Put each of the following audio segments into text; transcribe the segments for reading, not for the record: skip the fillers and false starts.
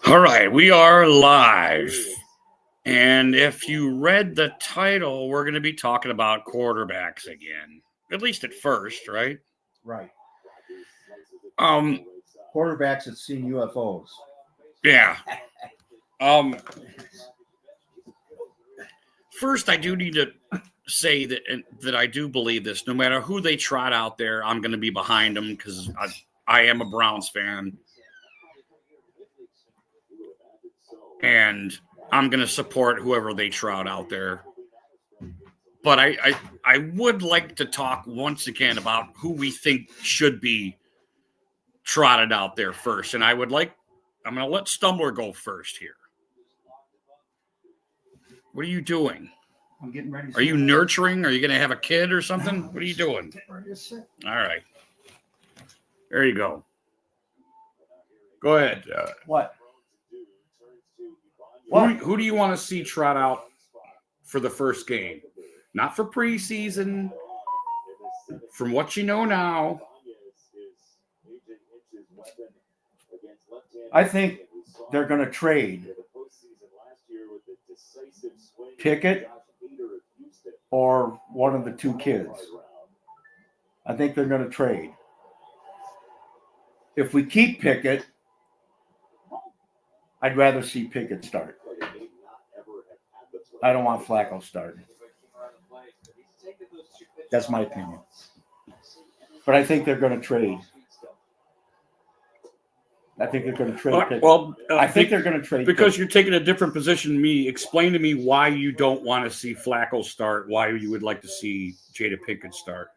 All right, we are live. And if you read the title, we're going to be talking about quarterbacks again, at least at first, right? Right. Um, Quarterbacks that seen UFOs. yeah. First, I do need to say that I do believe this. No matter who they trot out there, I'm going to be behind them because I am a Browns fan. And I'm going to support whoever they trot out there. But I would like to talk once again about who we think should be trotted out there first. And I'm going to let Stumbler go first here. What are you doing? I'm getting ready. Are you nurturing? Are you going to have a kid or something? What are you doing? All right. There you go. Go ahead. What? Who do you want to see trot out for the first game? Not for preseason. From what you know now. I think they're going to trade Pickett or one of the two kids. I think they're going to trade. If we keep Pickett, I'd rather see Pickett start. I don't want Flacco starting. That's my opinion. But I think they're going to trade. I think they're going to trade Pickett. Well, I think they're going to trade because Pickett. you're taking a different position than me. Explain to me why you don't want to see Flacco start, why you would like to see Jada Pickett start.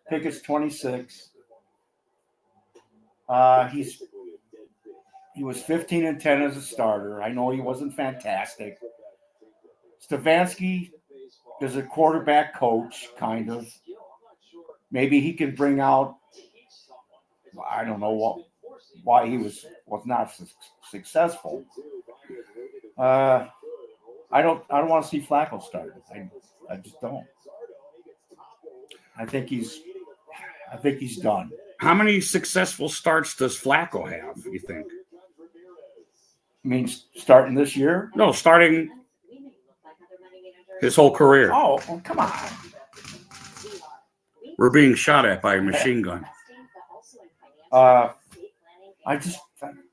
Pickett's 26. He was 15-10 as a starter. I know he wasn't fantastic. Stefanski is a quarterback coach, kind of. Maybe he can bring out. I don't know why he was not successful. I don't want to see Flacco start. I just don't. I think he's done. How many successful starts does Flacco have, you think? I mean, starting this year? No, starting his whole career. Oh, come on. We're being shot at by a machine gun.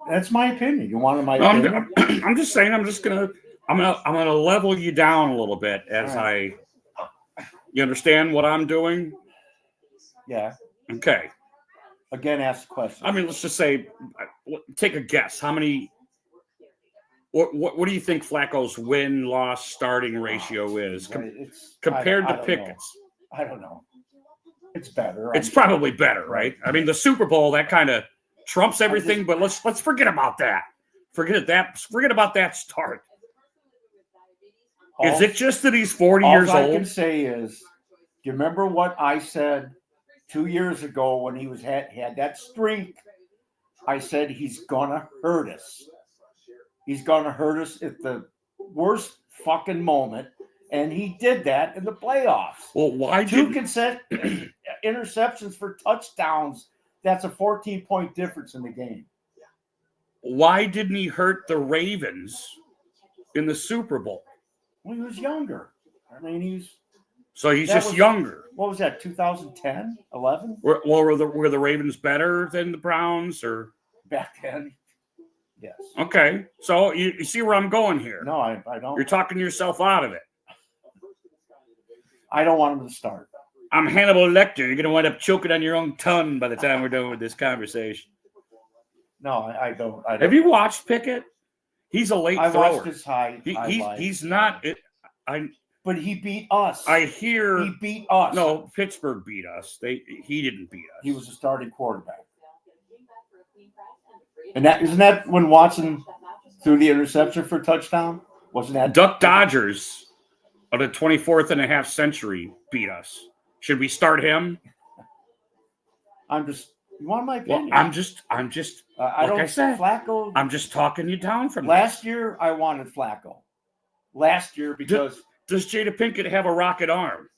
That's my opinion. You wanted my opinion? I'm just saying. I'm gonna level you down a little bit as right. You understand what I'm doing? Yeah. Okay. Again, ask the question. I mean, let's just say, take a guess. How many? What do you think Flacco's win-loss starting ratio is compared to Pickett's? I don't know. It's better. It's probably better, right? I mean, the Super Bowl, that kind of trumps everything, but let's forget about that. Forget about that start. Is it just that he's 40 years old? All I can say is, do you remember what I said 2 years ago when he had that streak? I said he's gonna hurt us. He's gonna hurt us at the worst fucking moment. And he did that in the playoffs. Well, why two consecutive interceptions for touchdowns? That's a 14-point difference in the game. Why didn't he hurt the Ravens in the Super Bowl? Well, he was younger. I mean, he's younger. What was that? 2010, 11? Were the Ravens better than the Browns or back then? Yes. Okay, so you see where I'm going here. No, I don't. You're talking yourself out of it. I don't want him to start. I'm Hannibal Lecter. You're going to wind up choking on your own tongue by the time we're done with this conversation. No, I don't. Have you watched Pickett? He's a late thrower. I watched his He's not. But he beat us. He beat us. No, Pittsburgh beat us. He didn't beat us. He was a starting quarterback. And isn't that when Watson threw the interception for a touchdown? Wasn't that Duck Dodgers of the 24th and a half century beat us? Should we start him? You want my opinion? Well, I'm just. I said Flacco. I'm just talking you down from last year. I wanted Flacco. Last year because does Jada Pinkett have a rocket arm?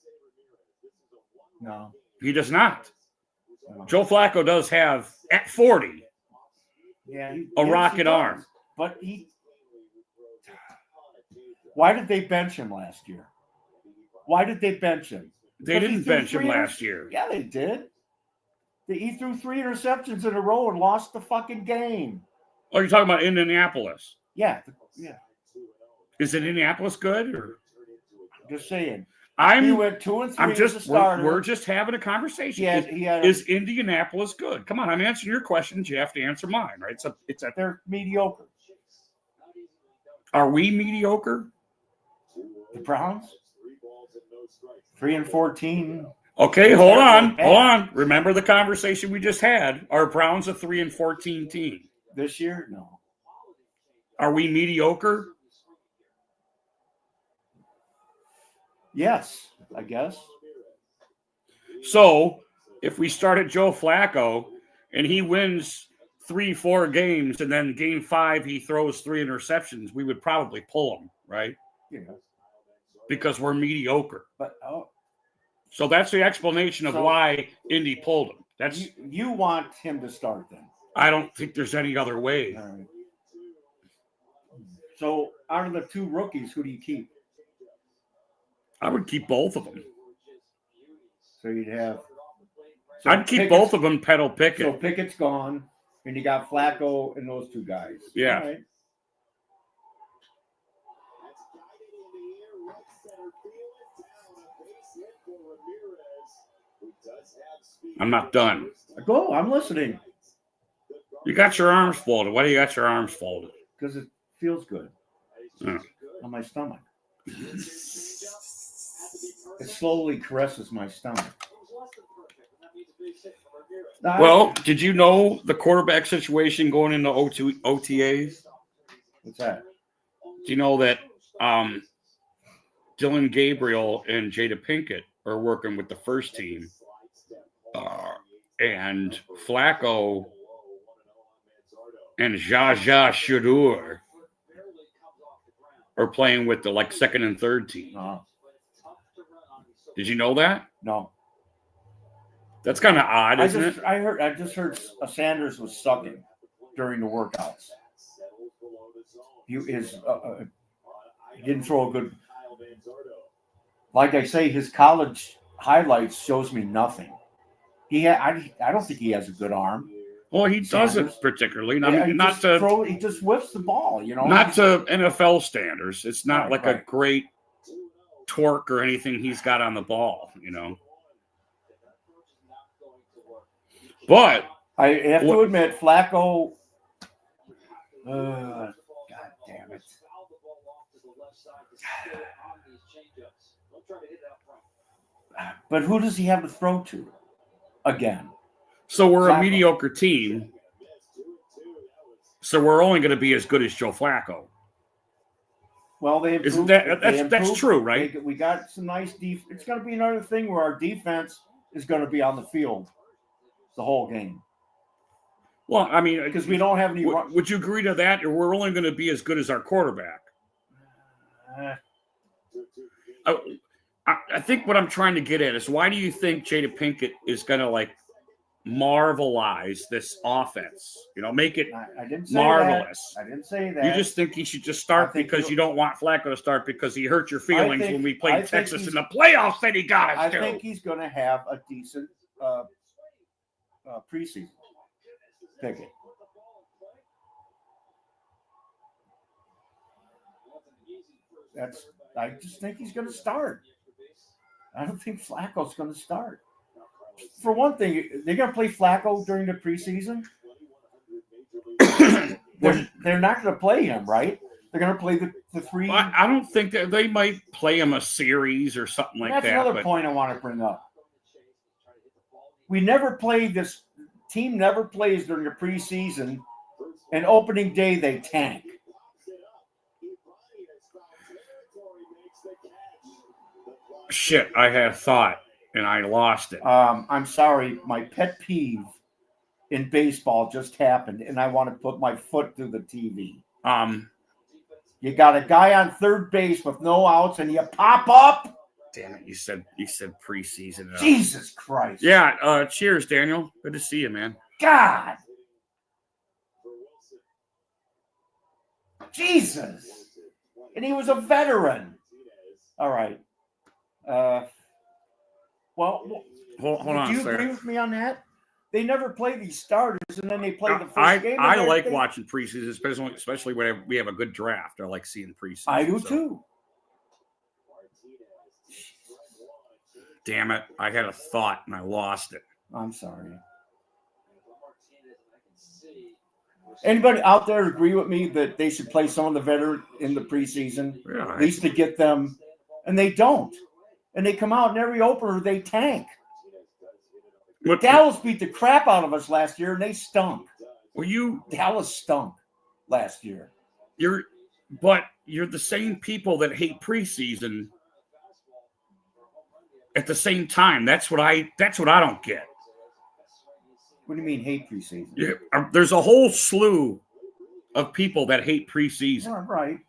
No, he does not. Joe Flacco does have, at 40, a rocket arm. But why did they bench him last year? Why did they bench him? They didn't bench him last year. Yeah, they did. He threw 3 interceptions in a row and lost the fucking game. Oh, you're talking about Indianapolis? Yeah. Is it Indianapolis good? Or? I'm just saying. He went 2-3 as a starter. We're just having a conversation. Is Indianapolis good? Come on, I'm answering your questions. You have to answer mine, right? They're mediocre. Are we mediocre? The Browns? 3-14. Okay, hold on. Remember the conversation we just had? Are Browns a 3-14 team this year? No. Are we mediocre? Yes, I guess. So, if we start at Joe Flacco and he wins 3-4 games and then game 5 he throws 3 interceptions, we would probably pull him, right? Yeah. Because we're mediocre. But so that's the explanation of why Indy pulled him. That's you want him to start then. I don't think there's any other way. All right. So out of the 2 rookies, who do you keep? I would keep both of them. So you'd have. I'd keep both of them. Pickett. So Pickett's gone, and you got Flacco and those 2 guys. Yeah. All right. I'm not done. Go. I'm listening. You got your arms folded. Why do you got your arms folded? Because it feels good on my stomach. It slowly caresses my stomach. Well, did you know the quarterback situation going into OTAs? What's that? Do you know that Dylan Gabriel and Jada Pinkett are working with the first team? And Flacco and Jaja Shadur are playing with the second and third team. Did you know that? No. That's kind of odd, isn't it? I just heard Sanders was sucking during the workouts. He didn't throw a good. Like I say, his college highlights shows me nothing. I don't think he has a good arm. Well, he doesn't particularly. He just whiffs the ball, Not to NFL standards. It's not a great torque or anything he's got on the ball, But I have to admit, Flacco. God damn it! But who does he have to throw to? Again. So we're a mediocre team. So we're only going to be as good as Joe Flacco. Well, they improved. That's true, right? We got some nice defense. It's going to be another thing where our defense is going to be on the field the whole game. Well, I mean, because we don't have any. Would you agree to that? Or we're only going to be as good as our quarterback? I think what I'm trying to get at is why do you think Jada Pinkett is going to marvelize this offense? Make it marvelous. I didn't say that. You just think he should just start because you don't want Flacco to start because he hurt your feelings when we played Texas in the playoffs that he got us to. I think he's going to have a decent preseason. Pickett. I just think he's going to start. I don't think Flacco's going to start. For one thing, they're going to play Flacco during the preseason. they're not going to play him, right? They're going to play the 3. Well, I don't think that they might play him a series or something like that. That's another point I want to bring up. We never played this. Team never plays during the preseason, and opening day they tank. Shit, I had a thought and I lost it. I'm sorry. My pet peeve in baseball just happened, and I want to put my foot through the TV. You got a guy on third base with no outs, and you pop up Damn it! You said preseason. Jesus Christ. Yeah. Cheers, Daniel. Good to see you, man. God. Jesus. And he was a veteran. All right. Well, hold on. Do you sir. agree with me on that? They never play these starters, and then they play the first game. I like watching preseason, especially when we have a good draft. I like seeing preseason. I do too. Damn it! I had a thought and I lost it. I'm sorry. Anybody out there agree with me that they should play some of the veterans in the preseason, Yeah, at least to get them? And they don't. And they come out in every opener, they tank. Dallas beat the crap out of us last year, and they stunk. Dallas stunk last year. You're the same people that hate preseason at the same time. That's what I don't get. What do you mean hate preseason? There's a whole slew of people that hate preseason. Yeah, right.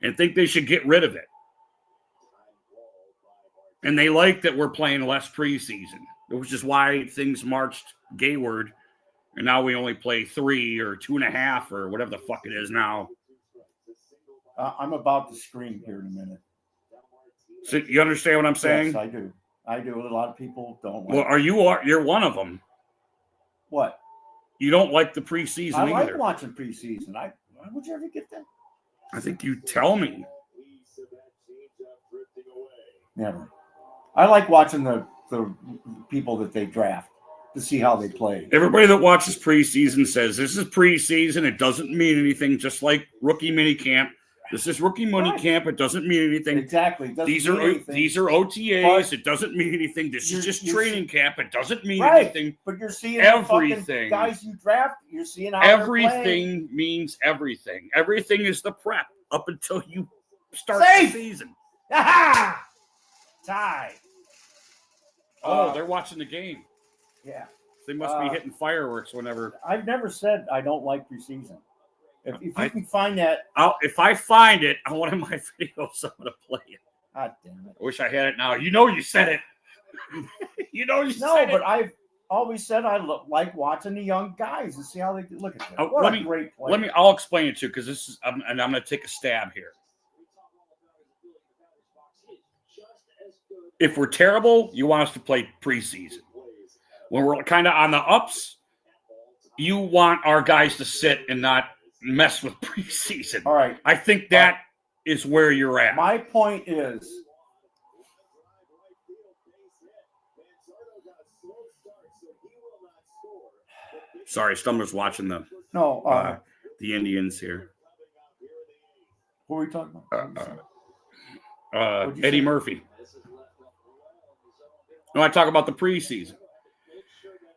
And think they should get rid of it. And they like that we're playing less preseason, which is why things marched gayward. And now we only play 3 or 2.5 or whatever the fuck it is now. I'm about to scream here in a minute. So you understand what I'm saying? Yes, I do. I do. A lot of people don't. Well, you're one of them. What? You don't like the preseason I like either. watching preseason. Why would you ever get that? I think you tell me. Never. I like watching the people that they draft to see how they play. Everybody that watches preseason says this is preseason. It doesn't mean anything. Just like rookie minicamp. This is rookie minicamp. It doesn't mean anything. Exactly. These are OTAs. But it doesn't mean anything. This is just training camp. It doesn't mean anything. But you're seeing everything. Guys you draft. You're seeing how everything means everything. Everything is the prep up until you start the season. Aha! Tie. Oh, they're watching the game. Yeah. They must be hitting fireworks whenever. I've never said I don't like preseason. If you can find that. If I find it on one of my videos, I'm going to play it. God damn it. I wish I had it now. You said it. you said it. But I've always said I like watching the young guys and see how they look at them. What a great play. I'll explain it to you because this is, and I'm going to take a stab here. If we're terrible, you want us to play preseason. When we're kind of on the ups, you want our guys to sit and not mess with preseason. All right. I think that is where you're at. My point is, sorry, Stumler's watching the Indians here. What were we talking about? Eddie Murphy. No, I talk about the preseason.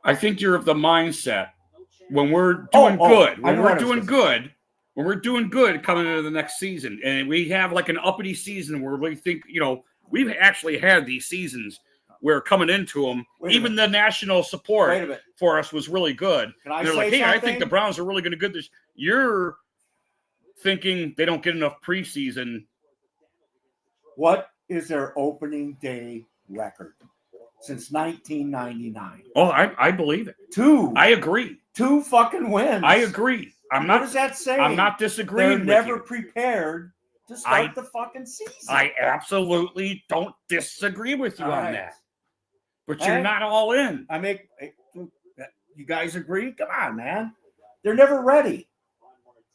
I think you're of the mindset when we're doing good. When we're doing good coming into the next season, and we have like an uppity season where we think, we've actually had these seasons where coming into them, even the national support for us was really good. They're like, hey, I think the Browns are really going to good this. You're thinking they don't get enough preseason. What is their opening day record since 1999? Oh, I believe it. 2. I agree. 2 fucking wins. I agree. What does that say? I'm not disagreeing. They're never prepared to start the fucking season. I absolutely don't disagree with you on that. But you're not all in. You guys agree? Come on, man. They're never ready.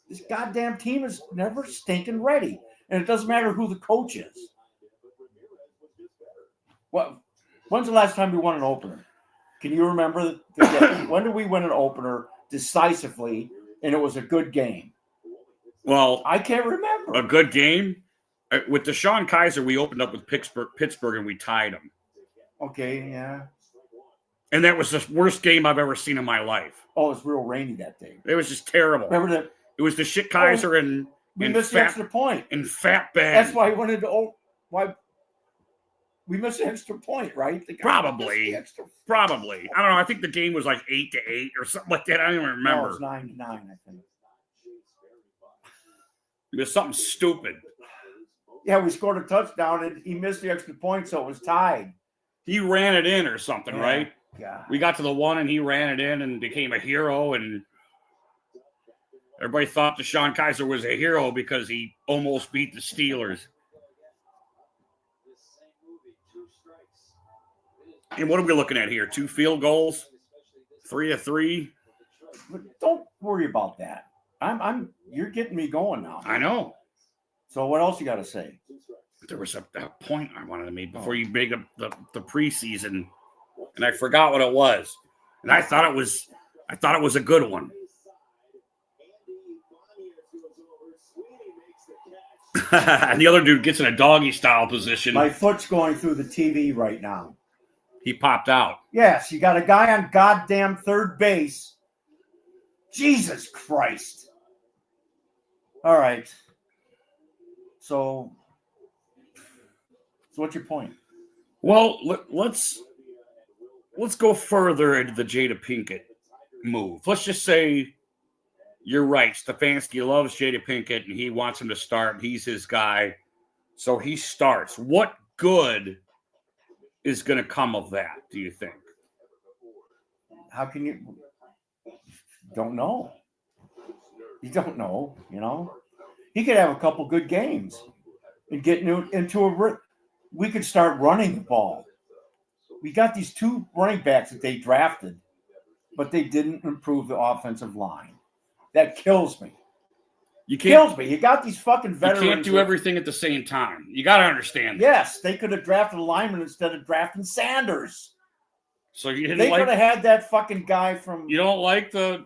This goddamn team is never stinking ready. And it doesn't matter who the coach is. When's the last time we won an opener? Can you remember when did we win an opener decisively and it was a good game? Well, I can't remember. A good game? With Deshaun Kaiser, we opened up with Pittsburgh and we tied them. Okay, yeah. And that was the worst game I've ever seen in my life. Oh, it was real rainy that day. It was just terrible. Remember that? It was the shit Kaiser and we missed the extra point. And fat bag. That's why he wanted to why we missed the extra point, right? Probably. I don't know. I think the game was like 8-8 or something like that. I don't even remember. No, it was 9-9, I think. It was something stupid. Yeah, we scored a touchdown and he missed the extra point, so it was tied. He ran it in or something, Yeah. right? God. We got to the 1 and he ran it in and became a hero. And everybody thought Deshaun Kaiser was a hero because he almost beat the Steelers. And what are we looking at here? 2 field goals, 3 of 3. But don't worry about that. You're getting me going now. I know. So what else you got to say? There was a point I wanted to make before you make up the preseason, and I forgot what it was. And I thought it was a good one. And the other dude gets in a doggy style position. My foot's going through the TV right now. He popped out. Yes, you got a guy on goddamn third base. Jesus Christ. All right. So what's your point? Well, let's go further into the Jada Pinkett move. Let's just say you're right. Stefanski loves Jada Pinkett, and he wants him to start. He's his guy. So he starts. What good is going to come of that, do you think? How can you? Don't know. You don't know, He could have a couple good games and get into a. We could start running the ball. We got these 2 running backs that they drafted, but they didn't improve the offensive line. That kills me. Kills me. You got these fucking veterans. You can't do everything at the same time. You got to understand that. Yes, they could have drafted a lineman instead of drafting Sanders. So you didn't They could have had that fucking guy from. You don't like the.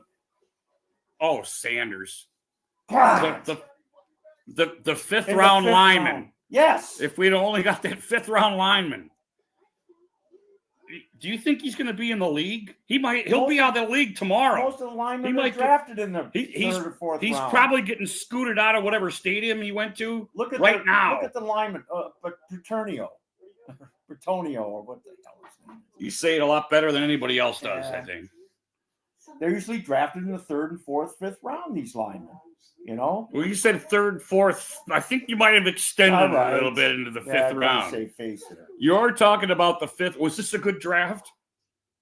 Oh, Sanders. God. The fifth round lineman. Round. Yes. If we'd only got that 5th round lineman. Do you think he's going to be in the league? He'll be out of the league tomorrow. Most of the linemen are drafted in the 3rd or 4th round. He's probably getting scooted out of whatever stadium he went to now. Look at the lineman, but Petonio, or what they tell his name. You say it a lot better than anybody else does, I think. They're usually drafted in the 3rd and 4th, 5th round, these linemen. Well, you said 3rd, 4th. I think you might have extended a little bit into the 5th round. Say face it. You're talking about the 5th. Was this a good draft?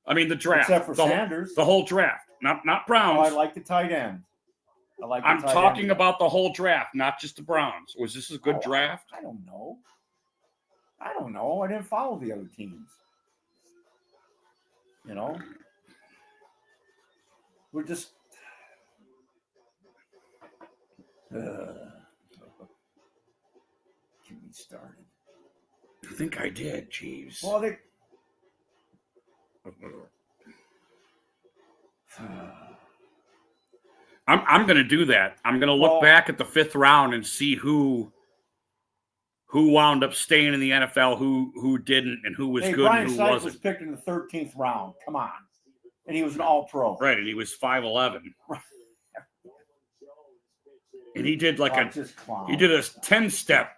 I mean, the draft. Except for Sanders. The whole draft. Not Browns. Oh, I like the tight end. I'm talking about the whole draft, not just the Browns. Was this a good draft? I don't know. I didn't follow the other teams. We're just. Get me started. I think I did, Jeeves. Well, I'm going to do that. I'm going to look back at the 5th round and see who wound up staying in the NFL, who didn't, and who was good Brian and who Sykes wasn't. was picked in the 13th round. Come on. And he was an all-pro. Right, and he was 5'11". And he did like a 10-step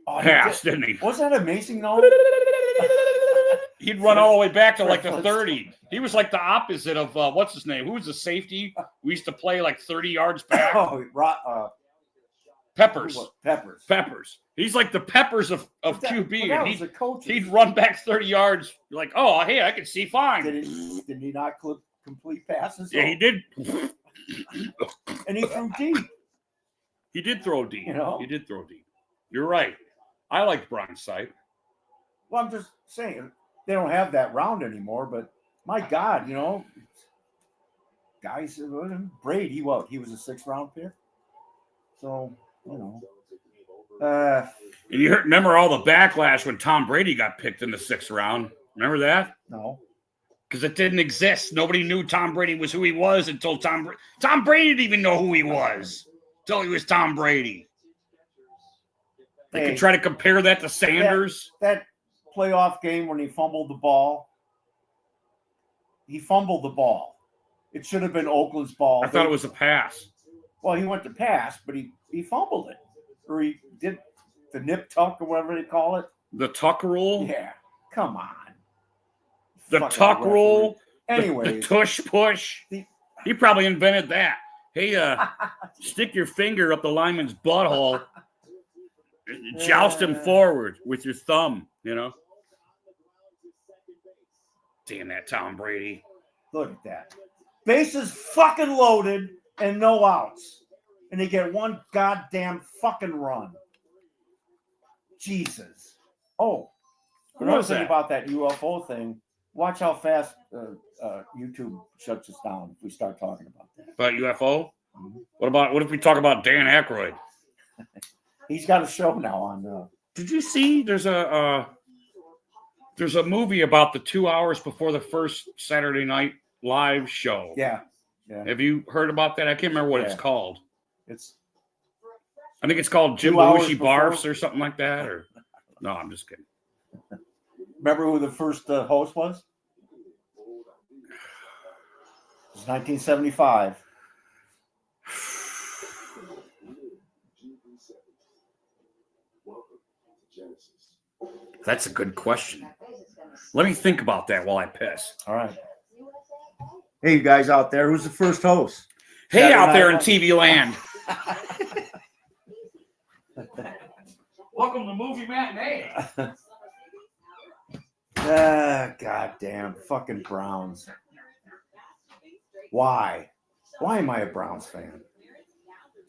pass, didn't he? Wasn't that amazing, though? He'd run all the way back to like the 30. He was like the opposite of what's his name? Who was the safety? We used to play like 30 yards back. Peppers. Peppers. He's like the Peppers of QB. And he'd run back 30 yards. You're like, oh, hey, I can see fine. Did he not complete passes? Yeah, he did. And he threw deep. He did throw deep. He did throw deep. You're right. I liked Brian's site. Well, I'm just saying they don't have that round anymore. But my God, guys, Brady, he was a 6th round pick. So and you remember all the backlash when Tom Brady got picked in the 6th round. Remember that? No. Because it didn't exist. Nobody knew Tom Brady was who he was until Tom Brady didn't even know who he was until he was Tom Brady. They could try to compare that to Sanders. That playoff game when he fumbled the ball. He fumbled the ball. It should have been Oakland's ball. I thought it was a pass. Well, he went to pass, but he fumbled it. Or he did the nip tuck or whatever they call it. The tuck rule? Yeah. Come on. The tuck rule. Anyway. The tush push. He probably invented that. Hey, stick your finger up the lineman's butthole joust him forward with your thumb, you know. Damn that Tom Brady. Look at that. Bases fucking loaded and no outs. And they get one goddamn fucking run. Jesus. Oh, another thing about that UFO thing. Watch how fast YouTube shuts us down if we start talking about that. About UFO? Mm-hmm. What if we talk about Dan Aykroyd? He's got a show now on. Did you see? There's a movie about the 2 hours before the first Saturday Night Live show. Yeah. Have you heard about that? I can't remember what it's called. I think it's called Jim Belushi Barfs or something like that. Or no, I'm just kidding. Remember who the first host was? It was 1975. That's a good question. Let me think about that while I piss. All right. Hey, you guys out there, who's the first host? Hey, Saturday out there in TV land. Welcome to Movie Matinee. Goddamn fucking Browns. Why? Why am I a Browns fan?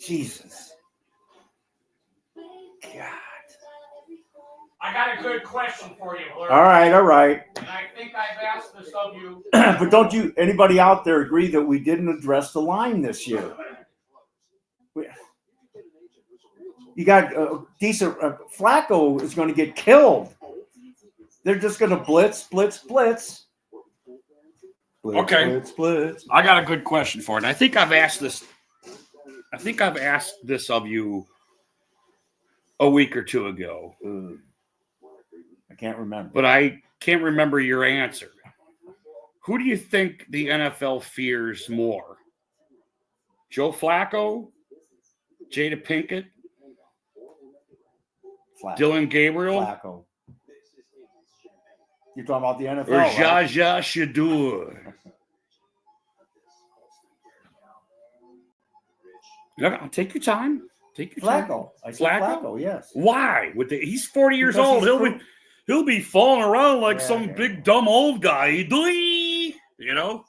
Jesus. God. I got a good question for you, Blur. All right. And I think I've asked this of you. But don't you, anybody out there agree that we didn't address the line this year? You got decent, Flacco is going to get killed. They're just going to blitz. Okay. Blitz. I got a good question for it. And I think I've asked this of you a week or two ago. I can't remember. But I can't remember your answer. Who do you think the NFL fears more? Joe Flacco? Jada Pinkett? Flacco. Dylan Gabriel? Flacco. You're talking about the NFL, or Jaja Shadur? Look, take your time. Flacco. I said Flacco, yes. Why? He's 40 years old. He'll be falling around like some big dumb old guy. You know?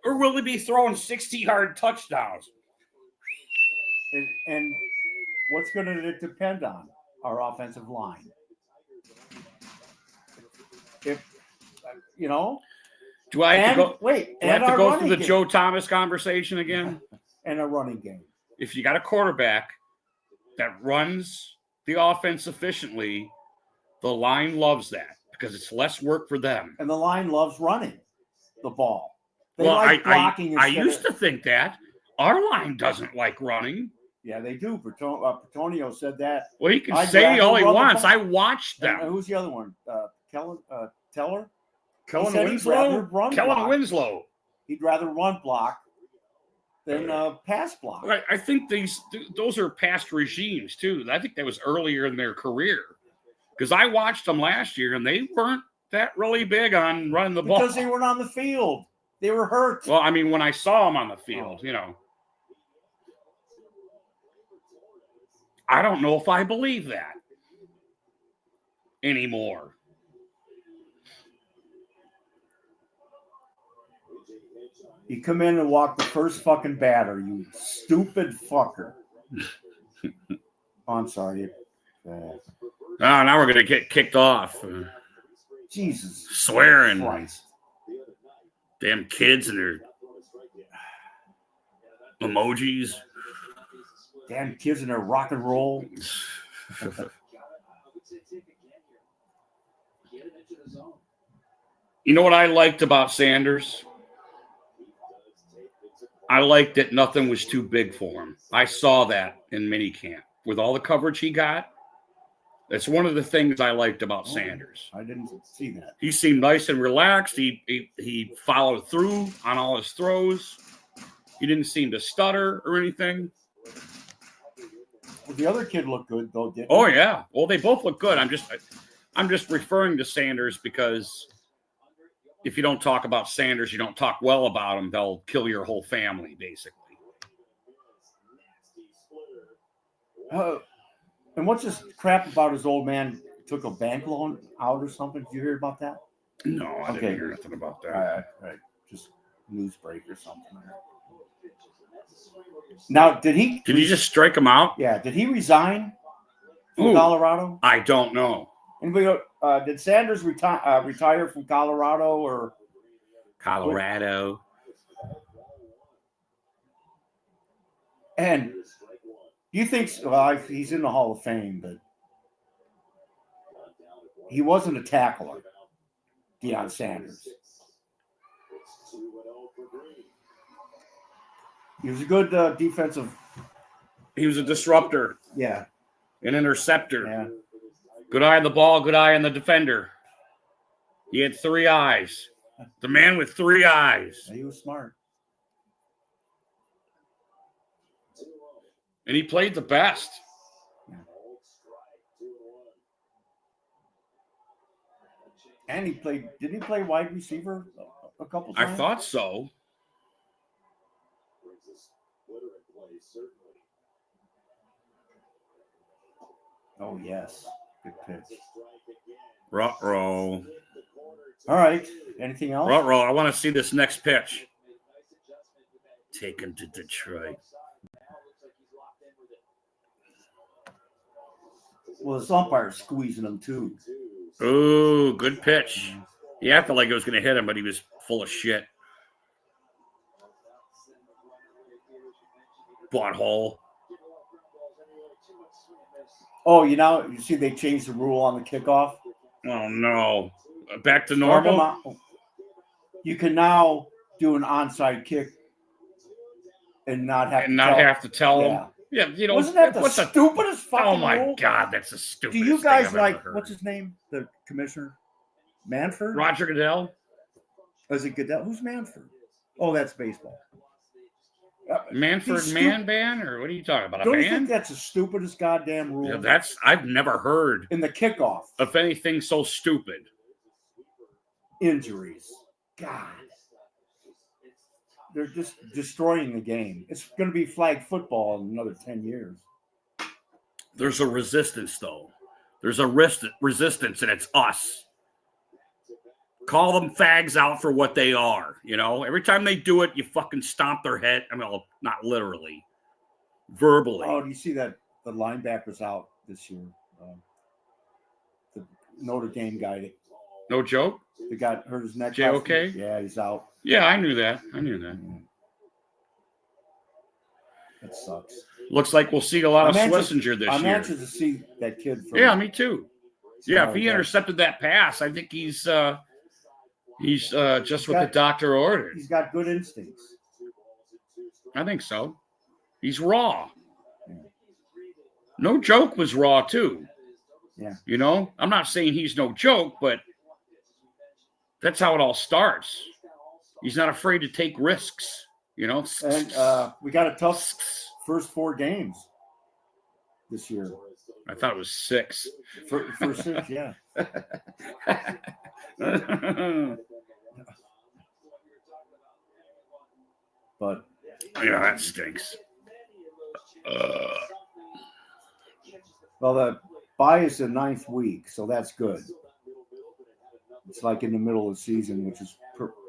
Or will he be throwing 60-yard touchdowns? And what's going to depend on our offensive line? If you know, do I have to go? Wait, do I have to go through the Joe Thomas conversation again? And a running game. If you got a quarterback that runs the offense efficiently, the line loves that because it's less work for them. And the line loves running the ball. They well, like blocking. I used to think that our line doesn't like running. Yeah, they do. Petonio said that. Well, he can say all he wants. I watched them. And who's the other one? Teller? Kellen Winslow. He'd rather run block than pass block. Right. I think those are past regimes, too. I think that was earlier in their career. Because I watched them last year, and they weren't that really big on running the ball. Because they weren't on the field. They were hurt. Well, I mean, when I saw them on the field, you know. I don't know if I believe that anymore. You come in and walk the first fucking batter, you stupid fucker. Oh, I'm sorry. Now we're going to get kicked off. Jesus. Swearing. Christ. Damn kids and their emojis. Damn kids in their rock and roll. You know what I liked about Sanders? I liked that nothing was too big for him. I saw that in minicamp. With all the coverage he got, that's one of the things I liked about Sanders. I didn't see that. He seemed nice and relaxed. He followed through on all his throws. He didn't seem to stutter or anything. Well, the other kid looked good, though, didn't he? Oh, yeah. Well, they both look good. I'm just referring to Sanders because if you don't talk about Sanders, you don't talk well about him, they'll kill your whole family, basically. And what's this crap about his old man took a bank loan out or something? Did you hear about that? No, I didn't hear nothing about that. Right. Just news break or something. Now, did he just strike him out? Yeah. Did he resign from Colorado? I don't know. Anybody? Did Sanders retire from Colorado or Colorado? And do you think? Well, he's in the Hall of Fame, but he wasn't a tackler, Deion Sanders. He was a good defensive. He was a disruptor. Yeah. An interceptor. Yeah. Good eye on the ball, good eye on the defender. He had 3 eyes. The man with 3 eyes. Yeah, he was smart. And he played the best. Yeah. And did he play wide receiver a couple times? I thought so. Oh, yes. Good pitch. Ruh-roh. All right. Anything else? Ruh-roh. I want to see this next pitch. Take him to Detroit. Well, the umpire's squeezing him, too. Ooh, good pitch. He acted like it was going to hit him, but he was full of shit. Butthole. Oh, you see they changed the rule on the kickoff? Oh, no. Back to normal? You can now do an onside kick and not have to tell them. Yeah, wasn't that the stupidest fucking rule? Oh, my rule? God, that's the stupidest Do you guys thing I've ever heard. what's his name? The commissioner? Manford? Roger Goodell? Is it Goodell? Who's Manford? Oh, that's baseball. Manford Man Band? Or what are you talking about? Don't you think that's the stupidest goddamn rule? Yeah, I've never heard in the kickoff of anything so stupid. Injuries. God. They're just destroying the game. It's going to be flag football in another 10 years. There's a resistance, though. There's a resistance, and it's us. Call them fags out for what they are, Every time they do it, you fucking stomp their head. I mean, not literally. Verbally. Oh, do you see that the linebacker's out this year? The Notre Dame guy. No joke? He got hurt his neck. J.O.K.? Yeah, he's out. Yeah, I knew that. That sucks. Looks like we'll see a lot of Schlesinger this year. I'm anxious to see that kid. Yeah, me too. Yeah, if he intercepted that pass, I think he's just what the doctor ordered. He's got good instincts. I think so. He's raw. No Joke was raw too. Yeah. I'm not saying he's no joke, but that's how it all starts. He's not afraid to take risks, And we got a tough first 4 games this year. I thought it was 6. First 6, yeah. But yeah, that stinks. Well, the bye is the 9th week, so that's good. It's like in the middle of the season, which is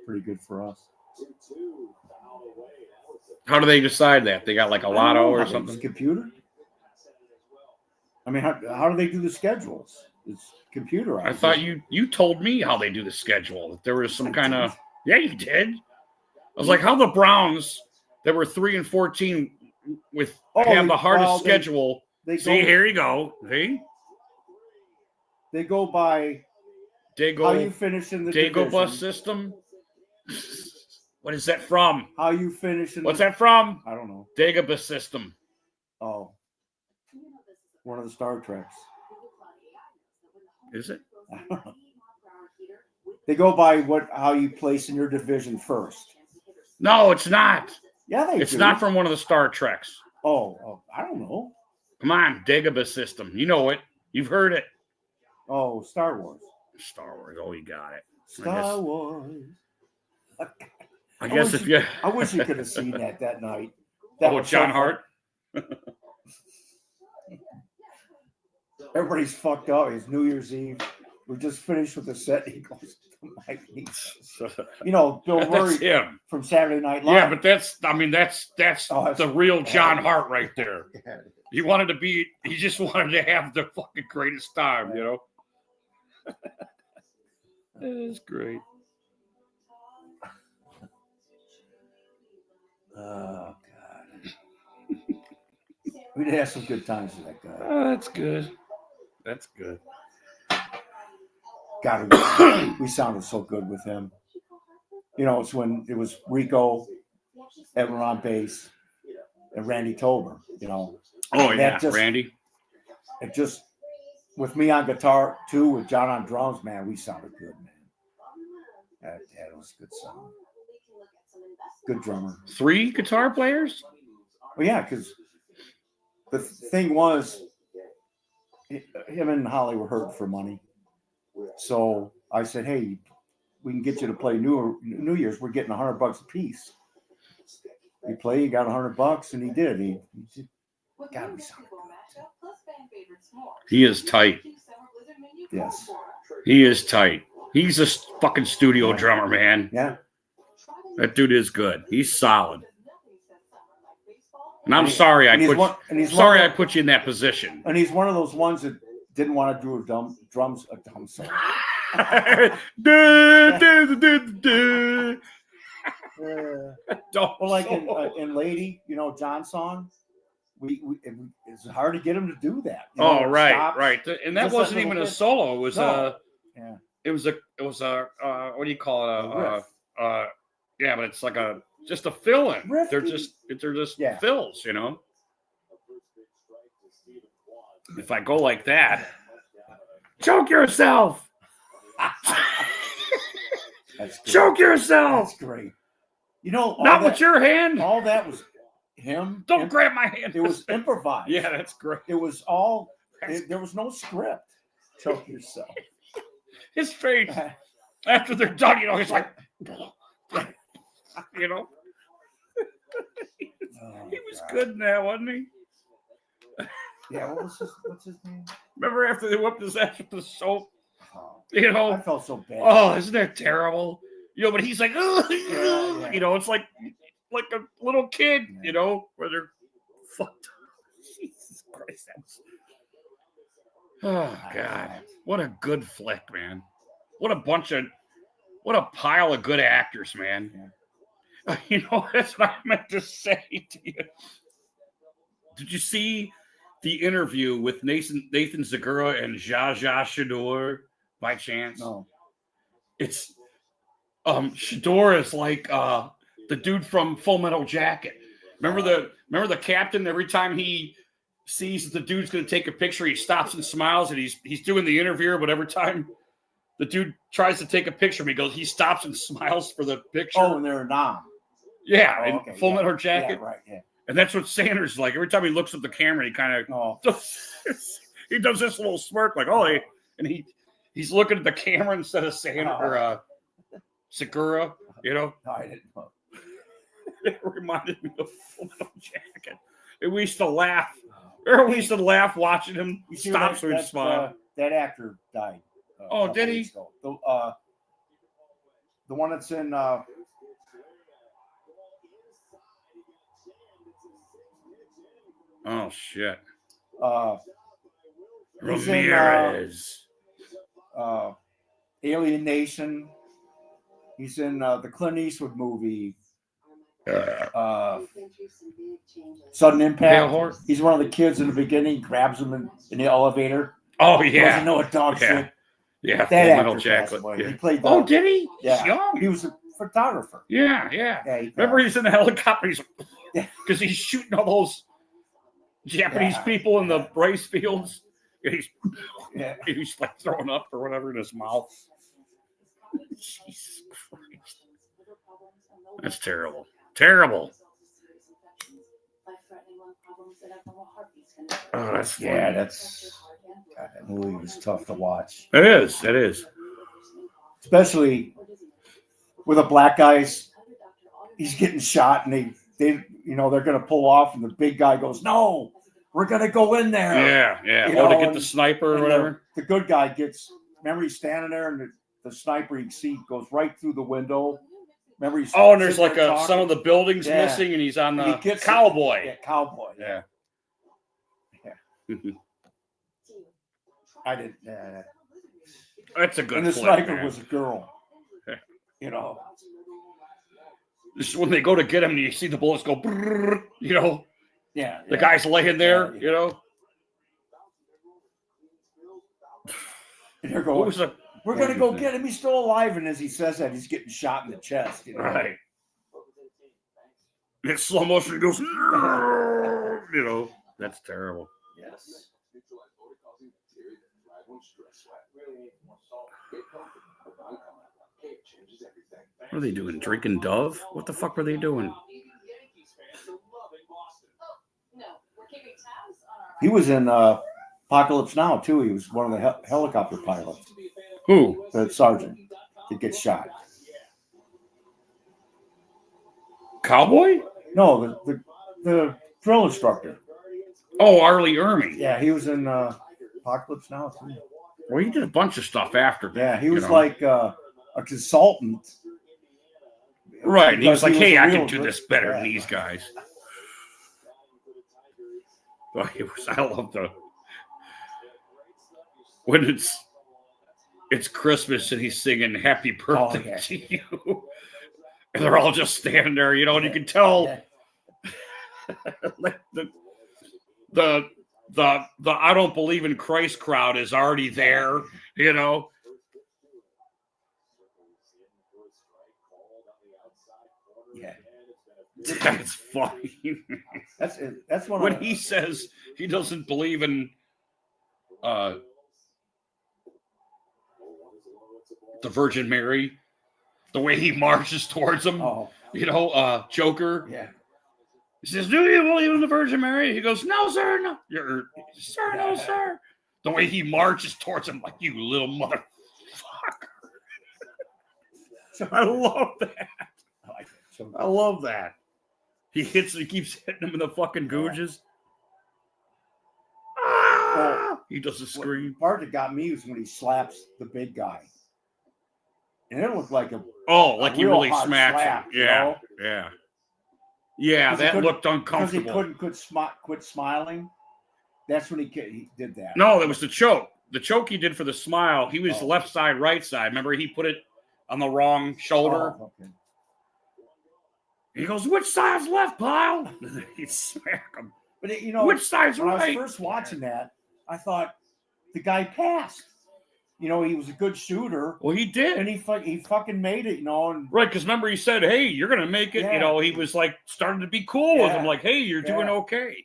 pretty good for us. How do they decide that? They got like a lotto or something? It's computer. I mean, how do they do the schedules? It's computerized. I thought you told me how they do the schedule. That there was some kind of... Yeah, you did. I was like, how the Browns that were 3-14 have the hardest schedule. See, here you go. See? They go by how you finish in the division. Bus system. What is that from? How you finish in What's that from? I don't know. Dagobah system. Oh. One of the Star Treks. Is it? They go by how you place in your division first. No, it's not. Yeah, it's not from one of the Star Treks. Oh, I don't know. Come on, Dagobah system. You know it. You've heard it. Oh, Star Wars. Star Wars. Oh, you got it. Star Wars. I guess if you... I wish you could have seen that night. John Hart? everybody's fucked up. It's New Year's Eve. We're just finished with the set. He goes to Mike Nietzsche. You know, Bill Murray him from Saturday Night Live. Yeah, but that's the real John Hart right there. He just wanted to have the fucking greatest time, you know. It is great. Oh God. We did have some good times with that guy. Oh, that's good. That's good. God, we sounded so good with him. You know, it's when it was Rico, Edwin on bass, and Randy Tober, you know. Oh, yeah, Randy. It just, with me on guitar, too, with John on drums, man, we sounded good, man. That was a good song. Good drummer. 3 guitar players? Well, yeah, because the thing was, him and Holly were hurting for money. So I said, hey, we can get you to play New Year's. We're getting $100 a piece. You play, you got $100, and he did. He God, we sounded good. He is tight. Yes. He is tight. He's a fucking studio drummer, man. Yeah. That dude is good. He's solid. And I'm sorry I put you in that position. And he's one of those ones that didn't want to do a dumb song. Well, like in Lady, you know, John's song, it's hard to get him to do that. You know, right. And that wasn't even a solo. It was it was a what do you call it? Yeah, but it's like just a fill-in. They're just fills, you know. If I go like that, choke yourself. Choke yourself. That's great. You know, not with your hand. All that was him. Don't grab my hand. It was improvised. Yeah, that's great. It was all. There was no script. Choke yourself. His face after they're done, you know, he's like, you know. He was good in that, wasn't he? Yeah. What's his name? Remember after they whipped his ass with the soap? You know, I felt so bad. Oh, isn't that terrible? You know, but he's like, yeah. You know, it's like a little kid, you know, where they're fucked up. Jesus Christ, oh God, what a good flick, man! What a pile of good actors, man. Yeah. You know, that's what I meant to say to you. Did you see the interview with Nathan Segura and Zsa Zsa Shador by chance? No. It's Shador is like the dude from Full Metal Jacket. Remember the captain? Every time he sees that the dude's going to take a picture, he stops and smiles, and he's doing the interview. But every time the dude tries to take a picture, he stops and smiles for the picture. Oh, and they're not. Yeah, Full Metal Jacket. Yeah, right. Yeah. And that's what Sanders is like. Every time he looks at the camera, he kind of he does this little smirk, like, and he's looking at the camera instead of Sanders or Segura. You know, no, I didn't know. It reminded me of Full Metal Jacket. And we used to laugh. We used to laugh watching him stop so he'd smile. That actor died. Did he? The one that's in. Oh shit. Ramirez. Alien Nation. He's in the Clint Eastwood movie. Sudden Impact. He's one of the kids in the beginning. Grabs him in the elevator. Oh yeah. Doesn't know what dog shit. Yeah. That actor passed away. Yeah. He played. Did he? Yeah. He's young. He was a photographer. Yeah. Remember, he's in the helicopter. Because he's shooting all those Japanese people in the rice fields. And he's like throwing up or whatever in his mouth. Jesus Christ. That's terrible. Terrible. Oh, that's funny. Yeah, that's. God, that movie was tough to watch. It is. Especially with the black guys, he's getting shot, and they they're going to pull off, and the big guy goes, "No, we're gonna go in there. Yeah. You To know, get the sniper or and whatever. The good guy gets. Remember, he's standing there, and the sniper you see goes right through the window. Remember, he's and there's sitting like there some of the buildings missing, and he's on the cowboy. Yeah, cowboy. Yeah. I didn't. That's a good. And the sniper was a girl. You know. This is when they go to get him, and you see the bullets go. Brrr, you know. Yeah. The guy's laying there. Yeah. You know. And they're going. We're gonna go get him. He's still alive, and as he says that, he's getting shot in the chest. You know? Right. And it's slow motion. He goes. You know. That's terrible. Yes. What are they doing? Drinking Dove? What the fuck were they doing? He was in Apocalypse Now too. He was one of the helicopter pilots. Who? The sergeant that gets shot. Cowboy? No, the drill instructor. Oh, Arlie Ermey. Yeah, he was in Apocalypse Now too. Well, he did a bunch of stuff after that. Yeah, he was like a consultant. Right, and he was like, hey, I can do this better than these guys. Well, I love when it's Christmas and he's singing Happy Birthday to You. And they're all just standing there, you know, and you can tell the I don't believe in Christ crowd is already there, you know. Yeah. That's funny. That's one when he says he doesn't believe in the Virgin Mary, the way he marches towards him, you know, Joker. Yeah. He says, "Do you believe in the Virgin Mary?" He goes, "No, sir, no, sir, no, sir." The way he marches towards him, like, you little motherfucker. I love that. I love that. He keeps hitting him in the fucking googes. He does a scream. The part that got me was when he slaps the big guy. And it looked like like he really smacked him. Yeah, you know? Yeah, that looked uncomfortable. Because he couldn't quit smiling. That's when he did that. No, it was the choke. The choke he did for the smile, he was left side, right side. Remember, he put it on the wrong shoulder. Okay. He goes, "Which side's left, pile?" He'd smack him. But you know, which side's when right? I was first watching that, I thought the guy passed. You know, he was a good shooter. Well, he did, and he fucking made it. You know, and right? Because remember, he said, "Hey, you're gonna make it." Yeah. You know, he was like starting to be cool with him, like, "Hey, you're doing okay."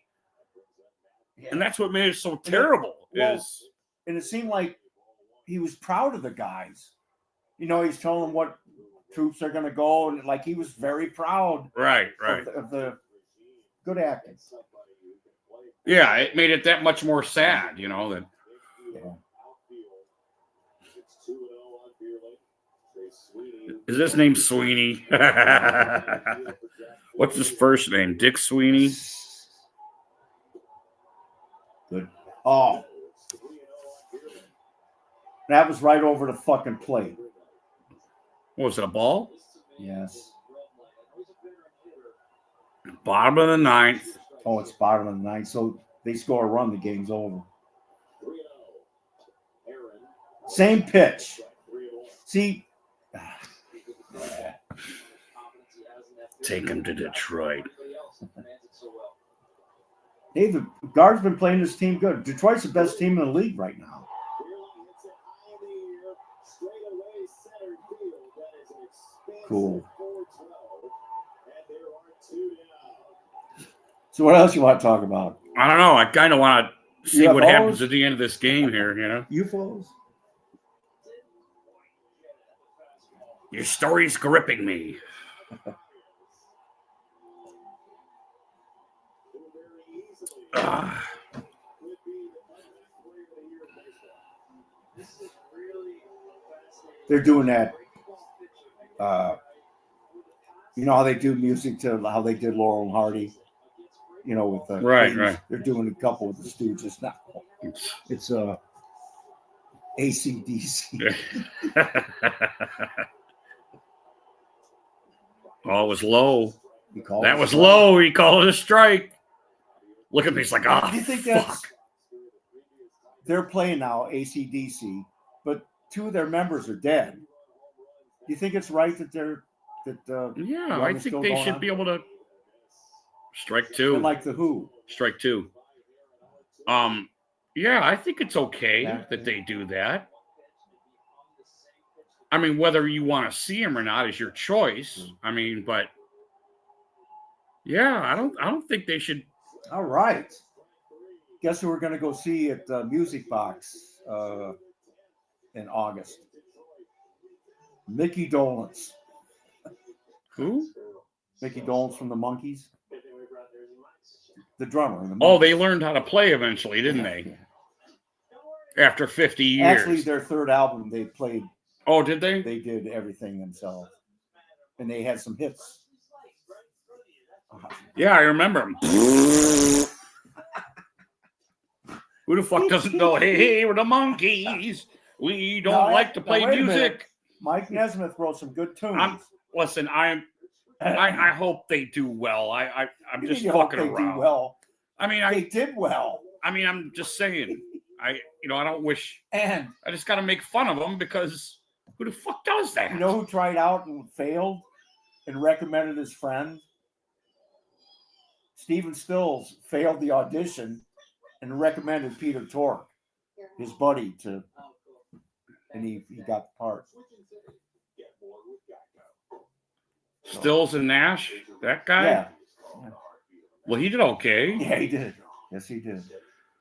Yeah. And that's what made it so terrible. And it seemed like he was proud of the guys. You know, he's telling them what troops are going to go, and like he was very proud. Right. Of the good acting. Yeah, it made it that much more sad, you know. That. Yeah. Is his name Sweeney? What's his first name? Dick Sweeney? Good. Oh. That was right over the fucking plate. What was it, a ball? Yes. Bottom of the ninth. Oh, it's bottom of the ninth. So they score a run, the game's over. Same pitch. See? Take him to Detroit. David, Guard's been playing this team good. Detroit's the best team in the league right now. Cool. So what else you want to talk about? I don't know. I kind of want to see UFOs? What happens at the end of this game here, you know? UFOs? Your story's gripping me. They're doing that. You know how they do music to how they did Laurel and Hardy? with the Right, Queens. right. They're doing a couple with the Stooges now. It's AC/DC. Oh, it was low. That was strike. low. He called it a strike. Look at me. He's like, oh, Do you think fuck. They're playing now, AC/DC, but 2 of their members are dead. Do you think it's right that yeah, I think they should be able to strike 2. And like the Who. Strike 2. Yeah, I think it's okay that they do that. I mean, whether you want to see him or not is your choice. I mean, but yeah, I don't think they should. All right. Guess who we're going to go see at the Music Box in August? Mickey Dolenz. Who? Mickey Dolenz from the Monkees. The drummer. Oh, they learned how to play eventually, didn't they? Yeah. After 50 years. Actually, their 3rd album, they played. Oh, did they? They did everything themselves. And they had some hits. Yeah, I remember them. Who the fuck doesn't know, hey, we're the Monkees. We don't like to play music. Mike Nesmith wrote some good tunes. Listen, I hope they do well. I'm just fucking around. Do well. I mean, they did well. I mean, I'm just saying. I don't wish. And I just got to make fun of them because who the fuck does that? You know who tried out and failed and recommended his friend? Stephen Stills failed the audition and recommended Peter Tork, his buddy, and he got the part. Stills and Nash, that guy? Yeah. Well, he did okay. Yeah, he did. Yes, he did.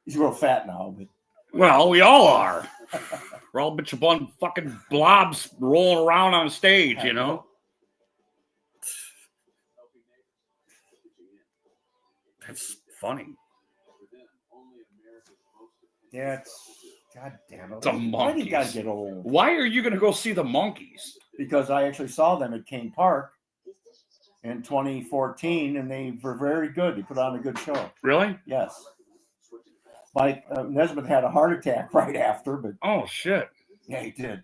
He's real fat now, but. Well, we all are. We're all a bunch of fucking blobs rolling around on stage, That's funny. Yeah, God damn it. The Monkees. Why do you gotta get old? Why are you going to go see the Monkees? Because I actually saw them at King Park in 2014, and they were very good. They put on a good show. Really? Yes. Mike Nesmith had a heart attack right after, but oh shit! Yeah, he did.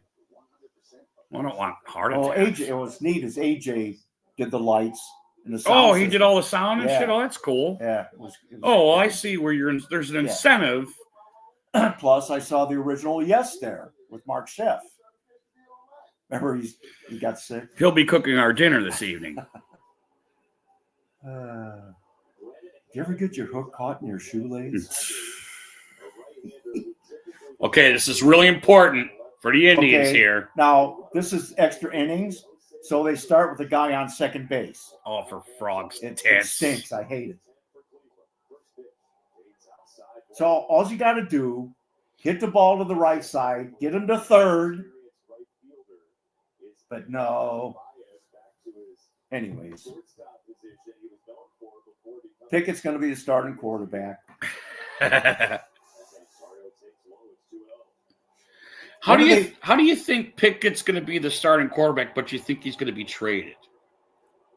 I don't want heart attacks. Oh, AJ, it was neat as AJ did the lights and the sound. Oh, he system. did all the sound and shit. Oh, that's cool. Yeah. It was I see where there's an incentive. Plus, I saw the original Yes there with Mark Sheff. Remember, he got sick. He'll be cooking our dinner this evening. Did you ever get your hook caught in your shoelace? Okay, this is really important for the Indians here. Now, this is extra innings, so they start with the guy on second base. Oh, for frogs. It stinks. I hate it. So all you got to do, hit the ball to the right side, get him to third. But no. Anyways. Pickett's going to be the starting quarterback. How do you think Pickett's going to be the starting quarterback, but you think he's going to be traded?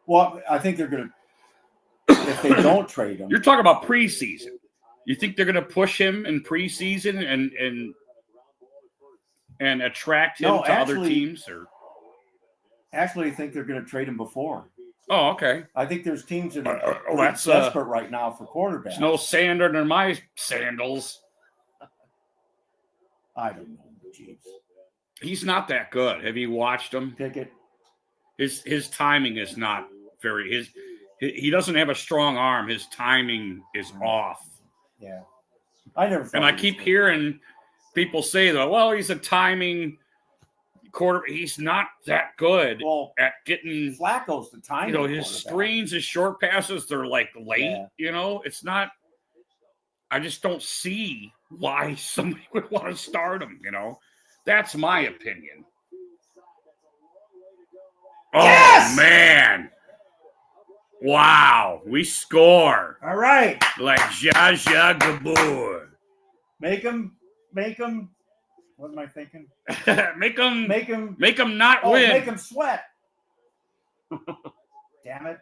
Well, I think they're going to, if they don't trade him. You're talking about preseason. You think they're going to push him in preseason and attract him to other teams? Or actually, I think they're going to trade him before. Oh, okay. I think there's teams that are that's desperate right now for quarterbacks. There's no sand under my sandals. I don't know. Jeez. He's not that good. Have you watched him? Pickett. His timing is not very. He doesn't have a strong arm. His timing is off. Yeah, I never. And I keep hearing people say that. Well, he's a timing quarter. He's not that good at getting. Flacco's the timing. His screens, his short passes, they're like late. Yeah. It's not. I just don't see why somebody would want to start him. That's my opinion. Yes! Oh man. Wow, we score. All right. Like Zsa Zsa Gabor. Make him. What am I thinking? Make him not win. Make him sweat. Damn it.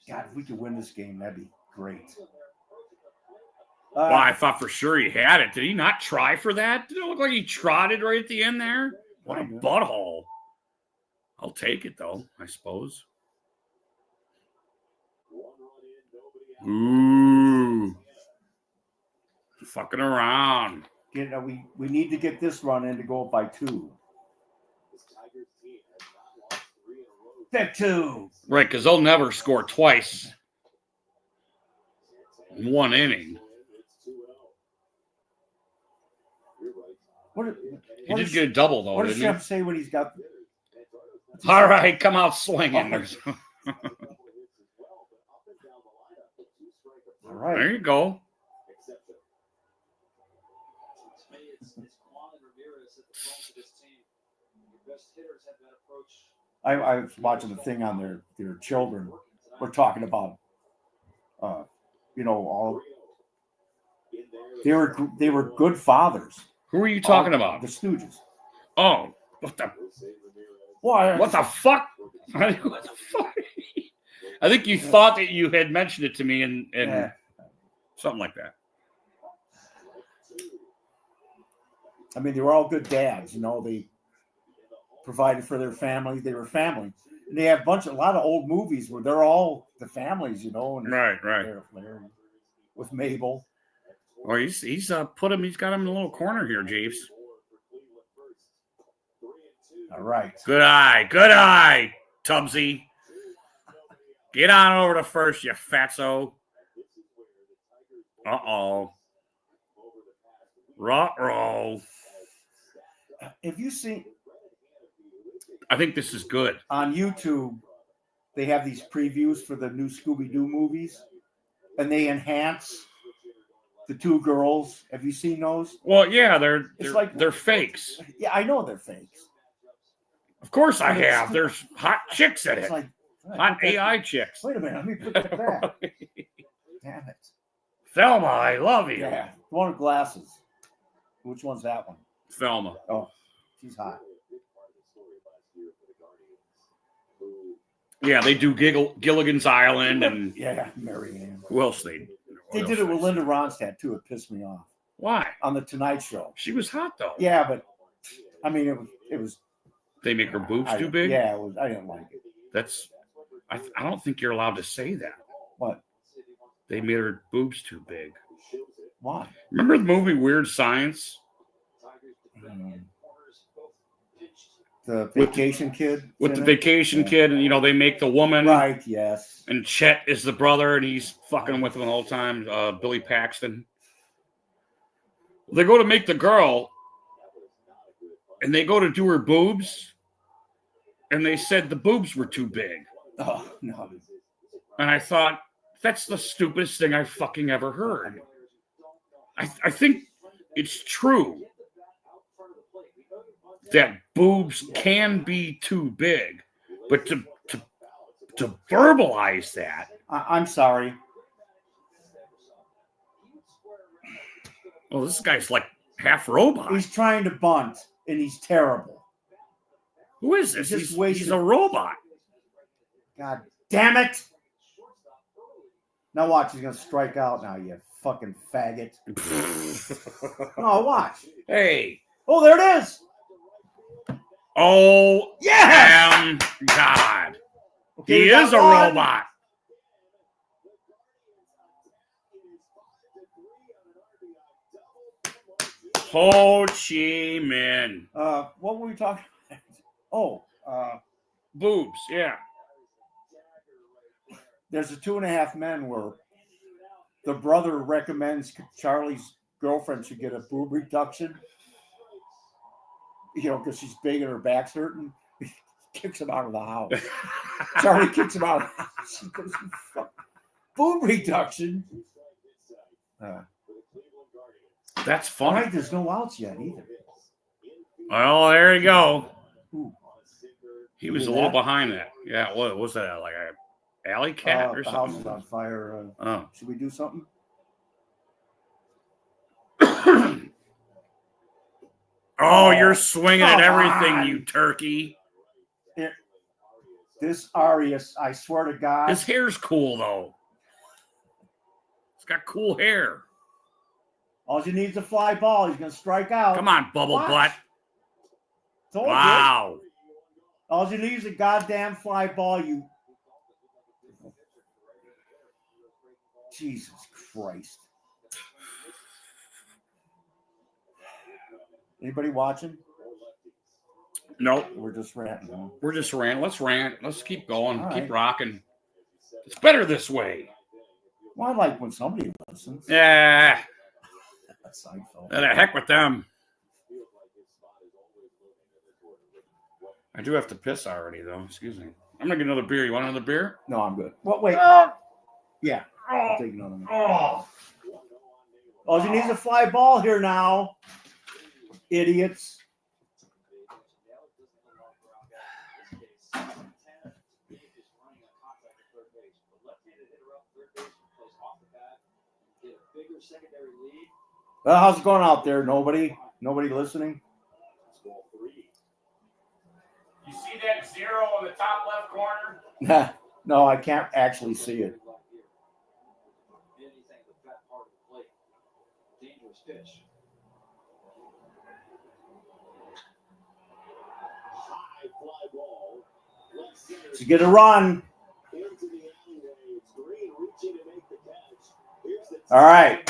God, if we could win this game, that'd be great. Well, I thought for sure he had it. Did he not try for that? Did it look like he trotted right at the end there? What a butthole. I'll take it, though, I suppose. Ooh. Fucking around. We need to get this run in to go up by 2. Pick 2. Right, because they'll never score twice in one inning. He did get a double, though. What does Chef say when he's got... All right, come out swinging. All right. There you go. I was watching the thing on their children. We're talking about, all they were good fathers. Who are you talking about? The Stooges. Oh, what the? Why? What the fuck? What the fuck? I think you thought that you had mentioned it to me and something like that. I mean, they were all good dads. They provided for their families. They were family. And they have a lot of old movies where they're all the families, and right. With Mabel. Well, he's got him in a little corner here, Jeeves. All right. Good eye, Tubbsy. Get on over to first, you fatso. Uh-oh. Ruh-roh. Have you seen... I think this is good. On YouTube, they have these previews for the new Scooby-Doo movies, and they enhance the 2 girls. Have you seen those? Well, yeah, they're fakes. Yeah, I know they're fakes. Of course I have. There's hot chicks in it. Hot AI chicks. Wait a minute, let me put that back. Damn it. Thelma, I love you. Yeah, the one with glasses. Which one's that one? Thelma. Oh, she's hot. Yeah, they do Gilligan's Island and Marianne. Who else they did it with Linda Ronstadt too. It pissed me off. Why? On the Tonight Show. She was hot though. Yeah, but I mean it was. They make her boobs too big. Yeah, it was. I didn't like it. I don't think you're allowed to say that. What? They made her boobs too big. Why? Remember the movie Weird Science? The vacation kid? With the vacation kid, and they make the woman. Right, yes. And Chet is the brother, and he's fucking with him the whole time, Billy Paxton. They go to make the girl, and they go to do her boobs, and they said the boobs were too big. Oh, no. And I thought, that's the stupidest thing I fucking ever heard. I think it's true that boobs can be too big, but to verbalize that. I'm sorry. Well, this guy's like half robot. He's trying to bunt, and he's terrible. Who is this? He's a robot. God damn it. Now watch, he's going to strike out now, you fucking faggot. No, watch. Hey. Oh, there it is. Oh, yes! God. Okay, he is a robot. Ho Chi Minh. What were we talking about? Oh, boobs, yeah. There's a 2.5 Men where the brother recommends Charlie's girlfriend should get a boob reduction. Because she's big and her back's hurting. He kicks him out of the house. Charlie kicks him out of the house. He goes, boob reduction. That's funny. Right, there's no outs yet either. Well, there you go. Ooh. He was a little behind that. Yeah, what was that? Like a alley cat or the something? The house is on fire. Should we do something? Oh, you're swinging at everything, you turkey. This Arias, I swear to God. His hair's cool, though. He's got cool hair. All you need is a fly ball. He's going to strike out. Come on, bubble butt. Told Wow. You. All you need is a goddamn fly ball. You. Jesus Christ. Anybody watching? Nope. We're just ranting. We're just ranting. Let's rant. Let's keep going. All keep right. rocking. It's better this way. Well, I like when somebody listens. Yeah. Seinfeld. The heck with them. I do have to piss already, though. Excuse me. I'm going to get another beer. You want another beer? No, I'm good. Well, wait. Yeah. I'll take another one. All you need is a fly ball here now. Idiots. Well, how's it going out there? Nobody listening? You see that 0 in the top left corner? No, I can't actually see it. To get a run. All right.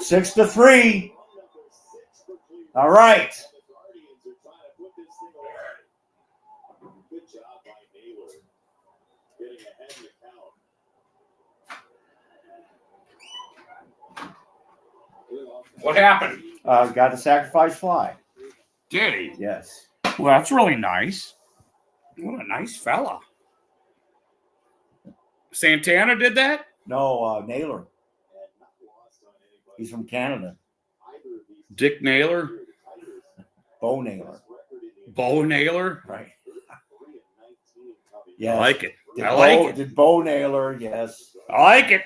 6-3. All right. What happened? Got a sacrifice fly. Did he? Yes. Well, that's really nice. What a nice fella. Santana did that? No, Naylor. He's from Canada. Dick Naylor? Bo Naylor. Bo Naylor? Right. Yes. I like it. Did Bo Naylor, yes. I like it.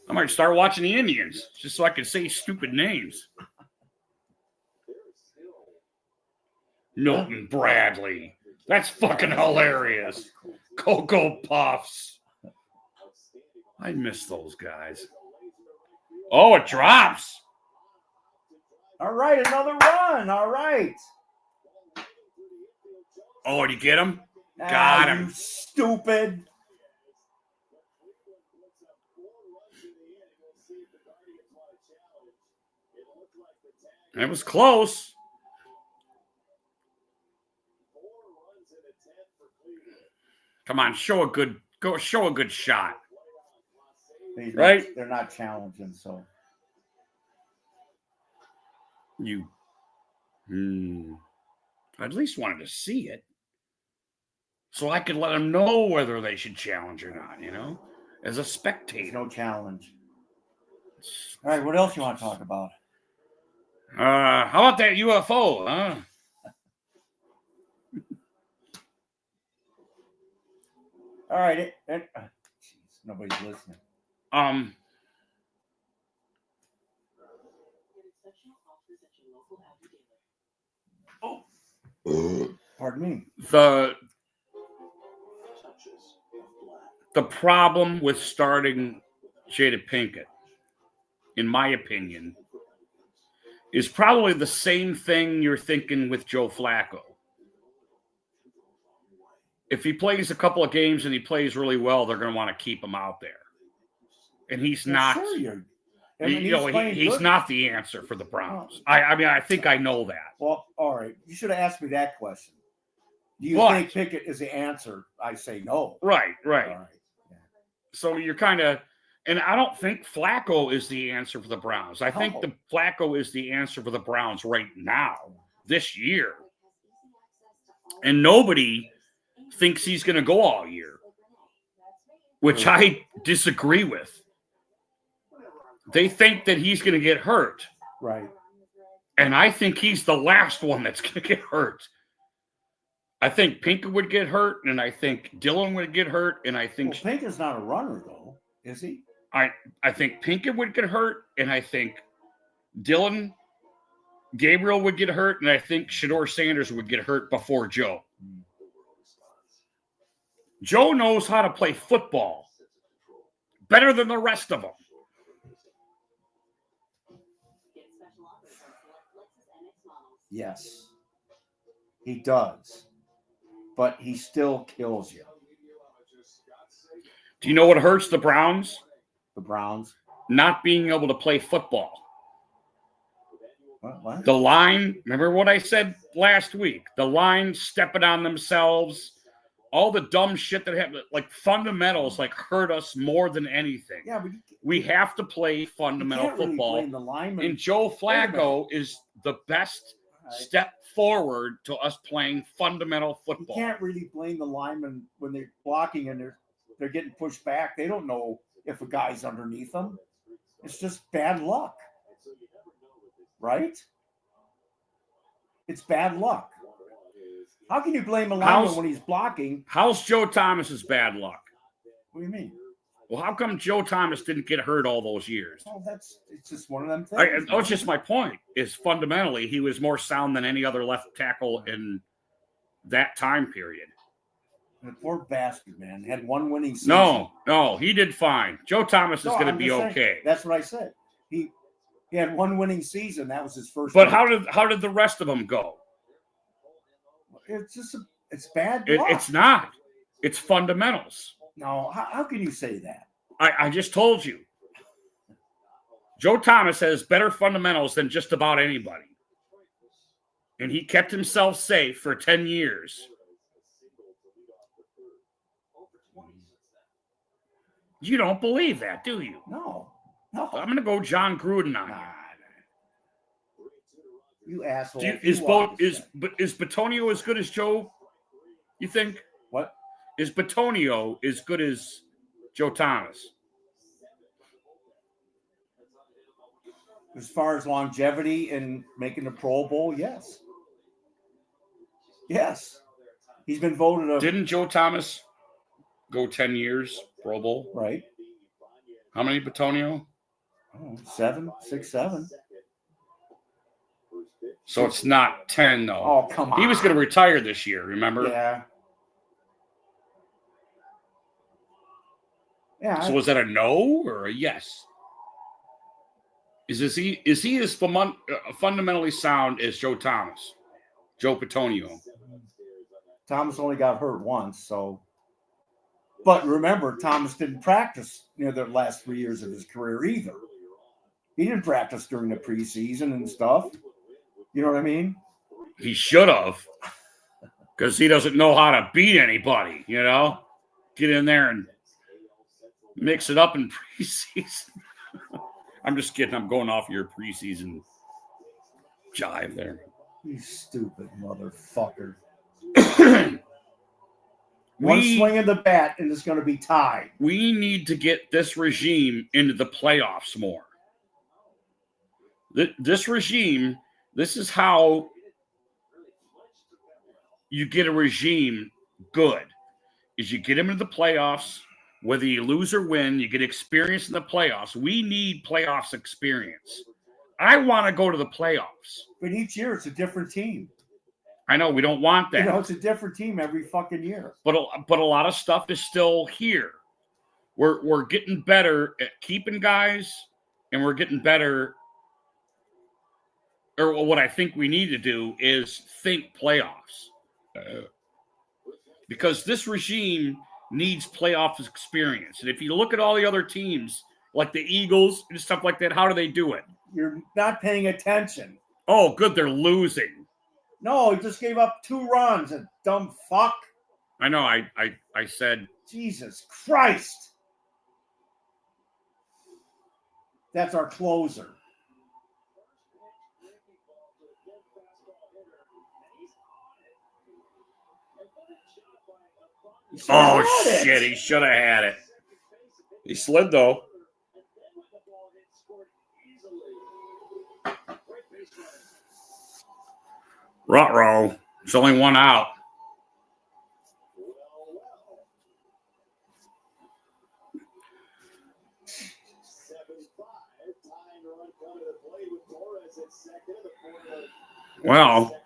I might start watching the Indians just so I can say stupid names. Milton Bradley. That's fucking hilarious. Cocoa Puffs. I miss those guys. Oh, it drops. All right, another run. All right. Oh, did you get him? Got him. You stupid. It was close. Come on, show a good shot. Right? They're not challenging, so You I at least wanted to see it. So I could let them know whether they should challenge or not, as a spectator. there's no challenge. All right, what else you want to talk about? How about that UFO, huh? All right, nobody's listening. Pardon me. The problem with starting Jada Pinkett, in my opinion, is probably the same thing you're thinking with Joe Flacco. If he plays a couple of games and he plays really well, they're going to want to keep him out there. And he's not. Sure he's not the answer for the Browns. I think I know that. Well, all right. You should have asked me that question. Do you think Pickett is the answer? I say no. Right. All right. Yeah. So you're kind of, and I don't think Flacco is the answer for the Browns. I think the Flacco is the answer for the Browns right now, this year. And nobody thinks he's going to go all year, which I disagree with. They think that he's going to get hurt. Right. And I think he's the last one that's going to get hurt. I think Pinkett would get hurt, and I think Dillon would get hurt, and I think Pinkett's not a runner, though, is he? I think Pinkett would get hurt, and I think Dillon Gabriel would get hurt, and I think Shedeur Sanders would get hurt before Joe. Joe knows how to play football better than the rest of them. Yes, he does. But he still kills you. Do you know what hurts the Browns? The Browns? Not being able to play football. What? The line, remember what I said last week? The line stepping on themselves, all the dumb shit that happened, like fundamentals, like hurt us more than anything. Yeah, but we have to play fundamental football. Really blame the lineman. And Joe Flacco is the best step forward to us playing fundamental football. You can't really blame the lineman when they're blocking and they're getting pushed back. They don't know if a guy's underneath them. It's just bad luck. Right? It's bad luck. How can you blame a lineman when he's blocking? How's Joe Thomas's bad luck? What do you mean? Well, how come Joe Thomas didn't get hurt all those years? Well, it's just one of them things. That's just my point. Is fundamentally he was more sound than any other left tackle in that time period. The poor bastard, man, had one winning season. No, he did fine. Joe Thomas is going to be okay. That's what I said. He had one winning season. That was his first. But how did the rest of them go? It's bad luck. It's not. It's fundamentals. No, how can you say that? I just told you. Joe Thomas has better fundamentals than just about anybody. And he kept himself safe for 10 years. You don't believe that, do you? No. I'm going to go John Gruden on you. You asshole. Is Bitonio as good as Joe, you think? What? Is Bitonio as good as Joe Thomas? As far as longevity and making the Pro Bowl, yes. Yes. He's been voted Didn't Joe Thomas go 10 years Pro Bowl? Right. How many Bitonio? 6, 7. So it's not 10, though. Oh, come on. He was going to retire this year, remember? Yeah. Yeah. So was that a no or a yes? Is he as fundamentally sound as Joe Thomas? Joe Bitonio? Thomas only got hurt once, so. But remember, Thomas didn't practice the last 3 years of his career either. He didn't practice during the preseason and stuff. You know what I mean? He should have, because he doesn't know how to beat anybody, Get in there and mix it up in preseason. I'm just kidding. I'm going off your preseason jive there. You stupid motherfucker. One swing of the bat and it's going to be tied. We need to get this regime into the playoffs more. This regime, this is how you get a regime good, is you get them into the playoffs. Whether you lose or win, you get experience in the playoffs. We need playoffs experience. I want to go to the playoffs. But each year it's a different team. I know we don't want that. It's a different team every fucking year. But a lot of stuff is still here. We're getting better at keeping guys, and we're getting better. Or what I think we need to do is think playoffs, because this regime needs playoff experience. And if you look at all the other teams, like the Eagles and stuff like that, how do they do it? You're not paying attention. Oh, good, they're losing. No, he just gave up 2 runs, a dumb fuck. I know, I said... Jesus Christ. That's our closer. Oh, shit, he should have had it. He slid, though. Ruh-roh. There's only one out. Well,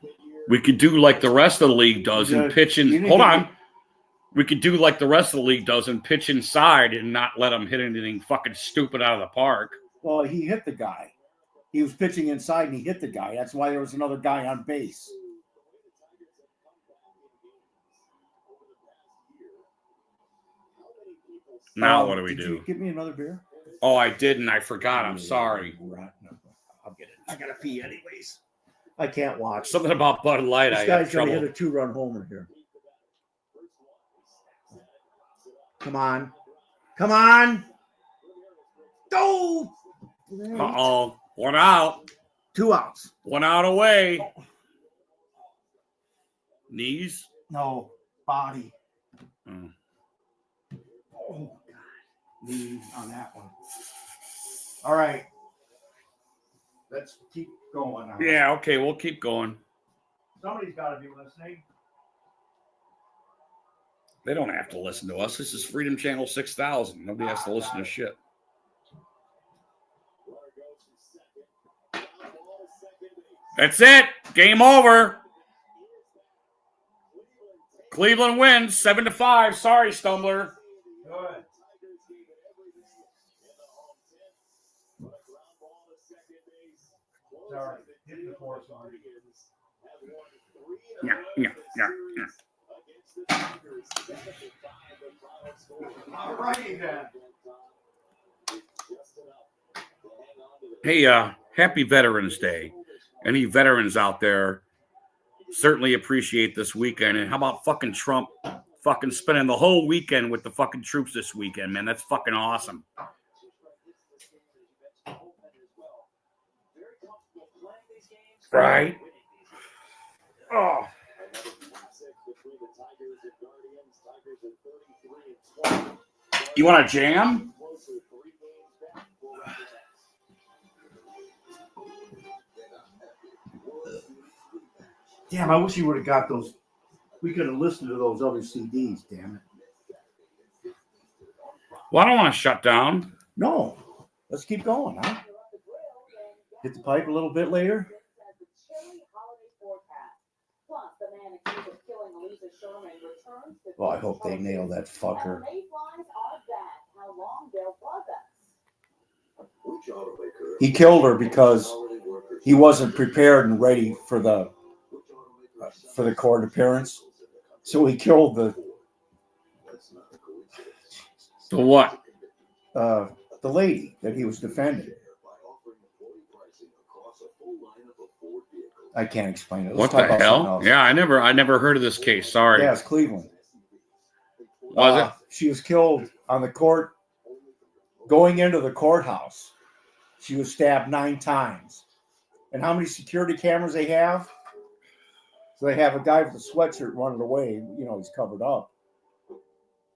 we could do like the rest of the league does and pitch in. Hold on. We could do like the rest of the league does and pitch inside and not let them hit anything fucking stupid out of the park. Well, he hit the guy. He was pitching inside and he hit the guy. That's why there was another guy on base. Now what do we did do? You give me another beer? Oh, I didn't. I forgot. I'm sorry. I'll get it. I gotta pee anyways. I can't watch. Something about Bud Light. This guy's gonna hit a 2-run homer here. Come on. Come on. Go. Uh-oh. 1 out. 2 outs. 1 out away. Knees? No. Body. Oh. Oh, God. Knee on that one. All right. Let's keep going. Now. Yeah, okay. We'll keep going. Somebody's got to be listening. They don't have to listen to us. This is Freedom Channel 6000. Nobody has to listen to shit. That's it. Game over. Cleveland wins 7-5. Sorry, Stumbler. Good. Sorry. Hit the force on. Yeah. All righty then. Hey, happy Veterans Day. Any veterans out there certainly appreciate this weekend. And how about fucking Trump fucking spending the whole weekend with the fucking troops this weekend, man? That's fucking awesome. Right? Oh. You want a jam? Damn, I wish you would have got those. We could have listened to those other CDs, damn it. Well, I don't want to shut down. No. Let's keep going, huh? Hit the pipe a little bit later. Well, I hope they nail that fucker. He killed her because he wasn't prepared and ready for the court appearance. So he killed the what? The lady that he was defending. I can't explain it. What the hell? Yeah, I never heard of this case. Sorry. Yeah, it's Cleveland. Was it? She was killed on the court. Going into the courthouse, she was stabbed 9 times. And how many security cameras they have? So they have a guy with a sweatshirt running away. You know, he's covered up.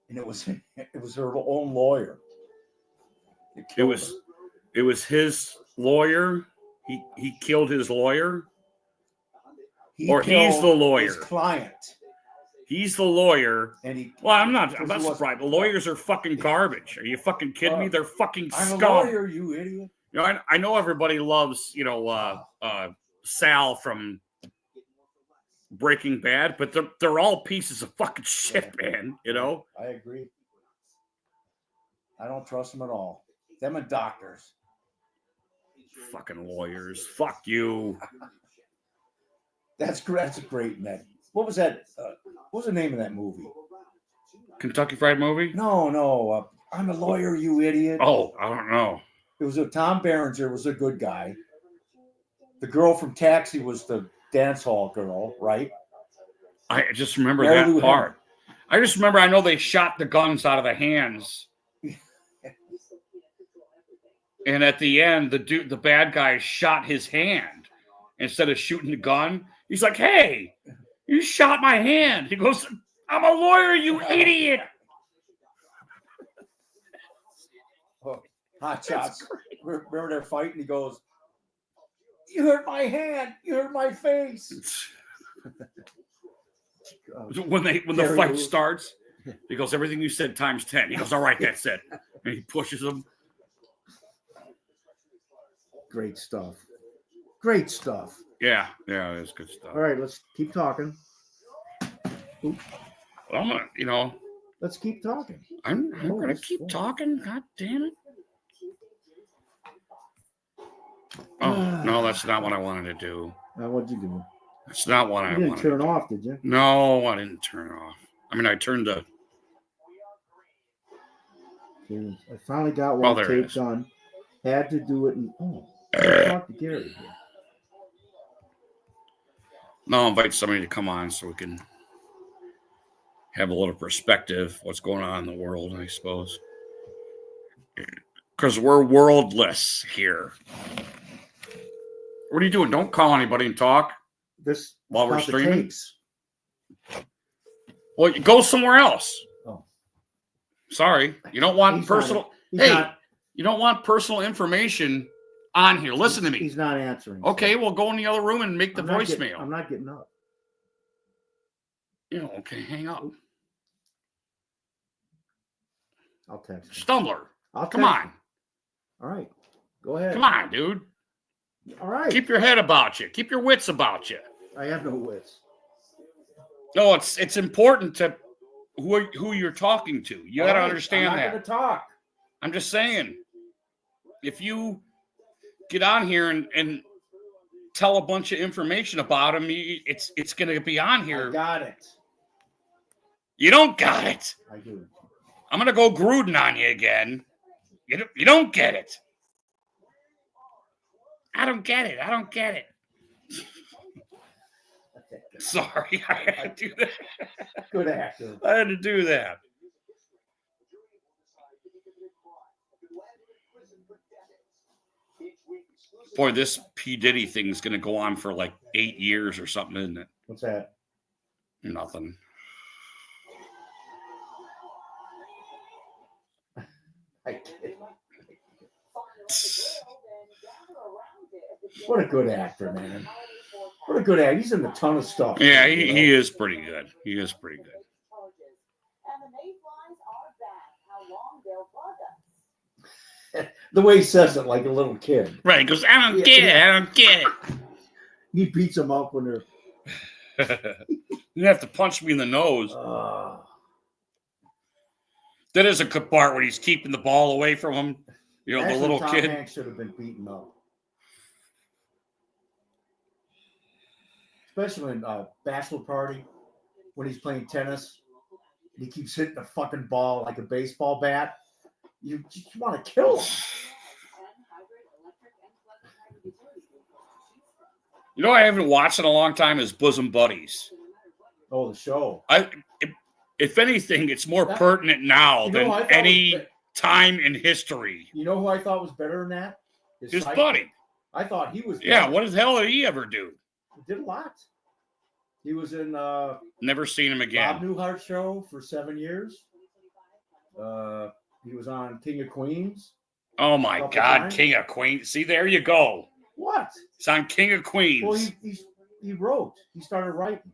And it was her own lawyer. It was his lawyer. He killed his lawyer. He's the lawyer. His client. He's the lawyer. And I'm not surprised. The lawyers are fucking garbage. Are you fucking kidding me? They're fucking scum. I'm a lawyer, you idiot. You know, I know everybody loves, Sal from Breaking Bad, but they're all pieces of fucking shit, man. You know? I agree. I don't trust them at all. Them and doctors. Fucking lawyers. Fuck you. That's a great net. What was that? What was the name of that movie? Kentucky Fried Movie? No. I'm a lawyer, you idiot. Oh, I don't know. It was Tom Berenger was a good guy. The girl from Taxi was the dance hall girl, right? I just remember that part. I just remember, I know they shot the guns out of the hands. And at the end, the bad guy shot his hand instead of shooting the gun. He's like, "Hey, you shot my hand." He goes, "I'm a lawyer, you idiot." Oh, hot shots. Remember they're fighting? He goes, "You hurt my hand. You hurt my face." When the fight starts, he goes, "Everything you said times 10." He goes, "All right, that's it." And he pushes him. Great stuff. Great stuff. Yeah, it's good stuff. All right, let's keep talking. I'm gonna, Let's keep talking. I'm gonna keep talking. God damn it! Oh no, that's not what I wanted to do. Now, what'd you do? That's not what I wanted. You didn't turn off, did you? No, I didn't turn off. I mean, I turned the. I finally got one tape done. Had to do it. Talk to Gary here. No, I'll invite somebody to come on so we can have a little perspective what's going on in the world, I suppose. Because we're worldless here. What are you doing? Don't call anybody and talk while we're streaming. Well, you go somewhere else. Oh, sorry, you don't want personal. You don't want personal information on here. Listen to me. He's not answering. Okay, well, go in the other room and make the voicemail. I'm not getting up. Okay, hang up. I'll text him. Stumbler. Come on. All right. Go ahead. Come on, dude. All right. Keep your head about you. Keep your wits about you. I have no wits. No, it's important to who you're talking to. You got to understand I'm not that. going to talk. I'm just saying, if you get on here and tell a bunch of information about him, it's going to be on here. I got it. You don't got it. I do. I'm going to go Gruden on you again. You don't get it. I don't get it. Sorry, I had to do that. Good actor. I had to do that. Boy, this P. Diddy thing is going to go on for like 8 years or something, isn't it? What's that? Nothing. What a good actor, man. What a good actor. He's in a ton of stuff. Yeah, he is pretty good. The way he says it like a little kid. Right, he goes, I don't get it. He beats him up when they're... You have to punch me in the nose. That is a good part when he's keeping the ball away from him. Actually, the little Tom kid. Hanks should have been beaten up. Especially in Bachelor Party, when he's playing tennis. He keeps hitting the fucking ball like a baseball bat. You want to kill him. I haven't watched in a long time is Bosom Buddies. Oh, the show. If anything, it's more pertinent now than any time in history. You know who I thought was better than that? His buddy. I thought he was. Yeah, what the hell did he ever do? He did a lot. He was in. Never seen him again. Bob Newhart show for 7 years. He was on King of Queens. Oh my God, times. King of Queens! See, there you go. What? It's on King of Queens. Well, he wrote. He started writing.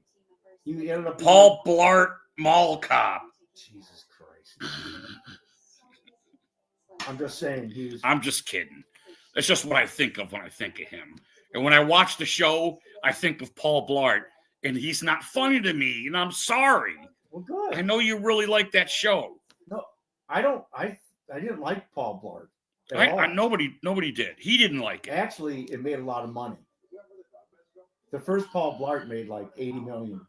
He ended up. Paul Blart Mall Cop. Jesus Christ! I'm just saying I'm just kidding. That's just what I think of when I think of him. And when I watch the show, I think of Paul Blart, and he's not funny to me, and I'm sorry. Well, good. I know you really like that show. No, I don't. I didn't like Paul Blart. Nobody did. He didn't like it. Actually, it made a lot of money. The first Paul Blart made like $80 million.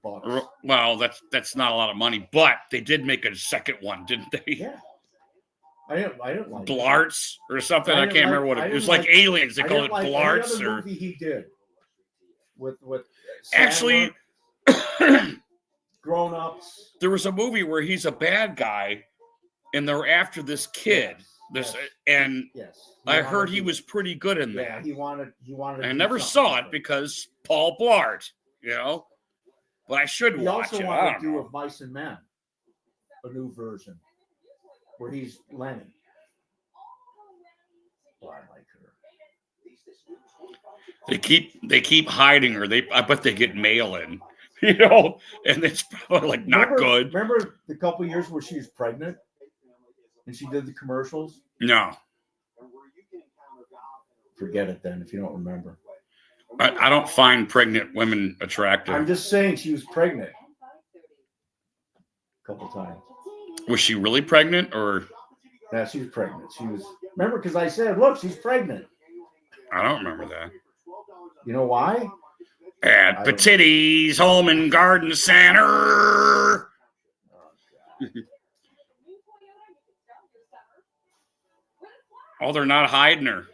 Well, that's not a lot of money, but they did make a second one, didn't they? Yeah. I didn't like Blarts or something. I can't remember what it was. Like aliens. They call it Blarts. Any other movie he did with actually Grown Ups. There was a movie where he's a bad guy, and they're after this kid. I heard he was pretty good in that. Yeah, he wanted. I never saw it because Paul Blart, but I should watch it. He also wanted to do Of Mice and Men, a new version where he's Lenny. Oh, I like her. They keep hiding her. I bet they get mail in, and it's probably not good. Remember the couple years where she was pregnant and she did the commercials? No. Forget it then if you don't remember. I don't find pregnant women attractive. I'm just saying she was pregnant a couple times. Was she really pregnant, or? Yeah, she was pregnant. She was. Remember, because I said, look, she's pregnant. I don't remember that. You know why? At Petitti's Home and Garden Center. Oh, they're not hiding her.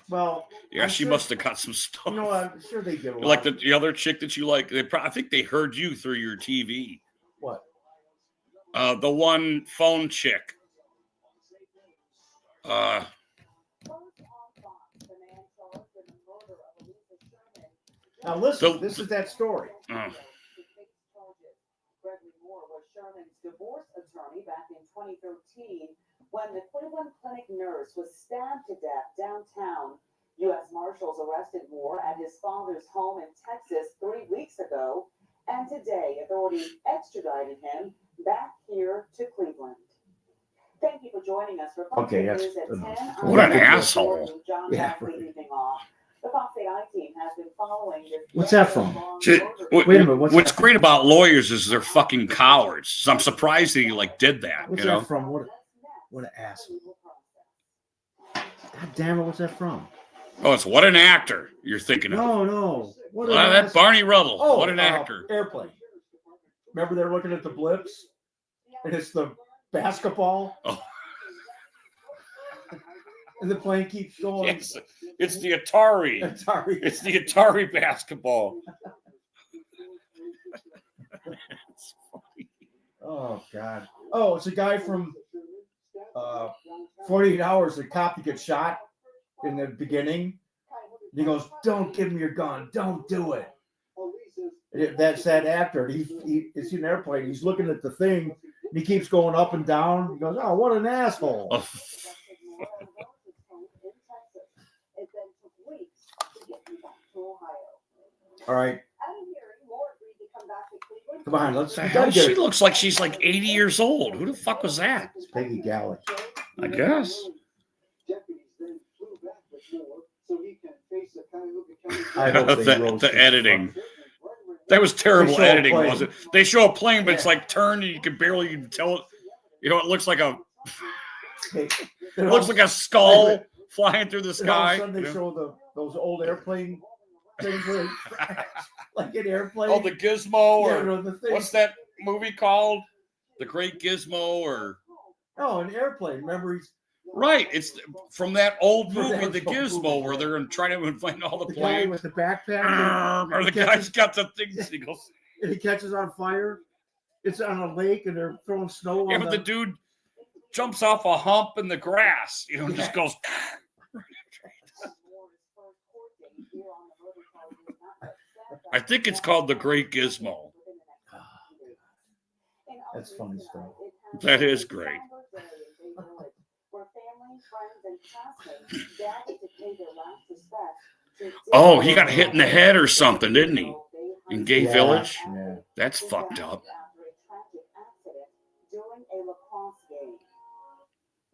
Well, Yeah, I'm she sure, must have got some stuff. You know, I'm sure they get a lot. Like the other chick that you like. I think they heard you through your TV. What? The one phone chick. Now listen, this is that story. Was Sherman's divorce attorney back in 2013 when the Cleveland Clinic nurse was stabbed to death downtown. U.S. Marshals arrested Moore at his father's home in Texas 3 weeks ago, and today authorities extradited him back here to Cleveland. Thank you for joining us for Fox News at 10. What an asshole! Yeah. The Fox AI team has been following this. What's that from? Wait a minute. What's great about lawyers is they're fucking cowards. So I'm surprised that he did that. What's that from? What an asshole! God damn it! What's that from? Oh, it's What an Actor you're thinking of. No. That Barney Rubble. Oh, What an actor. Airplane. Remember they're looking at the blips, and it's the basketball. Oh. And the plane keeps going. It's the Atari. It's the Atari basketball. Oh, God. Oh, it's a guy from 48 Hours, the cop that gets shot in the beginning. And he goes, don't give me your gun. Don't do it. That's that actor. It's an airplane. He's looking at the thing, and he keeps going up and down. He goes, oh, what an asshole. Oh. All right. Come on, let's. She looks like she's 80 years old. Who the fuck was that? It's Peggy Gallic. I guess. I hope the editing. That was terrible editing, wasn't it? They show a plane, but it's turned and you can barely even tell it. It looks like a. It looks like a skull flying through the sky. All of a sudden they show those old airplane things where they crash like an airplane. Oh, the Gizmo, or the thing. What's that movie called? The Great Gizmo, or an airplane. Remember, he's right. It's from that old movie, The Gizmo, where they're trying to invent all the planes. Guy with the backpack, or the guy's got the things. He goes, and he catches on fire. It's on a lake, and they're throwing snow on. Yeah, but the dude jumps off a hump in the grass. Just goes. I think it's called The Great Gizmo. That's funny stuff. That is great. Oh, he got hit in the head or something, didn't he? In Gay Village? Yeah. That's fucked up.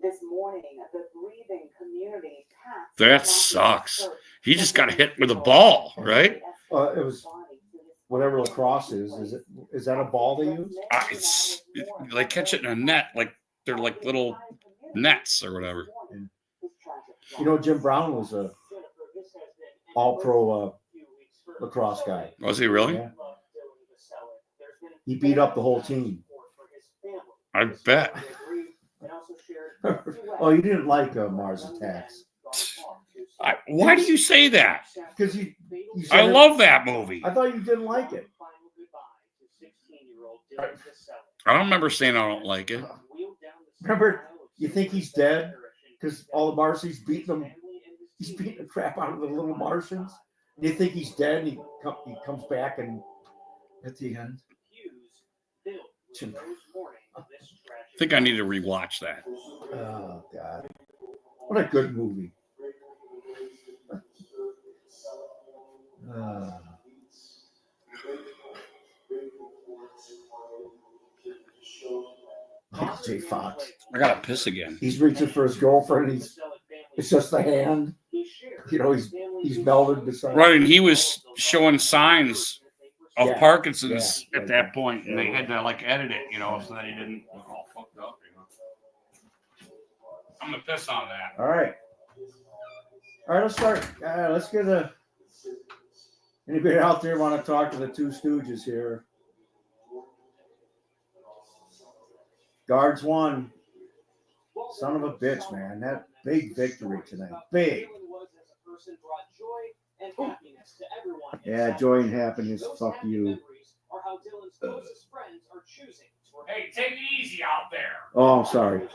This morning, the breathing community passed. That sucks. He just got hit with a ball, right? It was whatever lacrosse is. Is that a ball they use? They catch it in a net, they're like little nets or whatever. Jim Brown was a all-pro lacrosse guy. Was he really? Yeah. He beat up the whole team. I bet. Oh, you didn't like Mars Attacks. Why do you say that? Because you I love that movie. I thought you didn't like it. I don't remember saying I don't like it. Remember, you think he's dead because all the Martians beating him. He's beating the crap out of the little Martians. And you think he's dead, and he comes back, and at the end, I think I need to rewatch that. Oh God, what a good movie! Michael J. Fox. I gotta piss again. He's reaching for his girlfriend. He's It's just the hand. You know, he's melded beside. Right, and he was showing signs of Yeah. Parkinson's Yeah. at that point, and they had to like edit it, so that he didn't look all fucked up. I'm gonna piss on that. All right, let's start. Let's get anybody out there want to talk to the two Stooges here? Guards won. Son of a bitch, man. That big victory tonight. Big. Yeah, joy and happiness. Fuck you. Hey, take it easy out there. Oh, I'm sorry.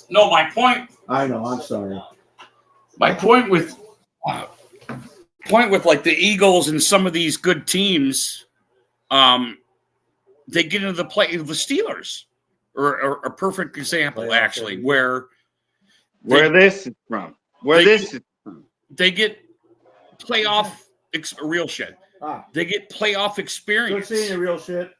No, my point. I know. I'm sorry. My point with like the Eagles and some of these good teams, they get into the play. The Steelers are a perfect example, actually, where this is from. They get playoff real shit. They get playoff experience. Good seeing you, real shit.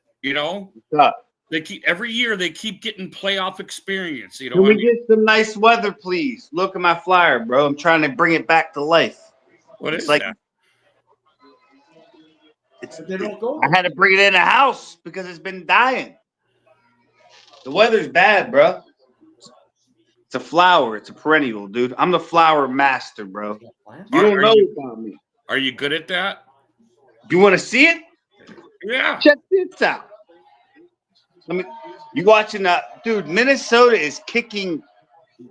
They keep every year. They keep getting playoff experience. Can we get some nice weather, please? Look at my flyer, bro. I'm trying to bring it back to life. What is like that? They don't go. I had to bring it in the house because it's been dying. The weather's bad, bro. It's a flower. It's a perennial, dude. I'm the flower master, bro. You don't know about me. Are you good at that? You want to see it? Yeah. Check this out. You watching that, dude? Minnesota is kicking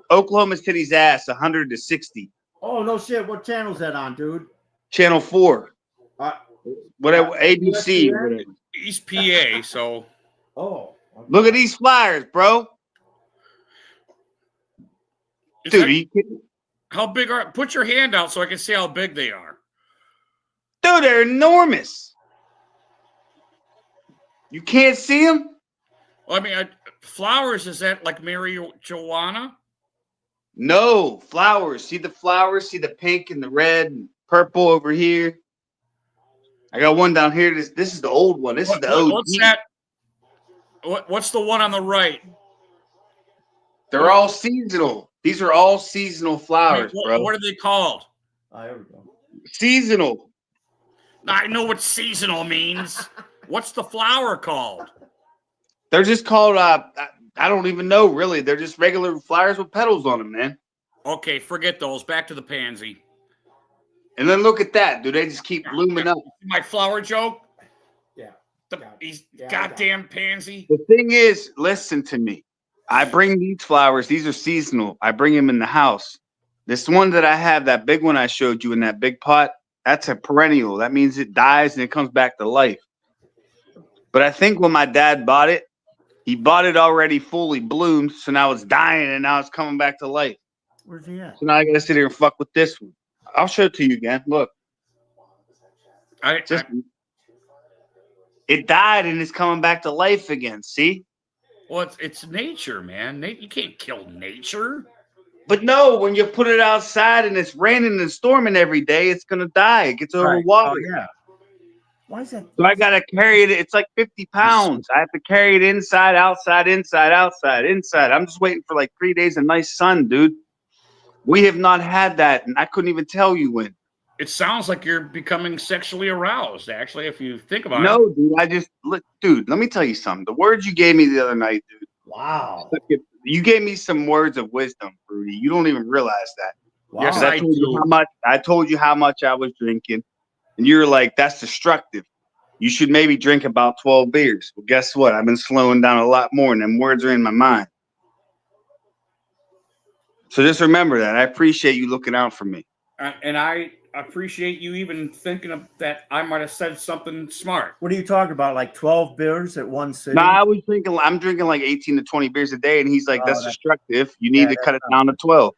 Oklahoma City's ass 100-60. Oh no shit! What channel is that on, dude? Channel 4. Whatever, ABC. ESPN? East PA. So. Oh. Look at these flyers, bro. Dude, how big are? Put your hand out so I can see how big they are. Dude, they're enormous. You can't see them? Well, I mean, flowers, is that like marijuana? No, flowers. See the flowers? See the pink and the red and purple over here? I got one down here. This is the old one. This is the OG. What's that? What's the one on the right? They're all seasonal. These are all seasonal flowers, bro. What are they called? There we go. Seasonal. I know what seasonal means. What's the flower called? They're just called, I don't even know, really. They're just regular flowers with petals on them, man. Okay, forget those. Back to the pansy. And then look at that. Do they just keep blooming up? My flower joke? Yeah. He's goddamn pansy. The thing is, listen to me. I bring these flowers. These are seasonal. I bring them in the house. This one that I have, that big one I showed you in that big pot, that's a perennial. That means it dies and it comes back to life. But I think when my dad bought it, he bought it already fully bloomed. So now it's dying and now it's coming back to life. Where's he at? So now I got to sit here and fuck with this one. I'll show it to you again. Look. It died and it's coming back to life again. See? Well, it's nature, man. You can't kill nature. But no, when you put it outside and it's raining and storming every day, it's going to die. It gets overwatered. Oh, yeah. Why is that? So I got to carry it. It's like 50 pounds. I have to carry it inside, outside, inside, outside, inside. I'm just waiting for like 3 days of nice sun, dude. We have not had that, and I couldn't even tell you when. It sounds like you're becoming sexually aroused, actually, if you think about it. No, dude, let me tell you something. The words you gave me the other night, dude. Wow. You gave me some words of wisdom, Rudy. You don't even realize that. Wow. Yes, I told you how much I was drinking, and you're like, that's destructive. You should maybe drink about 12 beers. Well, guess what? I've been slowing down a lot more, and them words are in my mind. So just remember that. I appreciate you looking out for me. And I appreciate you even thinking of that I might have said something smart. What are you talking about? Like 12 beers at one sitting? No, I'm drinking like 18 to 20 beers a day, and he's like, that's destructive. You need to cut it down to 12.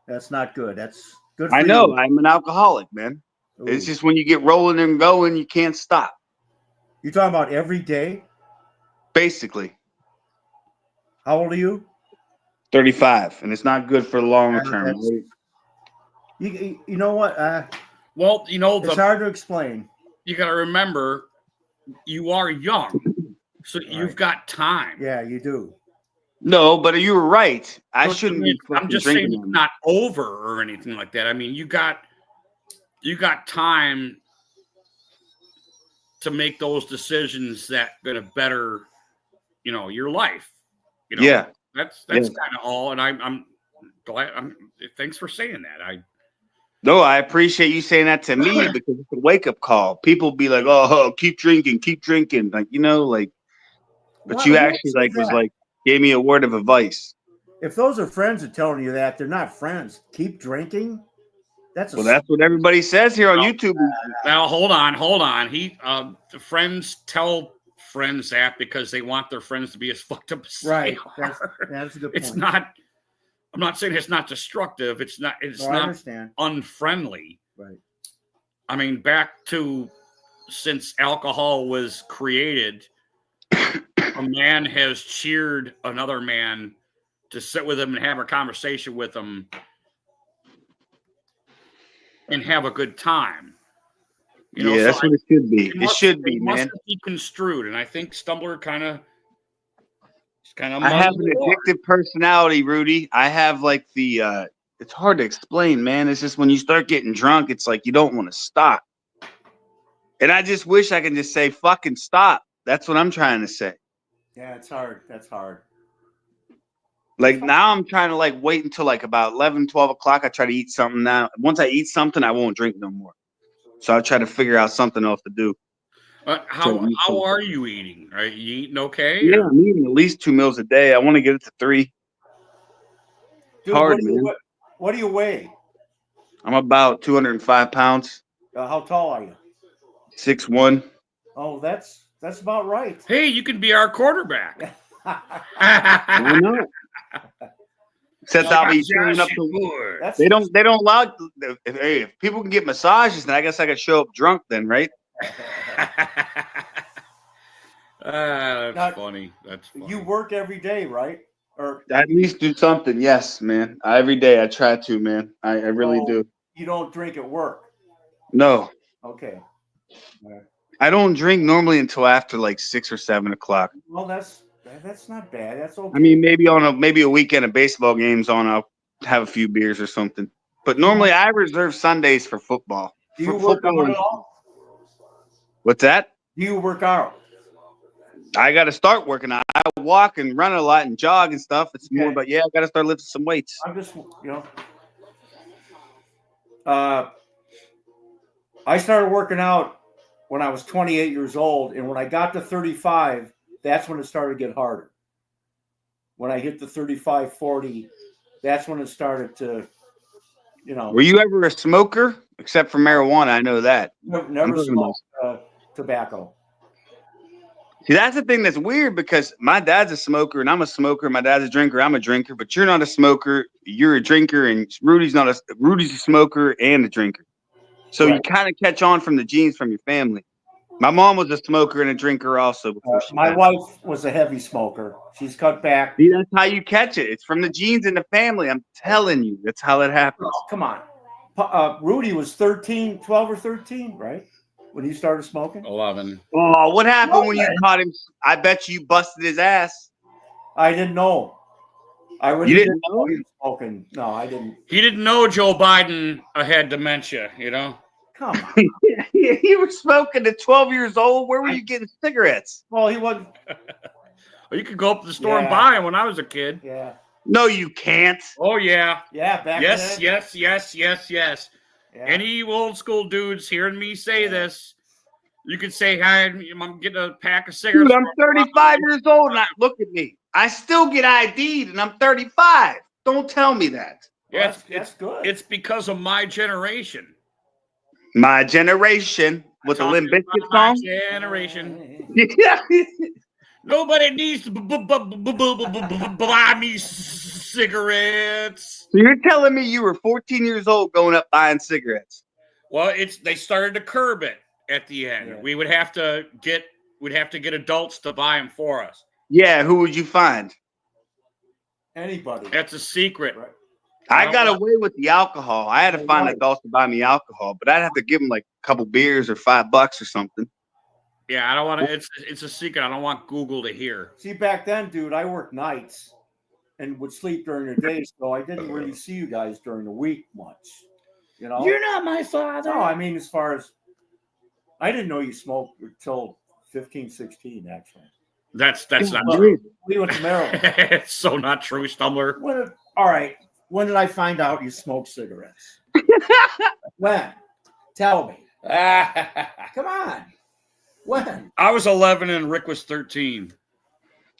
That's not good. That's good for I know. you. I'm an alcoholic, man. Ooh. It's just when you get rolling and going, you can't stop. You talking about every day? Basically. How old are you? 35, and it's not good for the long term. You know what? Well, it's hard to explain. You got to remember, you are young. So you've got time. Yeah, you do. No, but you were right. I So, shouldn't mean, be I'm fucking just saying drinking. it's not over or anything like that. I mean, you got time to make those decisions that gonna better, your life. Yeah. That's kind of all. And I'm glad. Thanks for saying that. No, I appreciate you saying that to me because it's a wake up call. People be like, "Oh, keep drinking," like But Why- you who actually says was that? gave me a word of advice. If those are friends are telling you that, they're not friends. Keep drinking. That's what everybody says here on YouTube. Now hold on. The friends tell friends that because they want their friends to be as fucked up as right. they are. That's a good point. It's not. I'm not saying it's not destructive. It's not. It's I not understand. unfriendly. Right. I mean, back to since alcohol was created, a man has cheered another man to sit with him and have a conversation with him and have a good time. That's what it should be. It should be, man. Must be construed, and I think Stumbler kind of. I have an addictive personality, Rudy. I have it's hard to explain, man. It's just when you start getting drunk, it's like you don't want to stop. And I just wish I could just say fucking stop. That's what I'm trying to say. Yeah, it's hard. That's hard. Like now I'm trying to wait until about 11, 12 o'clock. I try to eat something now. Once I eat something, I won't drink no more. So I try to figure out something else to do. How are you eating? Are you eating okay? Yeah, I'm eating at least 2 meals a day. I want to get it to 3. Dude, hard, man. What do you weigh? I'm about 205 pounds. How tall are you? 6'1". Oh, that's about right. Hey, you can be our quarterback. Why not? Except I'll be turning up to. They don't allow. If people can get massages, then I guess I could show up drunk. Then, right? That's funny. That's funny. You work every day, right? Or at least do something. Yes, man. Every day I try to, man. I really do. You don't drink at work? No. Okay. I don't drink normally until after 6 or 7 o'clock. Well, that's not bad. That's okay. I mean, maybe on a weekend of baseball games on, I'll have a few beers or something. But normally I reserve Sundays for football. Do you work out at all? What's that? Do you work out? I got to start working out. I walk and run a lot and jog and stuff. It's more, but I got to start lifting some weights. I'm just, I started working out when I was 28 years old, and when I got to 35, that's when it started to get harder. When I hit the 35, 40, that's when it started to, Were you ever a smoker? Except for marijuana, I know that. Never smoked tobacco. See, that's the thing that's weird because my dad's a smoker and I'm a smoker. My dad's a drinker. I'm a drinker, but you're not a smoker. You're a drinker, and Rudy's a smoker and a drinker. So you kind of catch on from the genes from your family. My mom was a smoker and a drinker also. Before my wife was a heavy smoker. She's cut back. See, that's how you catch it. It's from the genes in the family. I'm telling you, that's how it happens. Oh, come on. Rudy was 12 or 13, right? When you started smoking? 11. Oh, what happened when you caught him? I bet you busted his ass. I didn't know. You didn't know he was smoking. No, I didn't. He didn't know Joe Biden had dementia, Come on. You were smoking at 12 years old. Where were you getting cigarettes? Well, he wasn't. Well, you could go up to the store and buy them when I was a kid. Yeah. No, you can't. Oh, yeah. Yeah, back yes, then. Yes. Yeah. Any old school dudes hearing me say this, you could say, "Hi, I'm getting a pack of cigarettes." Dude, I'm 35 years old, and look at me. I still get ID'd, and I'm 35. Don't tell me that. Yeah, well, that's good. It's because of my generation. My generation with the Limp Bizkit song. Generation. Yeah. Nobody needs to buy me cigarettes. So you're telling me you were 14 years old going up buying cigarettes? Well, they started to curb it at the end. Yeah. We'd have to get adults to buy them for us. Yeah, who would you find? Anybody. That's a secret. Right. I got away with the alcohol. I had to find adults to buy me alcohol, but I'd have to give them a couple beers or $5 or something. Yeah, I don't want to. It's a secret. I don't want Google to hear. See, back then, dude, I worked nights and would sleep during the day, so I didn't really see you guys during the week much. You know? You're not my father. No, I mean, as far as I didn't know you smoked until 15, 16, actually. That's not Well, true. we went to Maryland. It's so not true, Stumbler. All right. When did I find out you smoked cigarettes? When? Tell me. Come on. When? I was 11 and Rick was 13.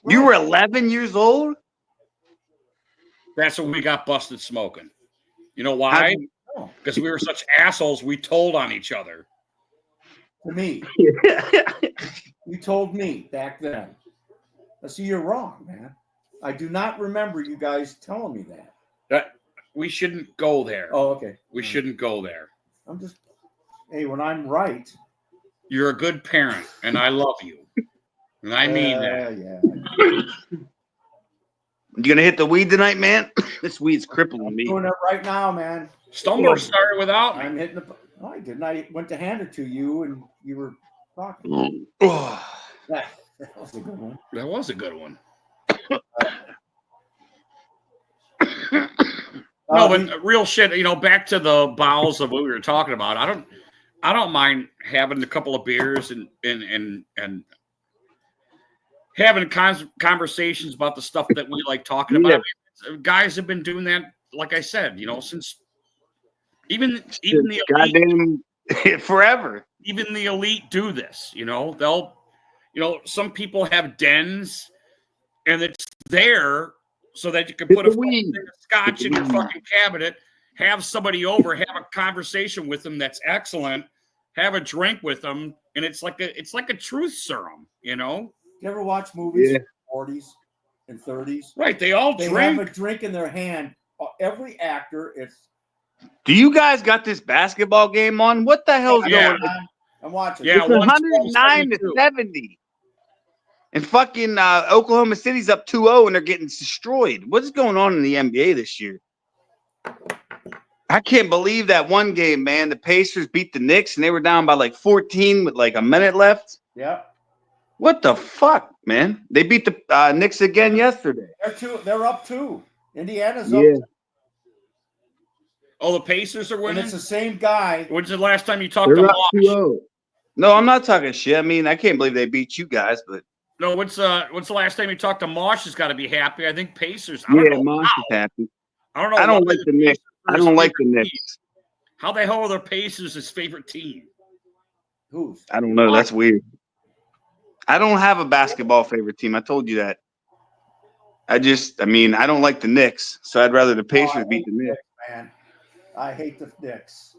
You were 11 years old? That's when we got busted smoking. You know How why? do you know? Because we were such assholes. We told on each other. To me. You told me back then. See, you're wrong, man. I do not remember you guys telling me that. We shouldn't go there. Oh, okay. We shouldn't go there. I'm just, hey, when I'm right. You're a good parent, and I love you. And I mean that. Yeah. You gonna hit the weed tonight, man? This weed's crippling I'm me. doing it right now, man. Stumbler started without me. I'm hitting the. No, I didn't. I went to hand it to you, and you were talking. Oh. That was a good one. That was a good one. No, but real shit. You know, back to the bowels of what we were talking about. I don't mind having a couple of beers and having conversations about the stuff that we like talking about. I mean, guys have been doing that, like I said, you know, since even the goddamn forever. Even the elite do this. You know, some people have dens, and it's there so that you can put a fucking thing of scotch in your fucking cabinet, have somebody over, have a conversation with them that's excellent, have a drink with them, and it's like a truth serum, you know. You ever watch movies in the 40s and 30s? Right, they have a drink in their hand. Every actor is. Do you guys got this basketball game on? What the hell's going on? I'm watching. Yeah, it's 109 to 70. And fucking Oklahoma City's up 2-0 and they're getting destroyed. What's going on in the NBA this year? I can't believe that one game, man. The Pacers beat the Knicks and they were down by like 14 with like a minute left. Yep. What the fuck, man? They beat the Knicks again yesterday. They're up 2. Indiana's up. Oh, the Pacers are winning? And it's the same guy. When's the last time you talked to Mosh? No, I'm not talking shit. I mean, I can't believe they beat you guys, but no, what's the last time you talked to Mosh? Has got to be happy. I think Pacers. Mosh is happy. I don't know. I don't like the Knicks. I don't like the Knicks. How the hell are the Pacers his favorite team? Who's? I don't know. That's weird. I don't have a basketball favorite team. I told you that. I don't like the Knicks, so I'd rather the Pacers beat the Knicks. Man, I hate the Knicks.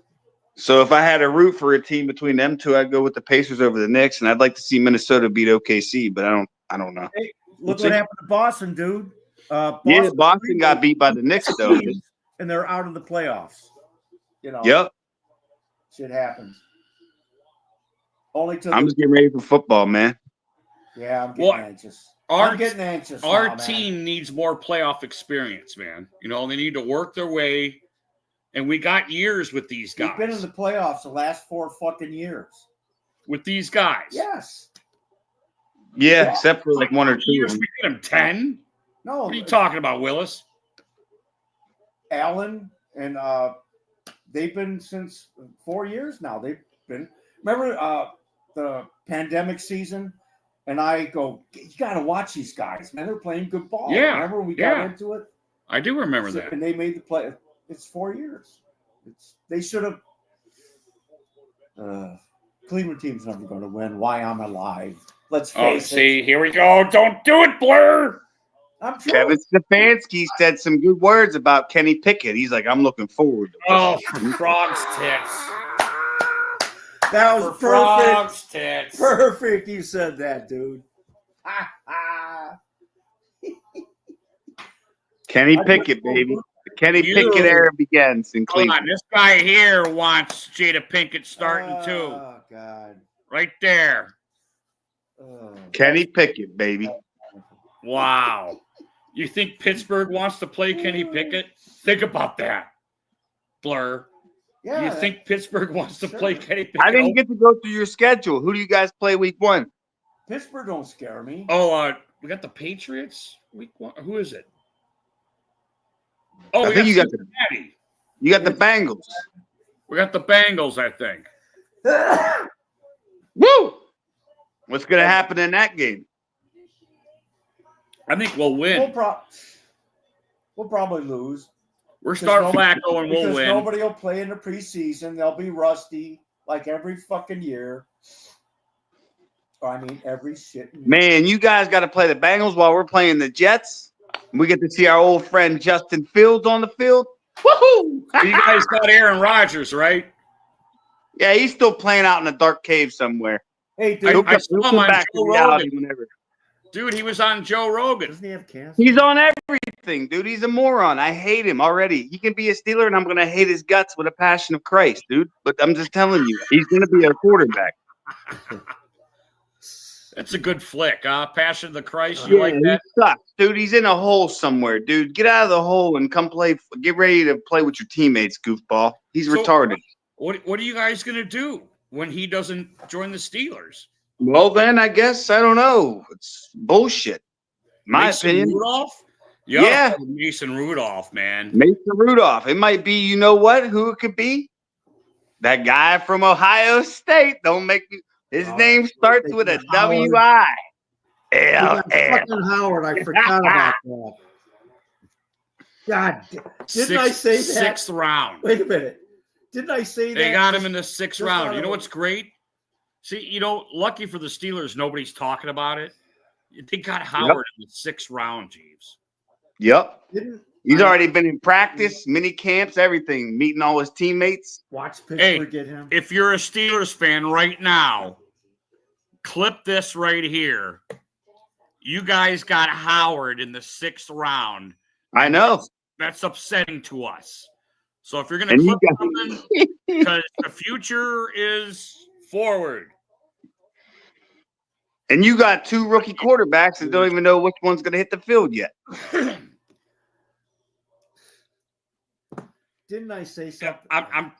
So if I had a root for a team between them two, I'd go with the Pacers over the Knicks, and I'd like to see Minnesota beat OKC, but I don't know. Hey, look what happened to Boston, dude. Boston got beat by the Knicks, though. And they're out of the playoffs. You know. Yep. Shit happens. I'm just getting ready for football, man. Yeah, I'm getting anxious. I'm getting anxious. Our team needs more playoff experience, man. You know, they need to work their way. And we got years with these guys. We've been in the playoffs the last 4 fucking years. With these guys. Yes. Yeah, except for like 1 or 2. Years we get them 10? No. What are you talking about, Willis? Allen and they've been since 4 years now. They've been. Remember the pandemic season? And I go, you got to watch these guys, man. They're playing good ball. Yeah. Remember when we got into it? I do remember that. And they made the play. It's 4 years. They should have. Cleveland team's never going to win. Why I'm alive. Let's face it. See, here we go. Don't do it, Blur. I'm sure. Kevin Stefanski said some good words about Kenny Pickett. He's like, I'm looking forward to it. Frog's tits. That was perfect. Tits. Perfect. You said that, dude. Kenny Pickett, baby. The Kenny Pickett era begins in Cleveland. This guy here wants Jada Pinkett starting too. Oh, God. Right there. Kenny Pickett, baby. Wow. You think Pittsburgh wants to play Kenny Pickett? Think about that. Blur. Yeah. You think Pittsburgh wants to Sure. play Kenny Pickett? I didn't get to go through your schedule. Who do you guys play week 1? Pittsburgh don't scare me. Oh, we got the Patriots week 1. Who is it? Oh, I we think got you got Cincinnati. You got the Bengals. We got the Bengals, I think. Woo! What's going to happen in that game? I think we'll win. We'll probably lose. We're starting Flacco and we'll because win. nobody will play in the preseason. They'll be rusty like every fucking year. I mean, every shit. Man, you guys got to play the Bengals while we're playing the Jets. We get to see our old friend Justin Fields on the field. Woohoo! You guys got Aaron Rodgers, right? Yeah, he's still playing out in a dark cave somewhere. Hey, dude, He'll I saw him on back Joe to reality Rogan. whenever. Dude, he was on Joe Rogan. doesn't he have cancer? He's on everything, dude. He's a moron. I hate him already. He can be a Steeler, and I'm going to hate his guts with a passion of Christ, dude. But I'm just telling you, he's going to be a quarterback. That's a good flick, Passion of the Christ. You like that? He sucks, dude. He's in a hole somewhere, dude. Get out of the hole and come play. Get ready to play with your teammates, goofball. He's retarded. What are you guys going to do when he doesn't join the Steelers? Well, then I guess I don't know. It's bullshit. My Mason opinion. Rudolph? Yeah. Mason Rudolph, man. Mason Rudolph. It might be, you know what? Who it could be? That guy from Ohio State. Don't make me. His name starts with a W-I. Fucking Howard, I forgot about that. God, didn't I say that? 6th round. Wait a minute. Didn't I say that? They got him in the 6th round. You know out what's great? See, lucky for the Steelers, nobody's talking about it. They got Howard in the 6th round, Jeeves. Yep. He's already been in practice, mini camps, everything, meeting all his teammates. Watch Pittsburgh get him. If you're a Steelers fan right now, clip this right here. You guys got Howard in the 6th round. I know. That's upsetting to us. So if you're going to clip something, because the future is forward. And you got 2 rookie quarterbacks that don't even know which one's going to hit the field yet. Didn't I say something? I'm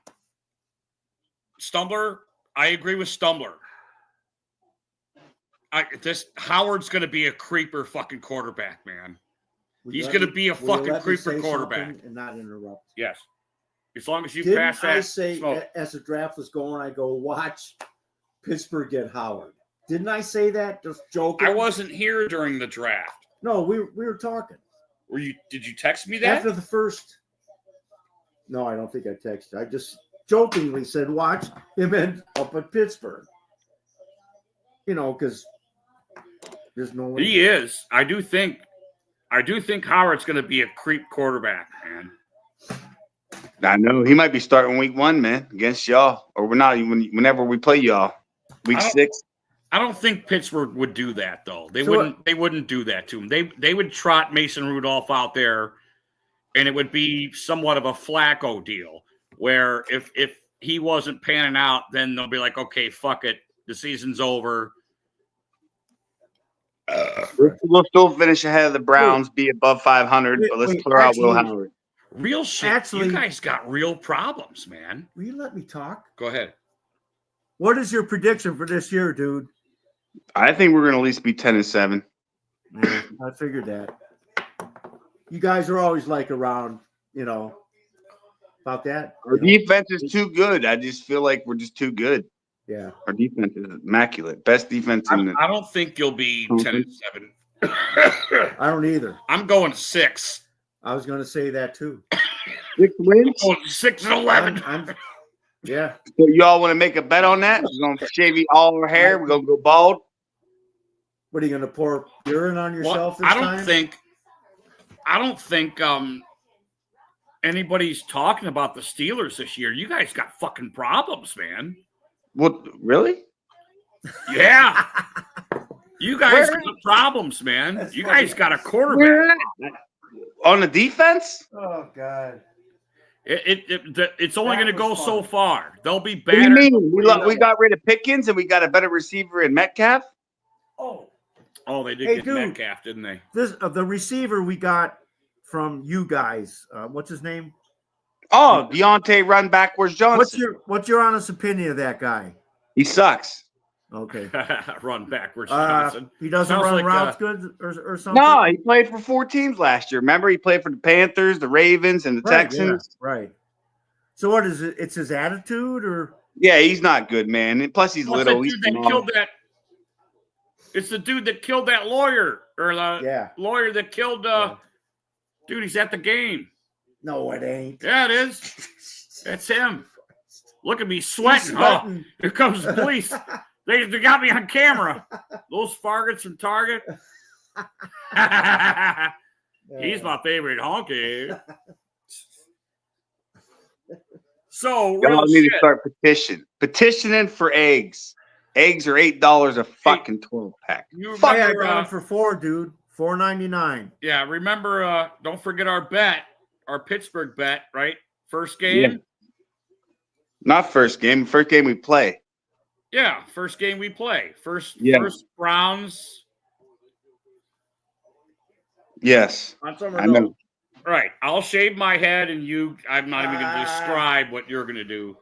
Stumbler. I agree with Stumbler. This Howard's going to be a creeper fucking quarterback, man. He's going to be a fucking creeper quarterback. And not interrupt. Yes. As long as you Didn't pass that. I say smoke. as the draft was going, I go, watch Pittsburgh get Howard. Didn't I say that? Just joking. I wasn't here during the draft. No, we were talking. Did you text me that? After the first. No, I don't think I texted. I just jokingly said, watch him end up at Pittsburgh. Because there's no way. He is. I do think Howard's going to be a creep quarterback, man. I know. He might be starting week 1, man, against y'all. Or we're not even whenever we play y'all. Week 6. I don't think Pittsburgh would do that, though. They wouldn't do that to him. They would trot Mason Rudolph out there, and it would be somewhat of a Flacco deal, where if he wasn't panning out, then they'll be like, okay, fuck it. The season's over. We'll still finish ahead of the Browns, be above 500, but let's clear out Will Howard. Real shit. Actually, you guys got real problems, man. Will you let me talk? Go ahead. What is your prediction for this year, dude? I think we're going to at least be 10-7. Yeah, I figured that. You guys are always like around, about that. Our defense is too good. I just feel like we're just too good. Yeah. Our defense is immaculate. Best defense in the. I don't think you'll be 10-7. I don't either. I'm going 6. I was going to say that too. 6 wins? I'm going 6-11. Yeah. So y'all want to make a bet on that? We're going to shave you all our hair. We're going to go bald. What are you going to pour urine on yourself this I time? don't think anybody's talking about the Steelers this year. You guys got fucking problems, man. What? Really? Yeah. You guys got problems, man. You guys got a quarterback. On the defense? Oh, God. It's only going to go so fun. far. They'll be What do better. you mean? We got rid of Pickens and we got a better receiver in Metcalf? Oh, they did Hey, get dude. Metcalf, didn't they? The receiver we got from you guys, what's his name? Oh, Deontay run backwards Johnson. What's your honest opinion of that guy? He sucks. Okay. Run backwards, Johnson. He doesn't Sounds run like, routes good or something. No, he played for 4 teams last year. Remember, he played for the Panthers, the Ravens, and the Texans. Yeah, right. So what is it? It's his attitude, or Yeah, he's not good, man. And plus, he's little. He's small. It's the dude that killed that lawyer, or the lawyer that killed. Dude, he's at the game. No, it ain't. Yeah, it is. That's him. Look at me sweating. Oh, here comes the police. They got me on camera. Those Fargats from Target. He's my favorite honky. So y'all need to start petitioning for eggs. Eggs are $8 a fucking 12-pack. I got it for $4, dude. $4.99. Yeah, remember, don't forget our bet, our Pittsburgh bet, right? First game. Yeah. Not first game. First game we play. Yeah, first game we play. First Browns. Yes. I know. Right. I'll shave my head, and I'm not even going to describe what you're going to do.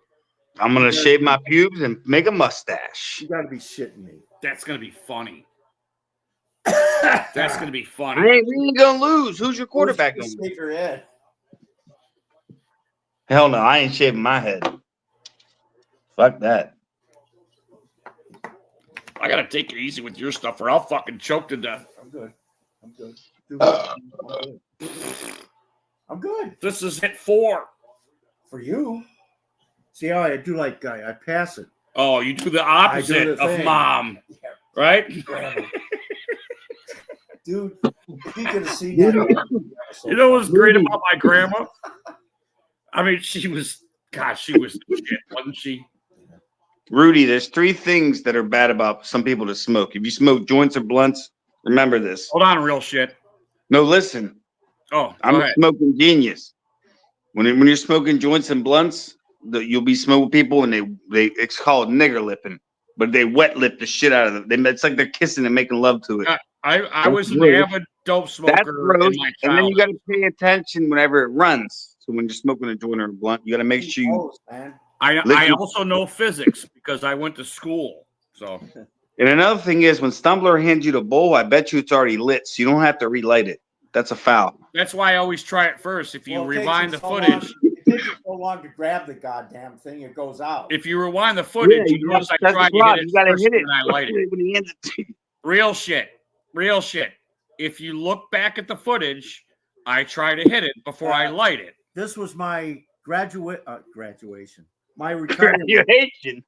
I'm going to shave my pubes and make a mustache. You got to be shitting me. That's going to be funny. That's going to be funny. We ain't going to lose. Who's your quarterback? Shave your head. Hell no, I ain't shaving my head. Fuck that. I got to take it easy with your stuff, or I'll fucking choke to death. I'm good. I'm good. This is hit 4. For you. See how I do, like, I pass it. Oh, you do the opposite of mom. Right? Dude, if you could have seen that. You know what's great about my grandma? I mean, she was shit, wasn't she? Rudy, there's 3 things that are bad about some people that smoke. If you smoke joints or blunts, remember this. Hold on, real shit. No, listen. Oh, I'm a smoking genius. When you're smoking joints and blunts, you'll be smoking people, and they it's called nigger lipping, but they wet lip the shit out of them. It's like they're kissing and making love to it. I was an avid dope smoker. That's gross. In my and then you got to pay attention whenever it runs. So when you're smoking a joint or a blunt, you got to make sure you. I also know physics because I went to school. So. And another thing is, when Stumbler hands you the bowl, I bet you it's already lit, so you don't have to relight it. That's a foul. That's why I always try it first. If you rewind the footage. It takes so long to grab the goddamn thing, it goes out. If you rewind the footage, you notice I tried to hit it. You got to hit it. And I light it. When he hands it to you. Real shit. If you look back at the footage, I try to hit it before I light it. This was my graduation. My retirement.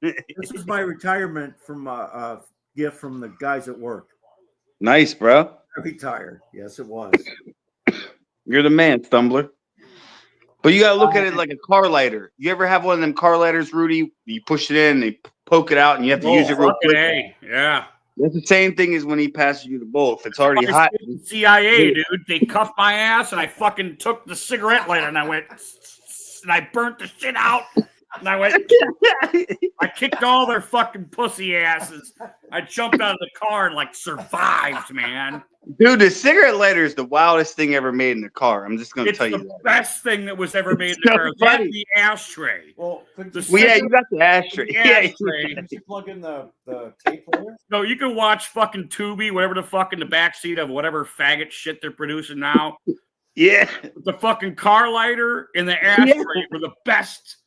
This was my retirement from a gift from the guys at work. Nice, bro. I retired. Yes, it was. You're the man, Stumbler. But you gotta look at it like a car lighter. You ever have one of them car lighters, Rudy? You push it in, they poke it out, and you have to use it real quick. Yeah. That's the same thing as when he passes you the bowl. If it's already hot. CIA, dude. They cuffed my ass, and I fucking took the cigarette lighter, and I went, and I burnt the shit out. And I went, I kicked all their fucking pussy asses. I jumped out of the car and like survived, man. Dude, the cigarette lighter is the wildest thing ever made in the car. I'm just going to tell you that. It's the best thing that was ever made in the car. That's the ashtray. Well, yeah, you got the ashtray. Did you plug in the tape player? No, you can watch fucking Tubi, whatever the fuck, in the backseat of whatever faggot shit they're producing now. Yeah. The fucking car lighter and the ashtray were the best.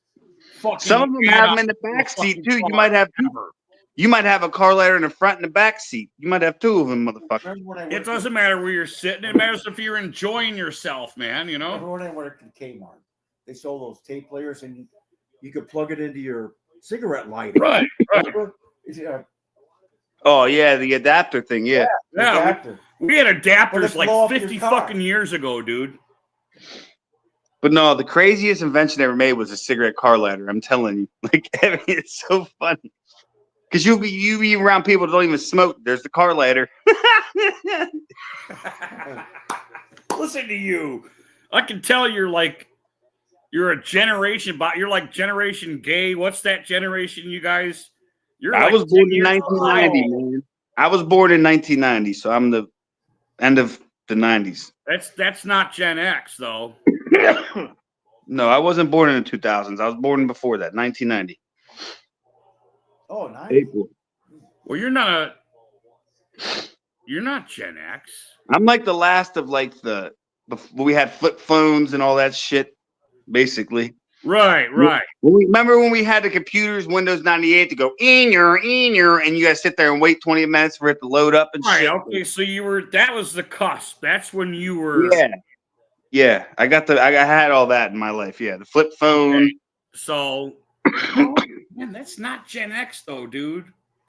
Some of them have them in the back seat too. You might have a car lighter in the front and the back seat. You might have 2 of them, motherfucker. It doesn't matter where you're sitting. It matters if you're enjoying yourself, man. You know. Remember when I worked in Kmart? They sold those tape players, and you could plug it into your cigarette lighter. Right. Oh yeah, the adapter thing. Yeah. We had adapters like 50 fucking years ago, dude. But no, the craziest invention ever made was a cigarette car lighter. I'm telling you, it's so funny because you be around people that don't even smoke. There's the car lighter. Listen to you. I can tell you're a generation, but you're like generation gay. What's that generation, you guys? I was born in 1990, man. I was born in 1990, so I'm the end of the 90s. That's not Gen X though. No, I wasn't born in the 2000s. I was born before that, 1990. Oh, nice. April. Well, you're not Gen X. I'm like the last of like before we had flip phones and all that shit, basically. Right. Remember when we had the computers, Windows 98, to go in your, and you guys sit there and wait 20 minutes for it to load up and Right. shit. Okay. So that was the cusp. That's when you were. Yeah. I had all that in my life. Yeah, the flip phone. Okay. So, man, that's not Gen X though, dude.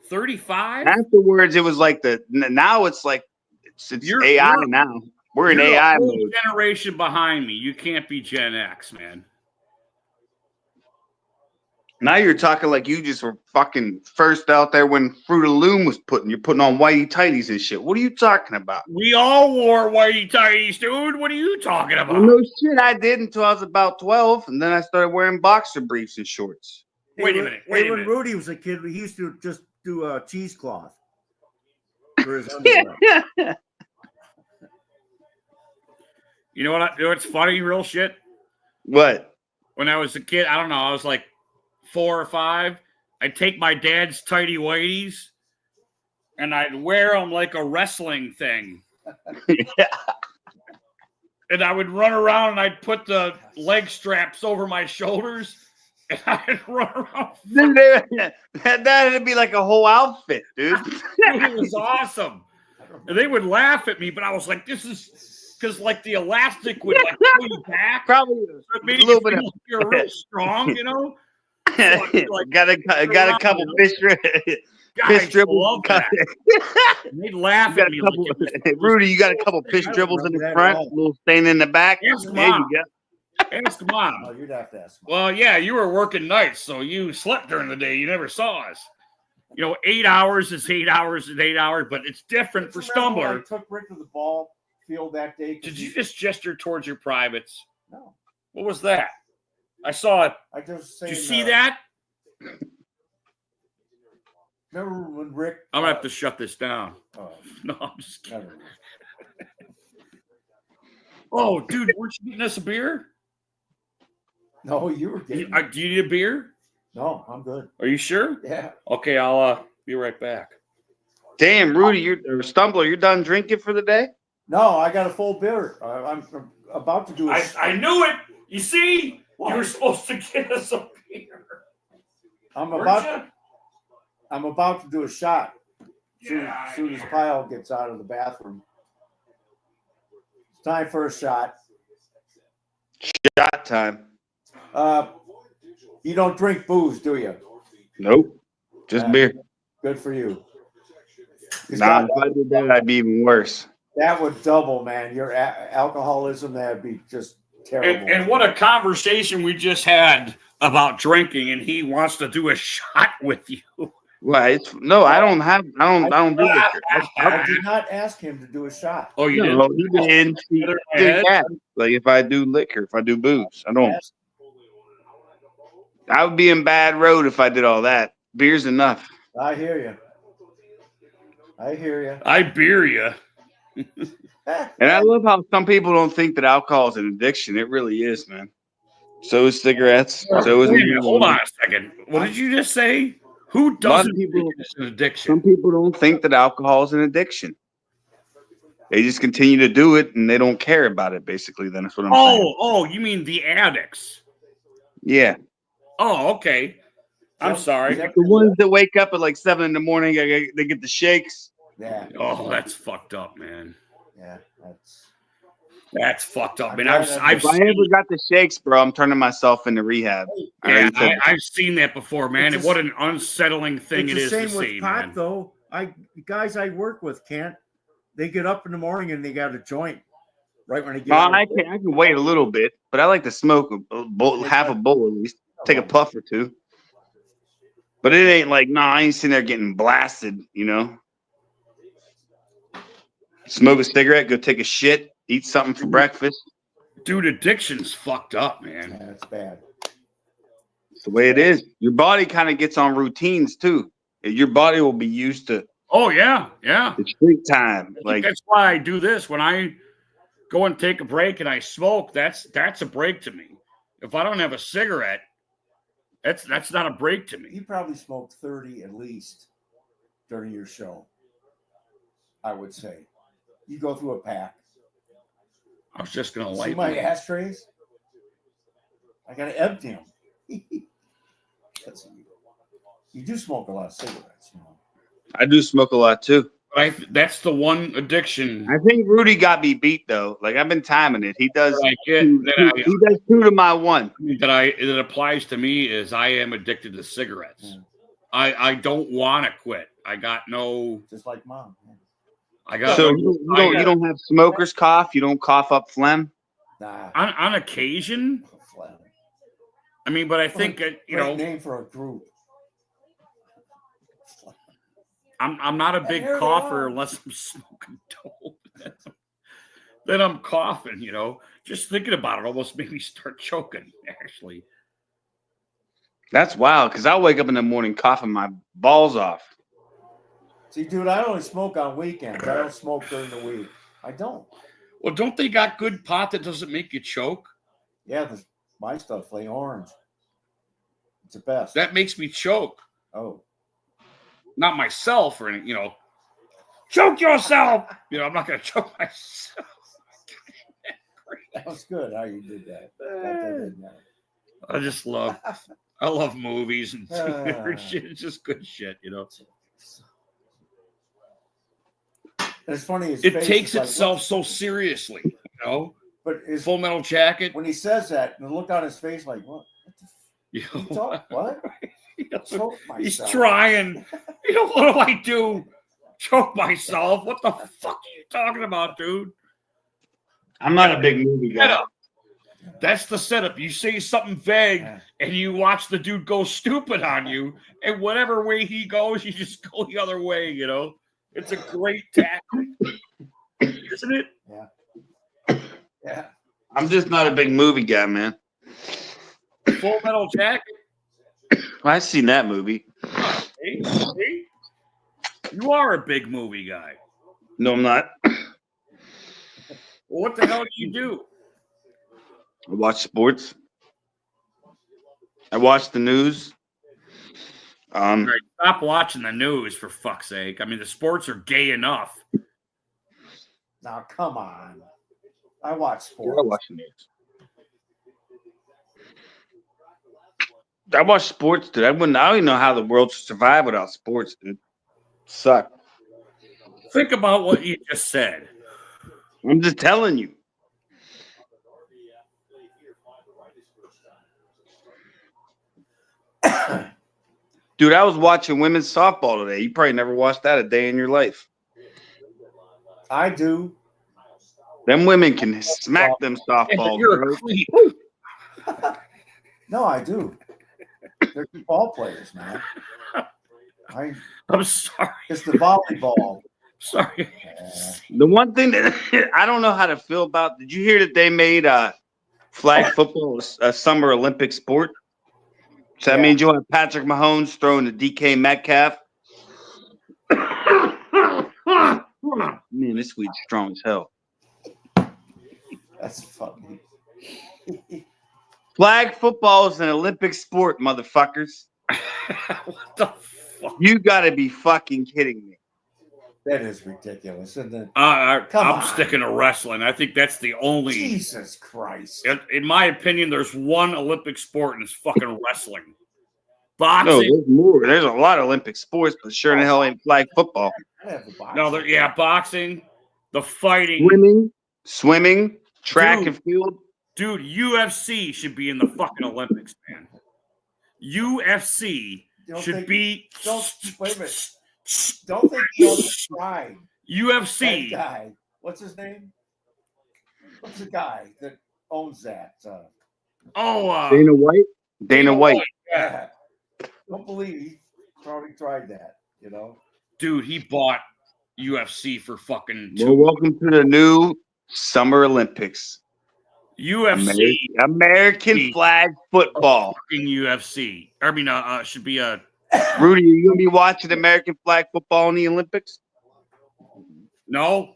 35. Afterwards, it was like now it's like it's AI now. We're in AI a whole mode. generation behind me. You can't be Gen X, man. Now you're talking like you just were fucking first out there when Fruit of the Loom was you're putting on whitey tighties and shit. What are you talking about? We all wore whitey tighties, dude. What are you talking about? Well, no shit, I did until I was about 12, and then I started wearing boxer briefs and shorts. Wait a minute. When Rudy was a kid, he used to just do a cheesecloth for his underwear. You know what's funny, real shit? What? When I was a kid, I don't know, I was like 4 or 5. I'd take my dad's tighty whities and I'd wear them like a wrestling thing. Yeah. And I would run around and I'd put the leg straps over my shoulders and I'd run around. That'd be like a whole outfit, dude. It was awesome. And they would laugh at me, but I was like, this is because like the elastic would like pull you back. Probably a little bit. Like you're real strong, you know. So like, got a couple fish dribbles. They'd laugh at me. Rudy, you got a couple fish dribbles in the front, a little stain in the back. Ask there Mom. you go. Ask Mom. Oh, you'd have to ask Mom. Well, yeah, you were working nights, so you slept during the day. You never saw us. 8 hours is 8 hours is 8 hours, but it's different for Stumbler. I took Rick to the ball field that day. Did you just gesture towards your privates? No. What was that? I saw it. I just Did you see that? Remember when Rick? I'm gonna have to shut this down. Oh, No, I'm just kidding. never. Oh, dude, weren't you getting us a beer? No, you were getting. Do you need a beer? No, I'm good. Are you sure? Yeah. Okay, I'll be right back. Damn, Rudy, Stumbler, you're done drinking for the day? No, I got a full beer. I'm about to do. I knew it. You see, you were supposed to get us a beer. I'm about to do a shot. As soon as Kyle gets out of the bathroom. It's time for a shot. Shot time. You don't drink booze, do you? Nope. Just beer. Good for you. Nah, if I did that, I'd be even worse. That would double, man. Your alcoholism, that'd be just terrible. And what a conversation we just had about drinking, and he wants to do a shot with you. Well, no, I don't do liquor. I did not ask him to do a shot. Oh, you No, didn't? he didn't. Yeah. Like if I do liquor, if I do booze, I don't. I would be in bad road if I did all that. Beer's enough. I hear you. I beer you. And I love how some people don't think that alcohol is an addiction. It really is, man. So is cigarettes. So is. Hold on a second. What did you just say? Who doesn't think it's an addiction? Some people don't think that alcohol is an addiction. They just continue to do it and they don't care about it, basically. Then that's what I'm saying. Oh, you mean the addicts? Yeah. Oh, okay. I'm sorry. The ones that wake up at like 7 in the morning, they get the shakes. Yeah. Oh, that's fucked up, man. Yeah, that's fucked up. I Man, mean, if If I ever got the shakes, bro, I'm turning myself into rehab. Yeah, I've seen that before, man. And what an unsettling thing it is to It's the same see, with pot, man. though. Guys I work with can't. They get up in the morning and they got a joint right when they get. I can wait a little bit, but I like to smoke a bowl, half a bowl at least. Take a puff or two. But it ain't like, I ain't sitting there getting blasted, Smoke a cigarette, go take a shit, eat something for breakfast. Dude, addiction's fucked up, man. Yeah, that's bad. It's the way it is. Your body kind of gets on routines too. Your body will be used to. Oh yeah. It's drink time. Like that's why I do this when I go and take a break and I smoke. That's a break to me. If I don't have a cigarette, that's not a break to me. You probably smoked 30 at least during your show. I would say. You go through a pack. I was just gonna See light my one. ashtrays? I gotta empty them. You do smoke a lot of cigarettes, you know. I do smoke a lot too. That's the one addiction I think Rudy got me beat though. Like I've been timing it. He does. that I get He does 2 to my 1. that applies to me is I am addicted to cigarettes. Yeah. I don't want to quit. I got no. Just like mom. Yeah. I got So no, you don't have smoker's cough. You don't cough up phlegm. Nah. on occasion. Phlegm. I mean, but I think Great name for a group. I'm not a big Here they cougher are. unless I'm smoking dope. Then I'm coughing, Just thinking about it almost made me start choking, actually. That's wild because I wake up in the morning coughing my balls off. See, dude, I only smoke on weekends. I don't smoke during the week. I don't. Well, don't they got good pot that doesn't make you choke? Yeah, my stuff, like orange. It's the best. That makes me choke. Oh. Not myself or anything, choke yourself. I'm not going to choke myself. That was good how you did that. I love movies and theater shit. It's just good shit, It's funny. It takes itself so seriously, But his, Full Metal Jacket. when he says that, and the look on his face, like, what? What? Choke He's myself. trying. What do I do? Choke myself? What the fuck are you talking about, dude? I'm not a big movie guy. That's the setup. You say something vague, and you watch the dude go stupid on you, and whatever way he goes, you just go the other way. It's a great tactic, isn't it? Yeah. I'm just not a big movie guy, man. Full Metal Jacket. I've seen that movie. See? You are a big movie guy. No, I'm not. Well, what the hell do you do? I watch sports. I watch the news. Right, stop watching the news, for fuck's sake. I mean, the sports are gay enough. Now, come on. I watch sports. I watch the news. I watch sports, dude. I don't even know how the world should survive without sports, dude. Suck. Think about what you just said. I'm just telling you. Dude, I was watching women's softball today. You probably never watched that a day in your life. I do. Them women can smack them softballs. You're bro. a creep. No, I do. They're ball players, man. I'm sorry. It's the volleyball. Sorry. The one thing that I don't know how to feel about, did you hear that they made flag football a summer Olympic sport? So that means you'll have Patrick Mahomes throwing to DK Metcalf. Man, this weed's strong as hell. That's funny. Flag football is an Olympic sport, motherfuckers. What the fuck? You gotta be fucking kidding me. That is ridiculous, isn't it? I'm on. sticking to wrestling. I think that's the only. Jesus Christ. In my opinion, there's one Olympic sport, and it's fucking wrestling. No, Boxing. there's more. There's a lot of Olympic sports, but sure in the hell ain't flag football. I have a box. No, boxing, the fighting. Swimming, track and field. Dude, UFC should be in the fucking Olympics, man. UFC should be. Wait a minute. Don't think he tried. UFC. That guy. What's his name? What's the guy that owns that? Dana White. Dana White. Yeah. Don't believe he probably tried that, Dude, he bought UFC for fucking Well, welcome to the new Summer Olympics. UFC. American flag football. Fucking UFC. I mean, should be a. Rudy, are you going to be watching American flag football in the Olympics? No.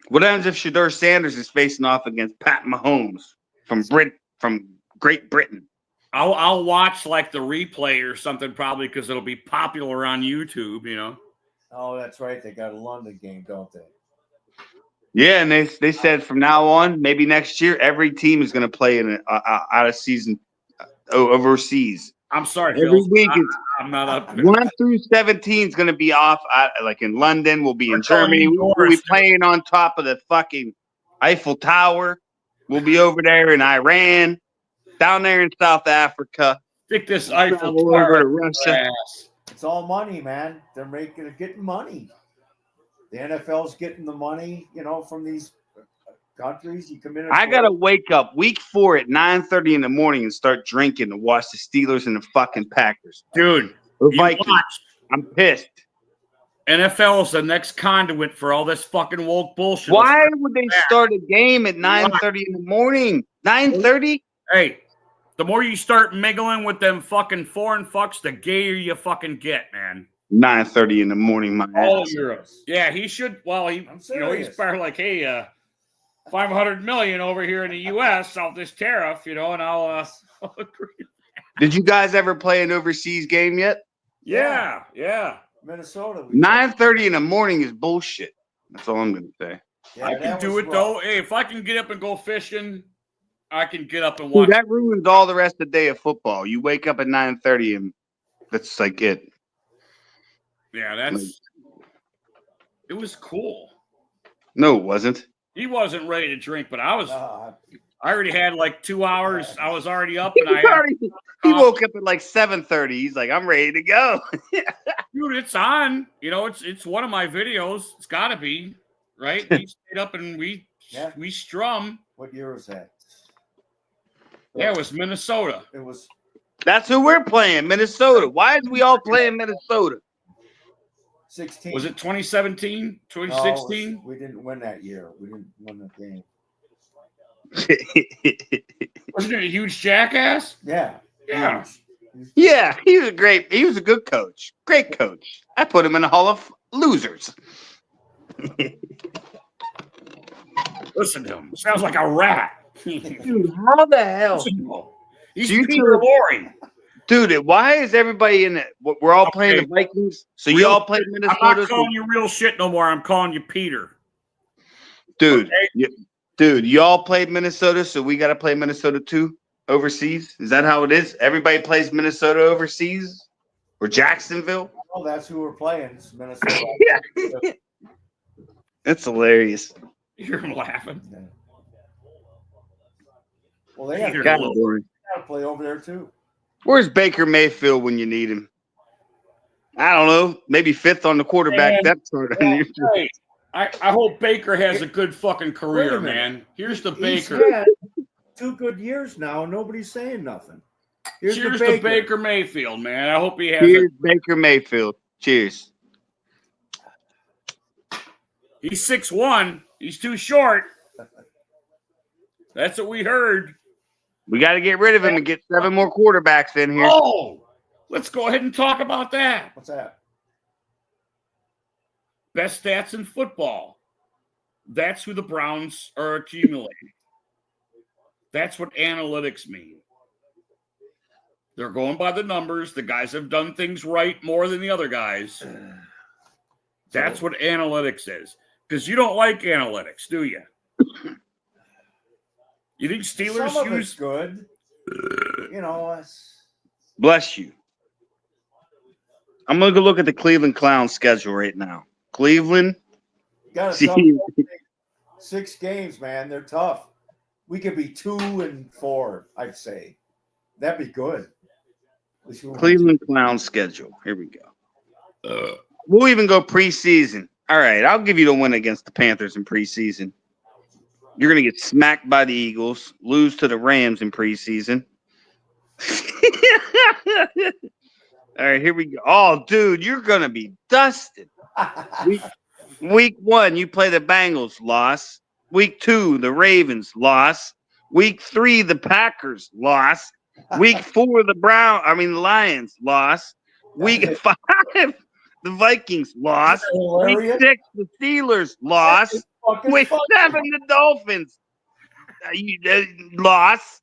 What happens if Shedeur Sanders is facing off against Pat Mahomes from Great Britain. I'll watch like the replay or something probably because it'll be popular on YouTube. You know. Oh, that's right. They got a London game, don't they? Yeah, and they said from now on, maybe next year, every team is going to play in out of season overseas. I'm sorry, Every Phil. week, I'm not up. 1 through 17 is going to be off. Like in London, we'll be in Germany. We'll be playing on top of the fucking Eiffel Tower. We'll be over there in Iran, down there in South Africa. Stick this Eiffel Travel Tower over to up Russia. your ass. It's all money, man. They're getting money. The NFL's getting the money, from these countries. You come in. I gotta wake up week 4 at 9:30 in the morning and start drinking to watch the Steelers and the fucking Packers. Dude, The you Vikings. watch. I'm pissed. NFL is the next conduit for all this fucking woke bullshit. Why would they start a game at 9:30 in the morning? 9:30? Hey, the more you start mingling with them fucking foreign fucks, the gayer you fucking get, man. 9:30 in the morning, my All ass. Europe. Yeah, he should. Well, he's serious. probably like, hey, 500 million over here in the U.S. off this tariff, and I'll agree. Did you guys ever play an overseas game yet? Yeah. Minnesota. 9:30 in the morning is bullshit. That's all I'm gonna say. Yeah, I can that do was it rough. though. Hey, if I can get up and go fishing, I can get up and watch. Dude, that ruins all the rest of the day of football. You wake up at 9:30 and that's like it. Yeah, it was cool. No, it wasn't. He wasn't ready to drink, but I was. Uh, I already had like 2 hours. I was already up, and He woke up at like 7:30. He's like, I'm ready to go. dude, it's on. It's one of my videos. It's got to be right. We stayed up and we strum. what year was that? Yeah, it was Minnesota. It was That's who we're playing, Minnesota. Why is we all playing Minnesota? 16. Was it 2017, No, 2016? we didn't win that year. We didn't win the game. Wasn't it a huge jackass? Yeah. Yeah. Yeah, he was a good coach. Great coach. I put him in the Hall of Losers. Listen to him. Sounds like a rat. Dude, how the hell? Listen to him. He's Do you Peter Lorre. Dude, why is everybody in it? We're all playing the Vikings, so you all play Minnesota. I'm not calling you real shit no more. I'm calling you Peter. Dude, Okay? you all played Minnesota, so we got to play Minnesota too overseas. Is that how it is? Everybody plays Minnesota overseas or Jacksonville? Oh, that's who we're playing. It's Minnesota. Yeah. That's hilarious. You're laughing. Yeah. Well, they have Peter God, Lorre. boring. to play over there too. Where's Baker Mayfield when you need him? I don't know. Maybe 5th on the quarterback depth chart. Hey, I hope Baker has a good fucking Wait career, a minute. man. Here's the He's Baker. had 2 good years now. Nobody's saying nothing. Here's Cheers the to Baker. Baker Mayfield, man. I hope he has. Here's Baker Mayfield. Cheers. He's 6'1". He's too short. That's what we heard. We got to get rid of him and get 7 more quarterbacks in here. Oh, let's go ahead and talk about that. What's that? Best stats in football. That's who the Browns are accumulating. That's what analytics mean. They're going by the numbers. The guys have done things right more than the other guys. That's what analytics is. Because you don't like analytics, do you? You think Steelers Some of it's use good. Bless you. I'm going to go look at the Cleveland Clowns schedule right now. Cleveland. Got See, a tough 6 games, man. They're tough. We could be 2-4, I'd say. That'd be good. Cleveland Clowns schedule. Here we go. We'll even go preseason. All right, I'll give you the win against the Panthers in preseason. You're going to get smacked by the Eagles, lose to the Rams in preseason. All right, here we go. Oh, dude, you're going to be dusted. Week 1, you play the Bengals, loss. Week 2, the Ravens, loss. Week 3, the Packers, loss. Week 4, the Lions, loss. Week 5, the Vikings, loss. Week 6, the Steelers, loss. Week 7, the Dolphins. loss.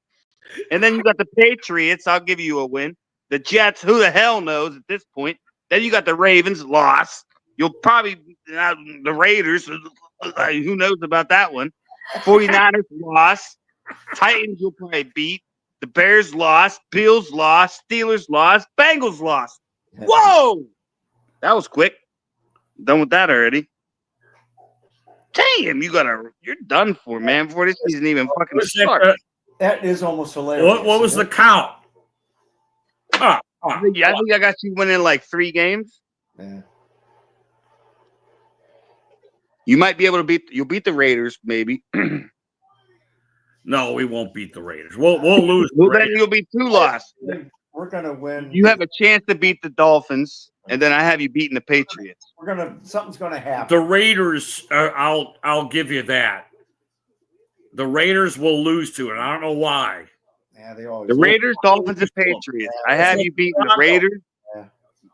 And then you got the Patriots. I'll give you a win. The Jets. Who the hell knows at this point? Then you got the Ravens. Loss. You'll probably the Raiders. Who knows about that one? 49ers lost. Titans you'll probably beat. The Bears lost. Bills lost. Steelers lost. Bengals lost. Whoa! That was quick. Done with that already. Damn, you're done for, man, before this season even fucking starts. That is almost hilarious. What was the count? I think I got you winning like 3 games. Yeah. You might be able to you'll beat the Raiders, maybe. No, we won't beit the Raiders. We'll lose. Well, then you'll be 2 losses. We're gonna win. You have a chance to beat the Dolphins, and then I have you beating the Patriots. Something's gonna happen. The Raiders, I'll give you that. The Raiders will lose to it. I don't know why. Yeah, they always. The Raiders, Dolphins, and Patriots. I have you beating the Raiders. Yeah.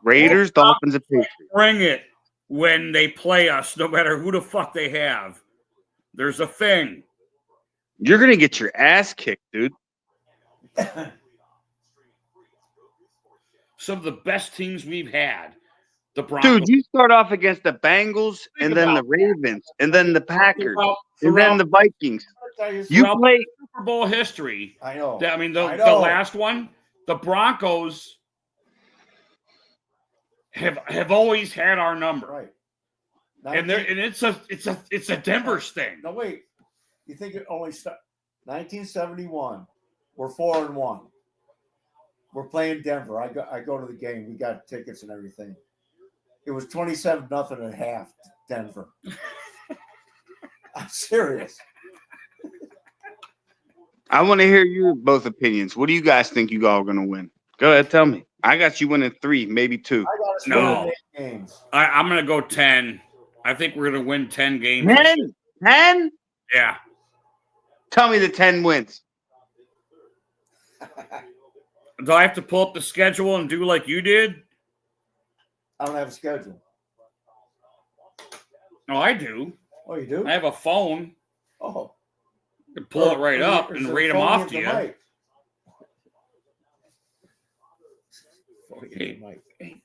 Raiders, Dolphins, and Patriots. Bring it when they play us, no matter who the fuck they have. There's a thing. You're gonna get your ass kicked, dude. Some of the best teams we've had. The Broncos. Dude, you start off against the Bengals, and then the Ravens, and then the Packers, and then the Vikings. You play Super Bowl history. I know. I mean, the last one, the Broncos have always had our number, Right. and it's a Denver's thing. No, wait. You think it only started 1971? We're 4-1. We're playing Denver. I go to the game. We got tickets and everything. It was 27-0 at half, Denver. I'm serious. I want to hear your both opinions. What do you guys think you all are going to win? Go ahead, tell me. I got you winning 3, maybe 2. I got us No. 8 games. I'm going to go 10. I think we're going to win 10 games. 10? 10? Yeah. Tell me the 10 wins. Do I have to pull up the schedule and do like you did? I don't have a schedule. No, I do. Oh, you do? I have a phone. Oh. You can pull it right up and read them off to you. Hey,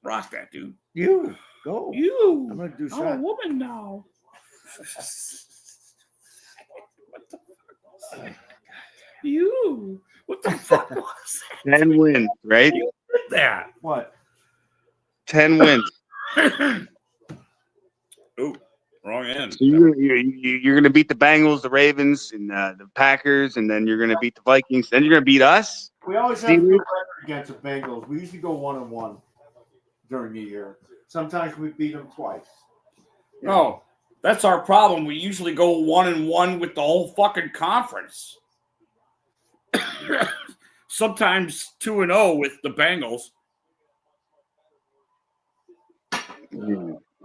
rock that, dude. You go. You. I'm gonna do I'm a shot. woman now. What the fuck was that? You. What the fuck was that? 10 wins, right? You did that. What? 10 wins. Ooh, wrong end. So you're going to beat the Bengals, the Ravens, and the Packers, and then you're going to beat the Vikings. Then you're going to beat us. We always have a good record against the Bengals. We usually go 1-1 during the year. Sometimes we beat them twice. Yeah. No, that's our problem. We usually go 1-1 with the whole fucking conference. Sometimes 2-0 with the Bengals.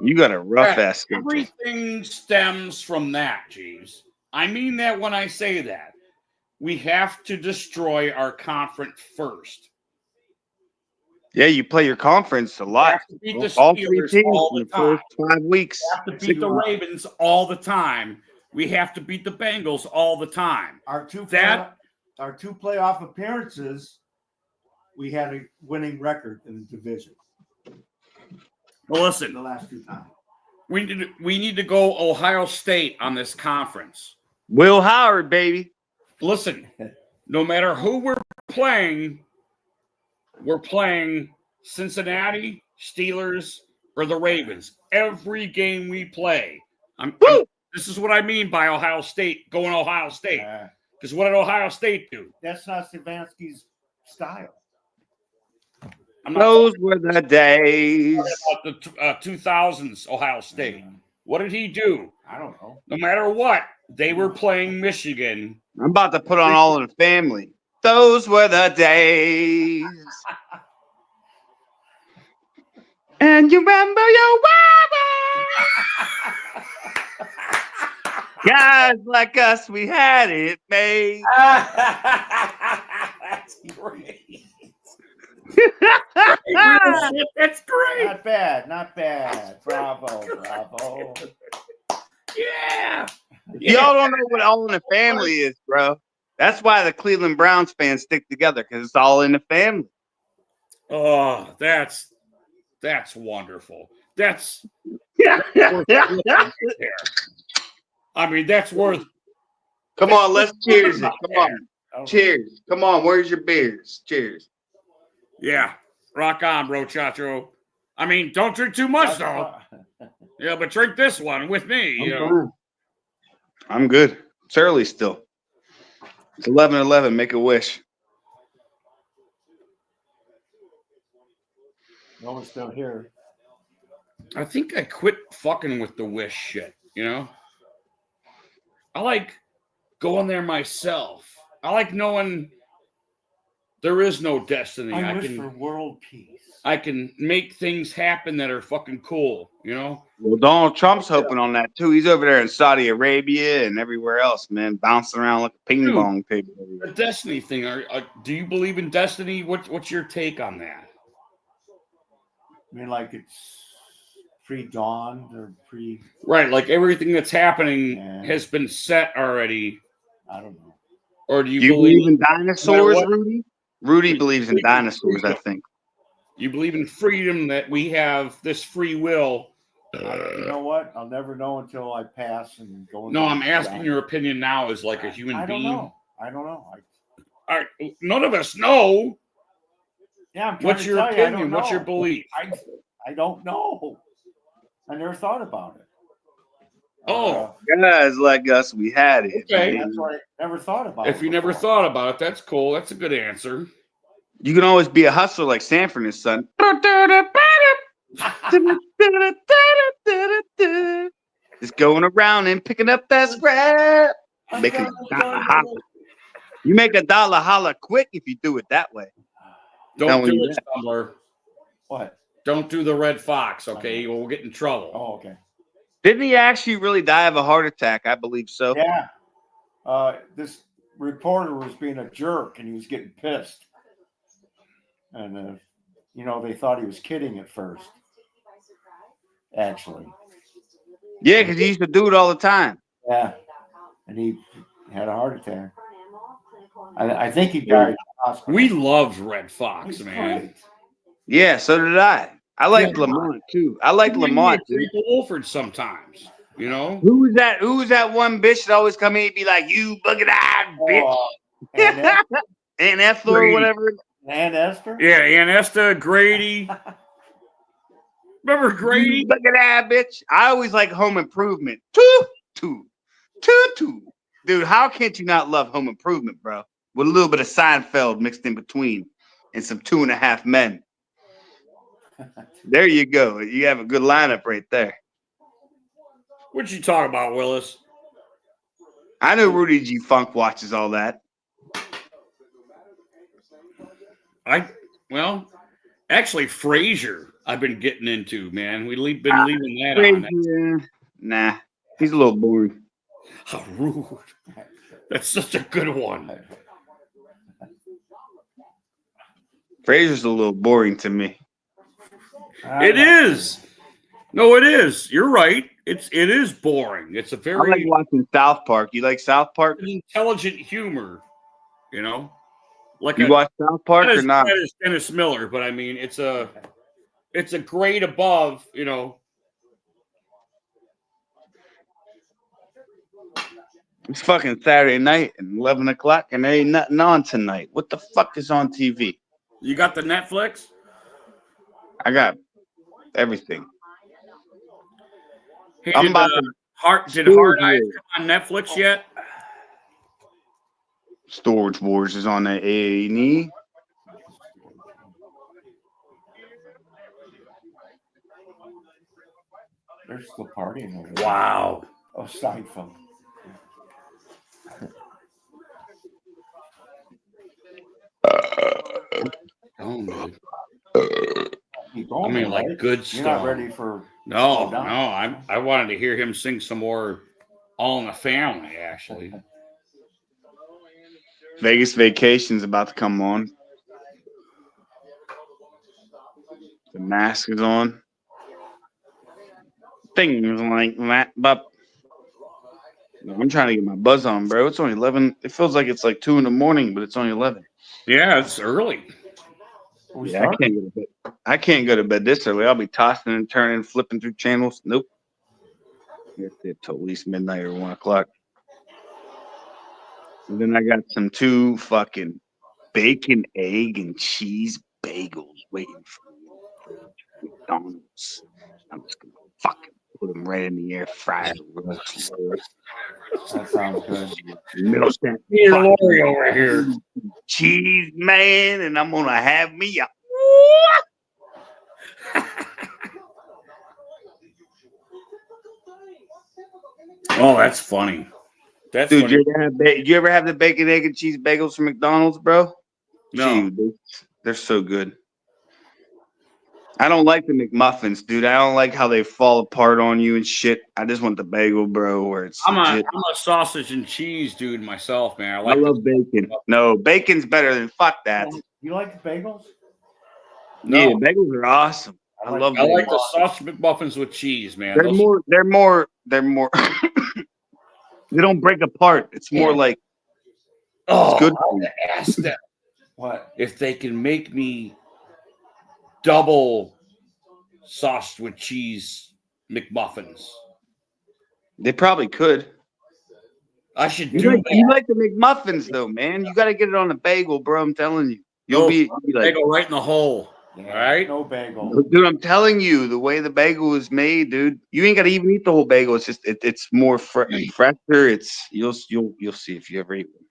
You got a rough ass schedule. Everything stems from that, Jeeves. I mean that when I say that. We have to destroy our conference first. Yeah, you play your conference a lot. We have to beat the All 3 Steelers teams all in the the first time. 5 weeks. We have to beat the Ravens all the time. We have to beat the Bengals all the time. Our two playoff appearances, we had a winning record in the division. Well, listen, The last 2 times. we need to go Ohio State on this conference. Will Howard, baby. Listen, no matter who we're playing Cincinnati, Steelers, or the Ravens. Every game we play. This is what I mean by Ohio State, going Ohio State. Because what did Ohio State do? That's not Stefanski's style. Those were the days. About the 2000s Ohio State. What did he do? I don't know. No matter what, they were playing Michigan. I'm about to put on All in the Family. Those were the days. And you remember your guys like us, we had it made. That's great. That's great. Not bad. Not bad. Bravo. Bravo. Yeah. Y'all don't know what All in the Family is, bro. That's why the Cleveland Browns fans stick together, because it's all in the family. Oh, that's wonderful. That's worth looking right there. I mean, that's worth. Come on, let's cheers it. Right Come on. Cheers. Come on, where's your beers? Cheers. Yeah, rock on, bro, Chacho. I mean, don't drink too much though. Yeah, but drink this one with me. You know? I'm good. It's early still. It's 11:11. Make a wish. No one's still here. I think I quit fucking with the wish shit. You know, I like going there myself. I like knowing there is no destiny. I wish for world peace. I can make things happen that are fucking cool. You know. Well, Donald Trump's hoping on that too. He's over there in Saudi Arabia and everywhere else, man, bouncing around like a ping pong table. The destiny thing. Do you believe in destiny? What's your take on that? I mean, like it's pre-dawned or pre. Right, like everything that's happening has been set already. I don't know. Or do you believe in dinosaurs, Rudy? Rudy believes in dinosaurs, I think. You believe in freedom, that we have this free will. You know what? I'll never know until I pass and go. No, I'm asking your opinion now as like a human being. I don't know. All right, none of us know. Yeah, what's your opinion? What's your belief? I don't know. I never thought about it. Oh, guys like us, we had it. Okay, that's why I never thought about it. If you never thought about it, that's cool. That's a good answer. You can always be a hustler like Sanford and his son. Just going around and picking up that scrap. Making $1 holla. You make $1 holla quick if you do it that way. Don't do it, Stumbler. What? Don't do the red fox, okay? We'll get in trouble. Oh, okay. Didn't he actually really die of a heart attack? I believe so. Yeah. This reporter was being a jerk and he was getting pissed. And, they thought he was kidding at first. Actually. Yeah, because he used to do it all the time. Yeah. And he had a heart attack. I think he died in the hospital. We loved Red Fox, man. Great. Yeah, so did I. I liked Lamont too. I like Lamont, dude. Wolford sometimes, you know. Who was that? Who was that one bitch that always come in and be like, "You bucket-eyed bitch," Aunt Ethel or whatever. Aunt Esther. Yeah, Aunt Esther, Grady. Remember Grady? Bucket-eyed bitch. I always like Home Improvement. Two. Dude, how can't you not love Home Improvement, bro? With a little bit of Seinfeld mixed in between, and some 2.5 Men. There you go. You have a good lineup right there. What'd you talk about, Willis? I know Rudy G. Funk watches all that. Actually, Frasier, I've been getting into, man. We've been leaving that on. Nah, he's a little boring. How rude. That's such a good one. Frasier's a little boring to me. It is. No, it is. You're right. It is boring. It's a very. I like watching South Park. You like South Park? Intelligent humor, you know. Like you watch South Park or not? That is Dennis Miller, but I mean, it's a grade above, you know. It's fucking Saturday night and 11 o'clock, and there ain't nothing on tonight. What the fuck is on TV? You got the Netflix? I got everything. Hey, did Hard Eyes come on Netflix yet? Storage Wars is on the A&E. They're still partying over there. Wow. Oh, Seinfeld. I mean, like good stuff. You're not ready for no. I wanted to hear him sing some more All in the Family, actually. Vegas Vacation's about to come on. The mask is on. Things like that, but I'm trying to get my buzz on, bro. It's only 11. It feels like it's like 2 in the morning, but it's only 11. Yeah, it's early. We Yeah, start? I can't go to bed. I can't go to bed this early. I'll be tossing and turning, flipping through channels. Nope. It's till at least midnight or 1 o'clock. And then I got some 2 fucking bacon, egg, and cheese bagels waiting for me from McDonald's. I'm just gonna fucking put them right in the air fryer real slow. That sounds good. Melt that Peter fucking Lorre over here. cheese, man, and I'm gonna have me a. Oh, that's funny. That's Dude, funny. you ever have the bacon, egg, and cheese bagels from McDonald's, bro? No. Gee, they're so good. I don't like the McMuffins, dude. I don't like how they fall apart on you and shit. I just want the bagel, bro, where it's I'm legit. a sausage and cheese dude myself, man. I I like love bacon. No, bacon's better than fuck that. You like the bagels? no. Yeah, bagels are awesome. I love I like bagels. the sausage McMuffins with cheese, man. They're Those- more. They don't break apart. It's more like Oh, good. I would ask them What? if they can make me double sausage with cheese McMuffins. They probably could. I should You do like, that. you like the McMuffins though, man. You got to get it on a bagel, bro. I'm telling you. You'll No, be like, bagel right in the hole. Yeah, All right. no bagel. dude. I'm telling you, the way the bagel is made, dude. You ain't got to even eat the whole bagel. It's just it's more fresher. It's you'll see if you ever eat one.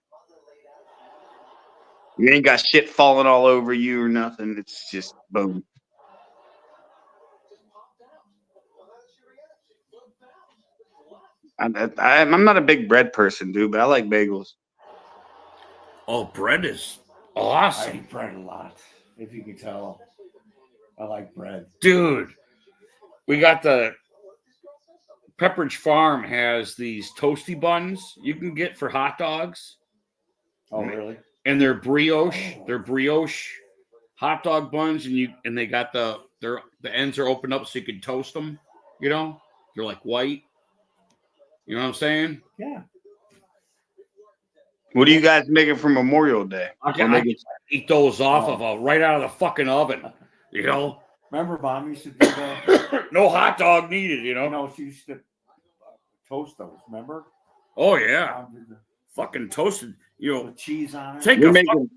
You ain't got shit falling all over you or nothing. It's just boom. I'm not a big bread person, dude, but I like bagels. Oh, bread is I awesome, eat bread a lot, if you can tell. I like bread. dude. We got the Pepperidge Farm has these toasty buns you can get for hot dogs, Oh, really? and they're brioche. They're brioche hot dog buns, and they got the ends are opened up so you can toast them. You know, they're like white. You know what I'm saying? Yeah. What are you guys making for Memorial Day? I can eat those off of right out of the fucking oven. You know, Remember, Mom used to do that? no hot dog needed. You know. You know, she used to toast those. Remember? Oh yeah, Mom did the fucking toasted. You know, with cheese on it. take We're a making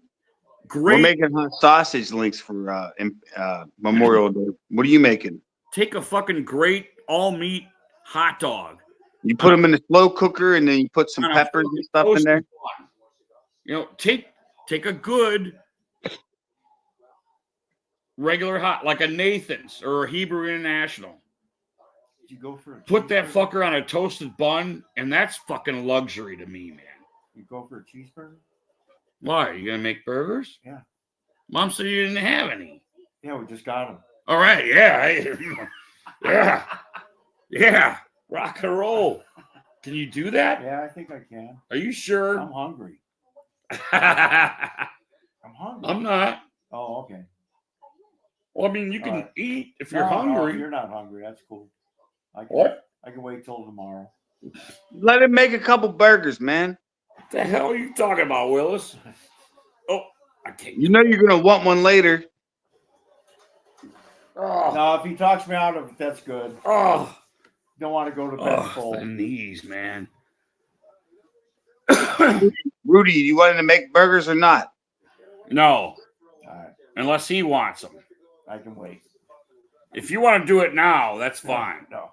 great. we're making hot sausage links for Memorial Day. What are you making? Take a fucking great all meat hot dog. You put them in the slow cooker and then you put some on a peppers fucking and stuff in there. toasted bun. You know, take a good regular hot, like a Nathan's or a Hebrew International. Did you go for a Put that cheeseburger? fucker on a toasted bun, and that's fucking luxury to me, man. You go for a cheeseburger? Why? Are you gonna make burgers? Yeah. Mom said you didn't have any. Yeah, we just got them. All right, yeah, yeah, yeah. Rock and roll. Can you do that? Yeah, I think I can. Are you sure? I'm hungry. I'm I'm hungry. not. Oh, okay. Well, I mean, you can All right. eat if you're No, hungry. if you're not hungry, that's cool. What? I can wait till tomorrow. Let him make a couple burgers, man. What the hell are you talking about, Willis? Oh, I can't. You know you're gonna want one later. Oh, No, if he talks me out of it, that's good. oh, Don't want to go to bed oh, full. the knees, man. Rudy, you wanting to make burgers or not? No, All right, unless he wants them. I can wait. If you want to do it now, that's fine. No,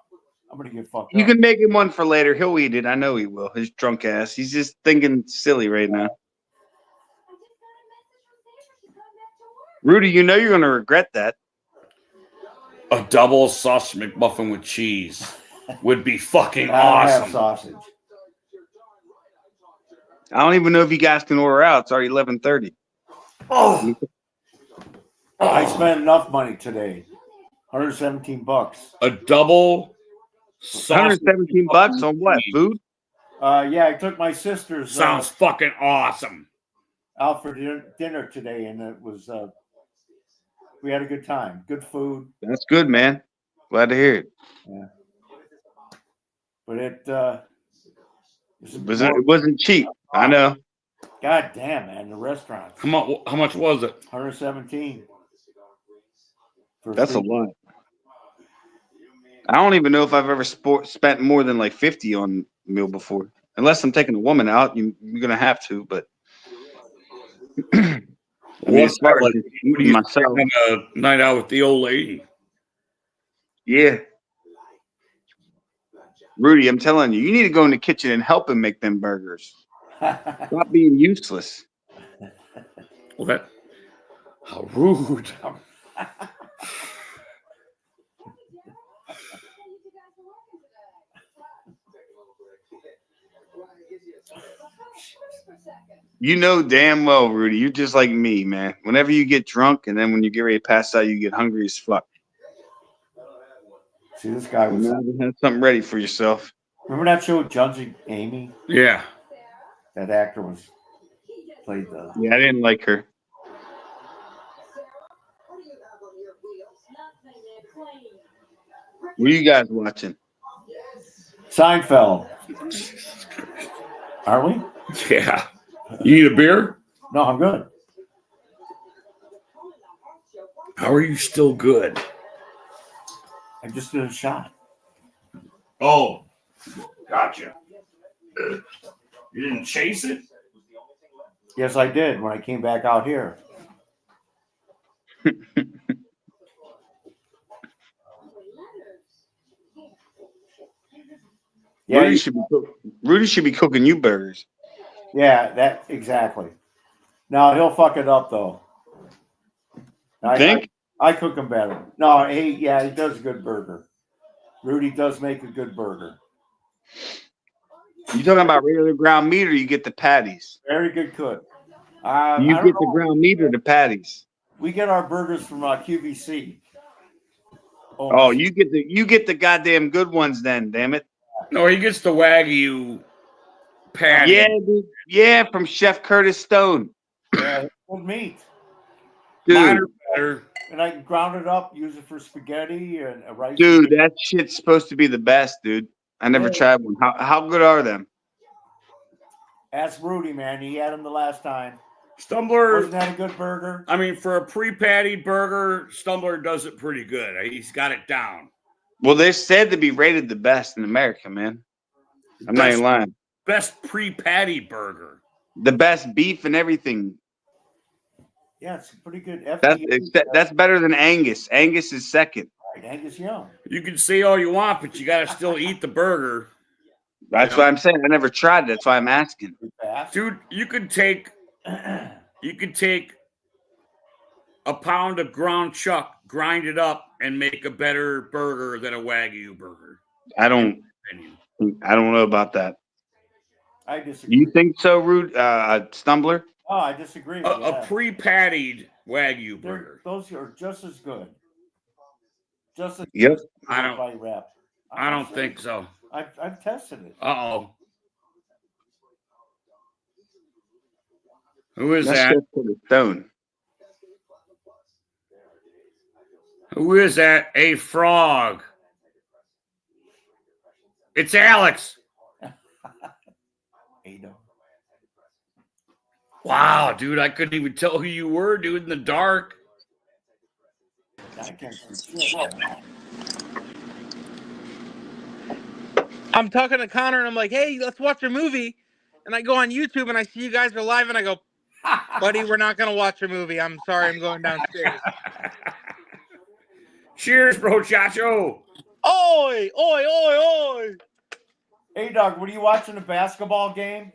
I'm gonna get fucked You up. can make him one for later. He'll eat it. I know he will. His drunk ass. He's just thinking silly right now. Rudy, you know you're gonna regret that. A double sausage McMuffin with cheese would be fucking I don't have awesome. sausage. I don't even know if you guys can order out. It's already 11:30. Oh, I spent enough money today. $117. a double sausage. 117 bucks on what? Food? Yeah, I took my sister's Sounds fucking awesome. out for dinner today, and it was we had a good time. Good food, That's good, man. Glad to hear it. but It wasn't cheap. I know. God damn, man, the restaurants. How much was it? 117. That's a lot. I don't even know if I've ever spent more than like 50 on a meal before. Unless I'm taking a woman out, you're gonna have to. But I mean, as far as What eating do you myself, spend on a night out with the old lady? yeah. Rudy, I'm telling you, you need to go in the kitchen and help him make them burgers. Stop being useless. Well, how rude. You know damn well, Rudy, you're just like me, man. Whenever you get drunk and then when you get ready to pass out, you get hungry as fuck. See, this guy was. You have something ready for yourself. Remember that show, Judging Amy? Yeah. That actor played the. Yeah, I didn't like her. What are you guys watching? Seinfeld. Are we? Yeah. You need a beer? No, I'm good. How are you still good? I just did a shot. Oh, gotcha. You didn't chase it? Yes, I did when I came back out here. Yeah, Rudy should be cooking you burgers. yeah, that exactly. No, he'll fuck it up though. You think? I cook him better. No, he does a good burger. Rudy does make a good burger. You talking about regular ground meat, or you get the patties? Very good cook. You get the ground meat or the patties? We get our burgers from QVC. Oh, you get the goddamn good ones then, damn it. No, he gets the Wagyu patty. Yeah, dude. Yeah, from Chef Curtis Stone. Yeah, good meat. Dude. Mine are better. And I can ground it up, use it for spaghetti and a rice. Dude, that shit's supposed to be the best, dude. I never tried one. How good are them? Ask Rudy, man. He had them the last time. Stumbler. Wasn't that a good burger? I mean, for a pre-patty burger, Stumbler does it pretty good. He's got it down. Well, they're said to be rated the best in America, man. I'm not even lying. Best pre-patty burger. The best beef and everything. Yeah, it's pretty good. That's better than Angus. Angus is second. Right, Angus Young. You can say all you want, but you got to still eat the burger. That's what I'm saying. I never tried. That's why I'm asking. Dude, you could take a pound of ground chuck, grind it up, and make a better burger than a Wagyu burger. I don't know about that. I disagree. You think so, Rude? Stumbler? Oh, I disagree. A pre-pattied Wagyu burger. Those are just as good. Just as Yep. good as I don't think so. I've tested it. Uh-oh. Who is that? Stone. Who is that? A frog. It's Alex. Wow, dude, I couldn't even tell who you were, dude, in the dark. I'm talking to Connor and I'm like, hey, let's watch a movie. And I go on YouTube and I see you guys are live and I go, buddy, we're not going to watch a movie. I'm sorry, I'm going downstairs. Cheers, bro, chacho. Oi, oi, oi, oi. Hey, Doug, were you watching a basketball game?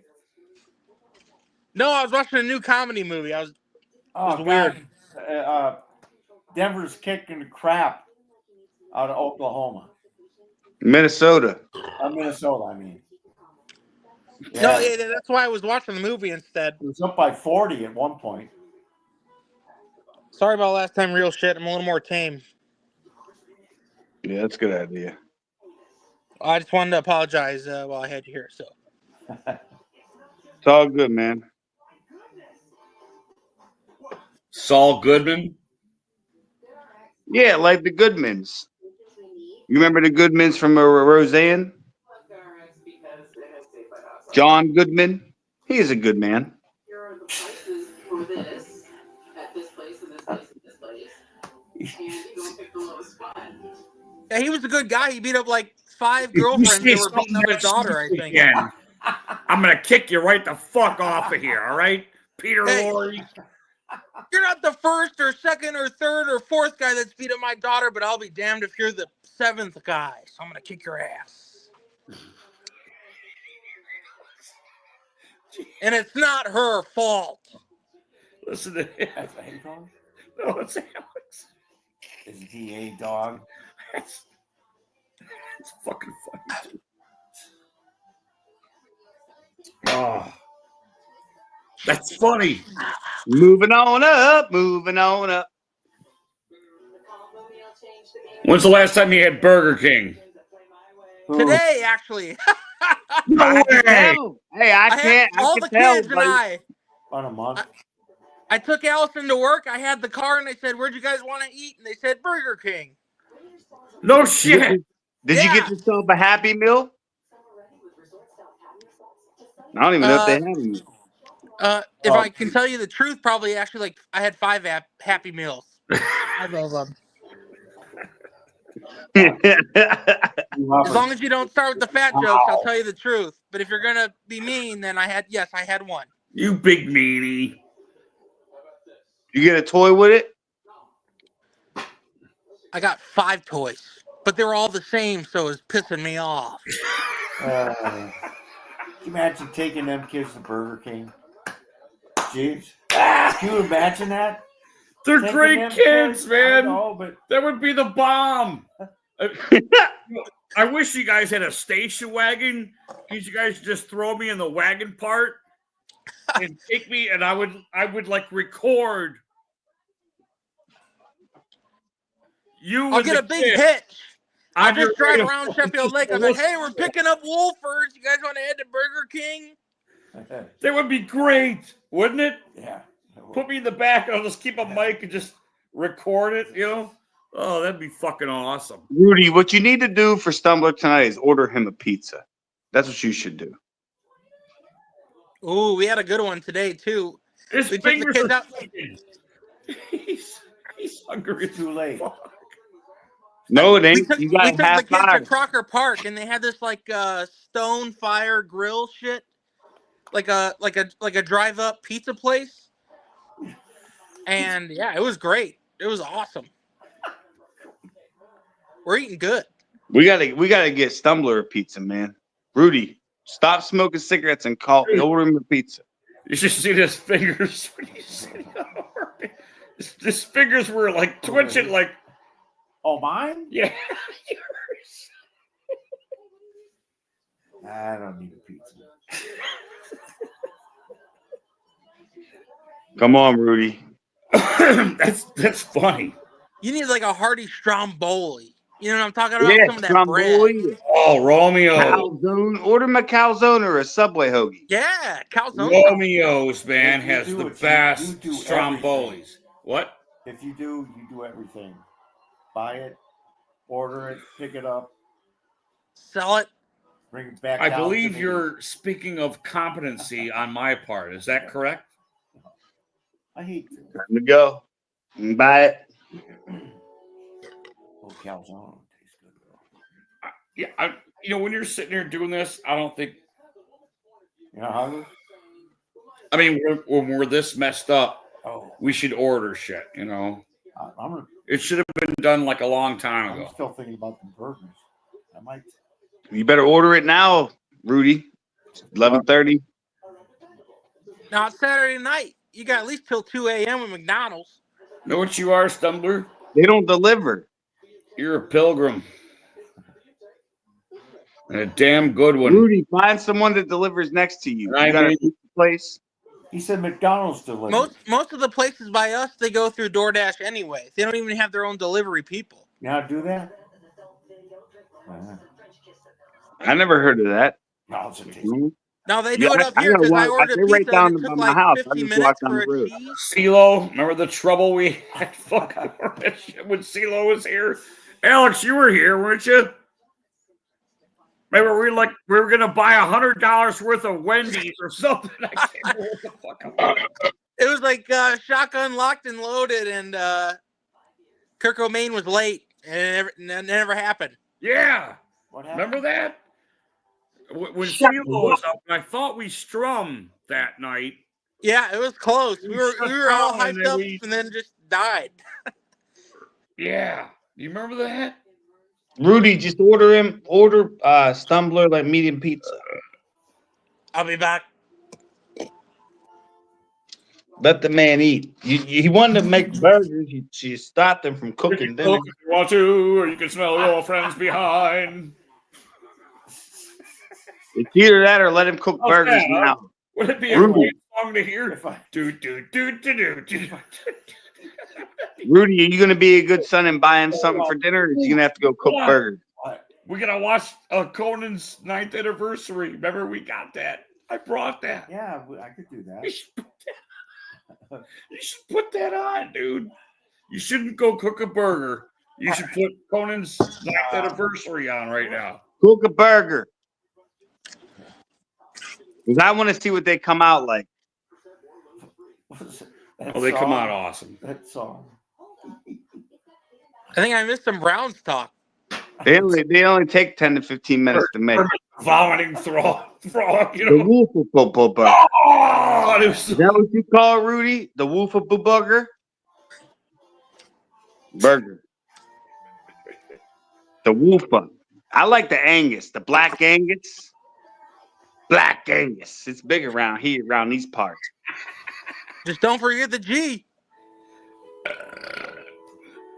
No, I was watching a new comedy movie. It was weird. Denver's kicking the crap out of Oklahoma. Minnesota. Minnesota, I mean. Yeah. No, that's why I was watching the movie instead. It was up by 40 at one point. Sorry about last time, real shit. I'm a little more tame. Yeah, that's a good idea. I just wanted to apologize while I had you here. So it's all good, man. Saul Goodman? Yeah, like the Goodmans. You remember the Goodmans from Roseanne? John Goodman. He is a good man. Here are the prices for this at this place and this place and this place. And you go pick the lowest one. Yeah, he was a good guy. He beat up like 5 If you girlfriends say that were beating up his something daughter, I think. again, I'm gonna kick you right the fuck off of here. All right, Peter Hey. Lorre. You're not the first or second or third or fourth guy that's beat up my daughter, but I'll be damned if you're the 7th guy. So I'm gonna kick your ass. And it's not her fault. Listen to him. That's a hey dog. No, it's Alex. Is he a dog? It's fucking funny. Too. Oh, that's funny. Moving on up, moving on up. When's the last time you had Burger King? Today, actually. No I can way. tell. Hey, I had can't. I all can the tell. kids and buddy. About a month. I took Allison to work. I had the car, and they said, "Where'd you guys want to eat?" And they said, "Burger King." No shit. Did you Yeah. get yourself a Happy Meal? I don't even know if they have them. If I can tell you the truth, probably actually like I had 5 Happy Meals. 5 of them. As long as you don't start with the fat jokes, I'll tell you the truth. But if you're gonna be mean, then I had 1. You big meanie. You get a toy with it? I got 5 toys, but they were all the same, so it was pissing me off. Can you imagine taking them kids to Burger King? Jeez. Can you imagine that? They're Taking great them kids, I man. know, but That would be the bomb. I wish you guys had a station wagon. You guys just throw me in the wagon part and take me, and I would like record you. I'll and get the a big kid. hitch. I I'm just your drive radio- around Sheffield Lake. I'm like, hey, we're picking up Wolfers. You guys want to head to Burger King? That would be great, wouldn't it? yeah. Put me in the back, and I'll just keep a mic and just record it. You know? Oh, that'd be fucking awesome. Rudy, what you need to do for Stumbler tonight is order him a pizza. That's what you should do. Ooh, we had a good one today too. His We took the fingers kids are out. shaking. He's hungry. It's too late. Fuck. No, it We ain't. took, You we got took the half kids to hour. Crocker Park, and they had this like stone fire grill shit, like a drive up pizza place. And yeah, it was great. It was awesome. We're eating good. We gotta get Stumbler a pizza, man. Rudy, stop smoking cigarettes and order him a pizza. You should see his fingers. His fingers were like twitching, like, Oh, mine? yeah. I don't need a pizza. Come on, Rudy. That's funny. You need like a hearty Stromboli. You know what I'm talking about? Yeah, Some of that bread. Stromboli, Oh, Romeo. calzone. Order him a calzone or a Subway hoagie. Yeah, calzone. Romeo's, man, If you has do the it, you best do Strombolis. What? If you do everything. Buy it, order it, pick it up, Sell it. bring it back. I down to believe me. you're speaking of competency on my part. Is that correct? I hate to. Time to go. Buy it. Oh, calzone tastes good though. Yeah, when you're sitting here doing this, I don't think. You know hungry? I mean, when we're this messed up, Oh, we should order shit. You know, I'm it should have been done like a long time ago. still thinking about the burgers. I might. You better order it now, Rudy. 11:30. Now it's Saturday night. You got at least till 2 a.m. at McDonald's. Know what you are, Stumbler? They don't deliver. You're a pilgrim. And a damn good one. Rudy, find someone that delivers next to you. I You got a mean- pizza place? He said McDonald's delivered. Most of the places by us, they go through DoorDash anyway. They don't even have their own delivery people. You know how to do that? I never heard of that. No, it's a taste. Mhm. Now they do Yeah, it up I here gotta because I walk- ordered they a right pizza down and it by took my like house. I 15 just minutes walk down for the a road. cheese. CeeLo, remember the trouble we had fucking that shit when CeeLo was here? Alex, you were here, weren't you? Maybe we were gonna buy $100 worth of Wendy's or something. I can't remember what the fuck it was. It was like Shotgun Locked and Loaded, and Kurt Cobain was late, and it never happened. Yeah, What happened? remember that? When CeeLo was up, I thought we strummed that night. Yeah, it was close. We were all shut down hyped up, and and then just died. Yeah, you remember that? Rudy, just order Stumbler like medium pizza. I'll be back. Let the man eat. He wanted to make burgers. She stopped him from You cooking can dinner. cook if you want to, or you can smell your friends behind. It's either that or let him cook How's burgers that, huh? now. Would it be a Rudy. great song to hear? If I- Do do do do do do. Rudy, are you going to be a good son and buy him something for dinner, or is he going to have to go cook burgers? We're gonna watch Conan's 9th anniversary. Remember, we got that. I brought that. Yeah, I could do that. You should put that on, dude. You shouldn't go cook a burger. You should put Conan's 9th anniversary on right now. Cook a burger. Because I want to see what they come out like. Oh, they come out awesome. That song. I think I missed some Browns talk. They only take 10 to 15 minutes to make. Vomiting frog, you The know. Wolf burger. Oh, it was Is that what you call it, Rudy? The Wolf burger? Burger. The Wolfer. I like the Angus, the Black Angus. Black Angus. It's big around here, around these parts. Just don't forget the G.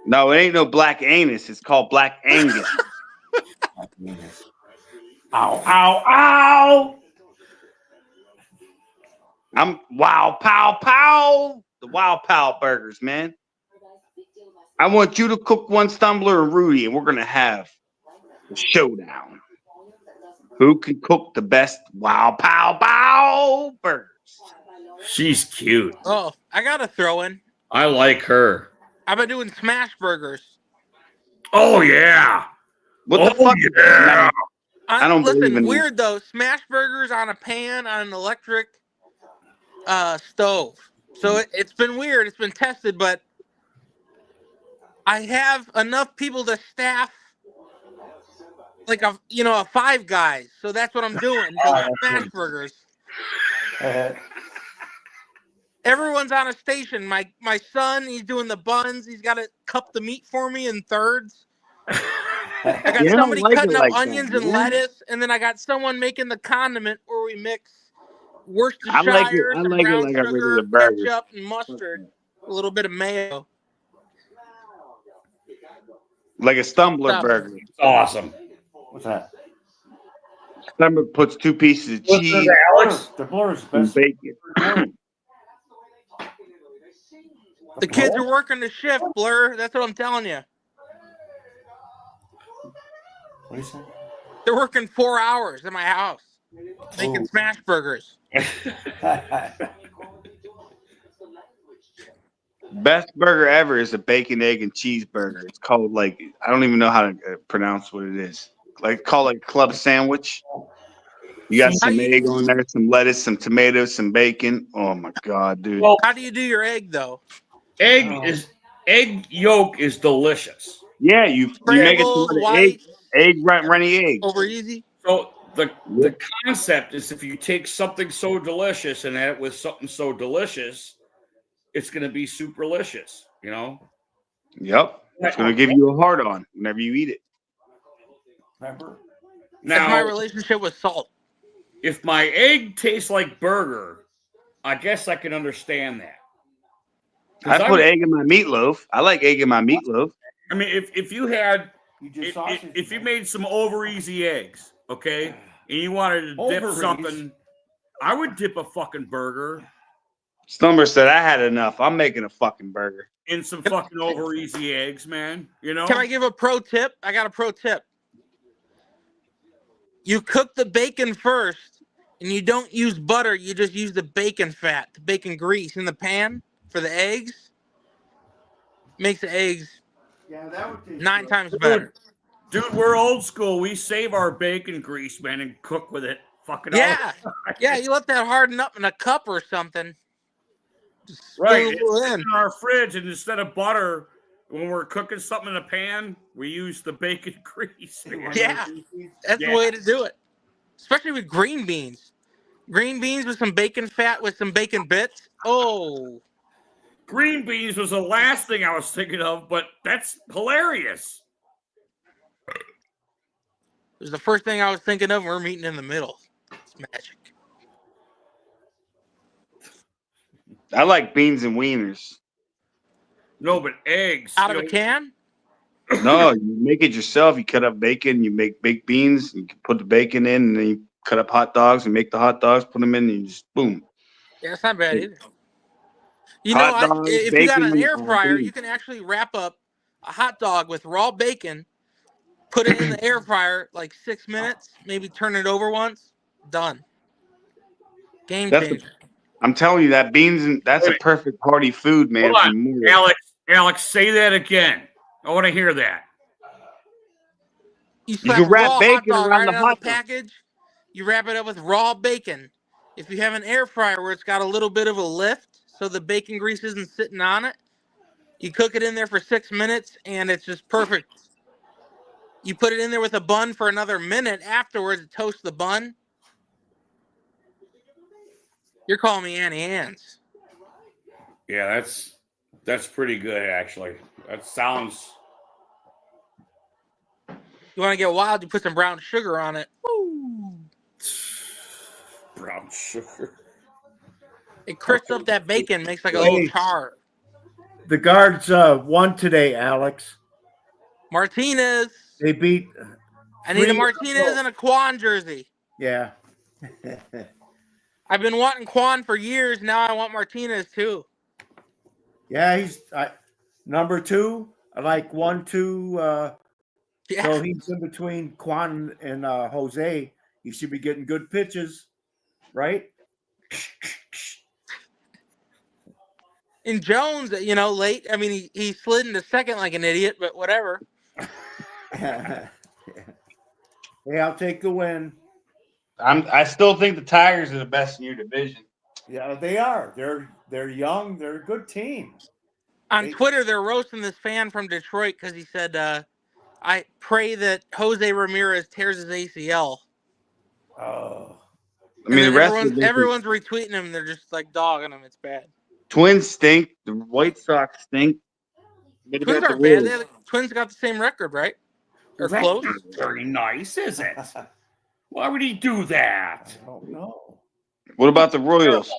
No, it ain't no Black Anus. It's called Black Angus. Ow, ow, ow! I'm Wow Pow Pow. The Wow Pow burgers, man. I want you to cook one Stumbler and Rudy, and we're going to have a showdown. Who can cook the best Wow Pow Pow burgers? She's cute. Oh, I got to throw in. I like her. I've been doing smash burgers. Oh yeah. What the fuck? Yeah. I don't believe listen. in Weird though. Smash burgers on a pan on an electric stove. So it's been weird. It's been tested, but I have enough people to staff like a Five Guys. So that's what I'm doing. Smash burgers. Everyone's on a station. My son, he's doing the buns. He's got to cup the meat for me in thirds. I got somebody cutting up onions and lettuce, and then I got someone making the condiment where we mix Worcestershire, some brown sugar, ketchup, and mustard, a little bit of mayo. Like a Stumbler Stuff. burger. It's awesome. What's that? Stumbler puts 2 pieces of cheese Alex? The Blur's and best. bacon. The kids are working the shift, Blur. That's what I'm telling you. What do you say? They're working 4 hours in my house making smash burgers. Best burger ever is a bacon, egg, and cheeseburger. It's called I don't even know how to pronounce what it is. Call it club sandwich. You got some egg on there, some lettuce, some tomatoes, some bacon. Oh my god, dude! Well, How do you do your egg though? Egg yolk is delicious. Yeah, you make it to egg runny egg. Over easy. So the concept is if you take something so delicious and add it with something so delicious, it's going to be superlicious, you know? Yep. It's going to give you a hard on whenever you eat it. Remember? That's my Now, relationship with salt. if my egg tastes like burger, I guess I can understand that. I put egg in my meatloaf. I like egg in my meatloaf. I mean, if you had, You do sausage. if you made some over easy eggs, okay, and you wanted to dip Over-easy. something, I would dip a fucking burger Stumber said, I had enough. I'm making a fucking burger. in some fucking over easy eggs, man. You know? Can I give a pro tip? I got a pro tip. You cook the bacon first, and you don't use butter. You just use the bacon fat, the bacon grease in the pan for the eggs. Makes the eggs Yeah, that would taste 9 good. times better. Dude, we're old school. We save our bacon grease, man, and cook with it. Fucking Yeah. Yeah, you let that harden up in a cup or something. Just right. spoon a little It's in. in our fridge, and instead of butter, when we're cooking something in a pan, we use the bacon grease. Man. Yeah. That's the way to do it. Especially with green beans. Green beans with some bacon fat with some bacon bits. Oh. Green beans was the last thing I was thinking of, but that's hilarious. It was the first thing I was thinking of. We're meeting in the middle. It's magic. I like beans and wieners. No, but eggs. Out of a can? No, you make it yourself. You cut up bacon, you make baked beans, you put the bacon in, and then you cut up hot dogs and make the hot dogs, put them in, and you just boom. Yeah, it's not bad either. You Hot know, dogs, if you got an bacon, air fryer, beans. you can actually wrap up a hot dog with raw bacon, put it in the air fryer like 6 minutes, maybe turn it over once, done. Game changer. I'm telling you that beans and that's a perfect party food, man. Hold on, for Memorial. Alex, say that again. I want to hear that. You You slap can a wrap raw hot bacon dog around right the out of hot the dog. package. You wrap it up with raw bacon. If you have an air fryer where it's got a little bit of a lift, so the bacon grease isn't sitting on it, you cook it in there for 6 minutes, and it's just perfect. You put it in there with a bun for another minute afterwards to toast the bun. You're calling me Annie Ann's. Yeah, that's pretty good, actually. That sounds. You want to get wild, you put some brown sugar on it. Woo. Brown sugar. It crisps up that bacon, makes like a little char. The Guards won today, Alex. Martinez. They beat. I need a Martinez and a Quan jersey. Yeah. I've been wanting Quan for years. Now I want Martinez too. Yeah, he's number 2. I like 1, 2. Yeah. So he's in between Quan and Jose. He should be getting good pitches, right? And Jones, late. I mean, he slid into second like an idiot, but whatever. Hey, I'll take the win. I still think the Tigers are the best in your division. Yeah, they are. They're young. They're a good team. On Twitter, they're roasting this fan from Detroit because he said, I pray that Jose Ramirez tears his ACL. Oh. I mean, the rest of everyone's retweeting him. They're just like dogging him. It's bad. Twins stink. The White Sox stink. Twins aren't bad. Twins got the same record, right? Or That's close. not very nice, is it? Why would he do that? I don't know. What about the Royals?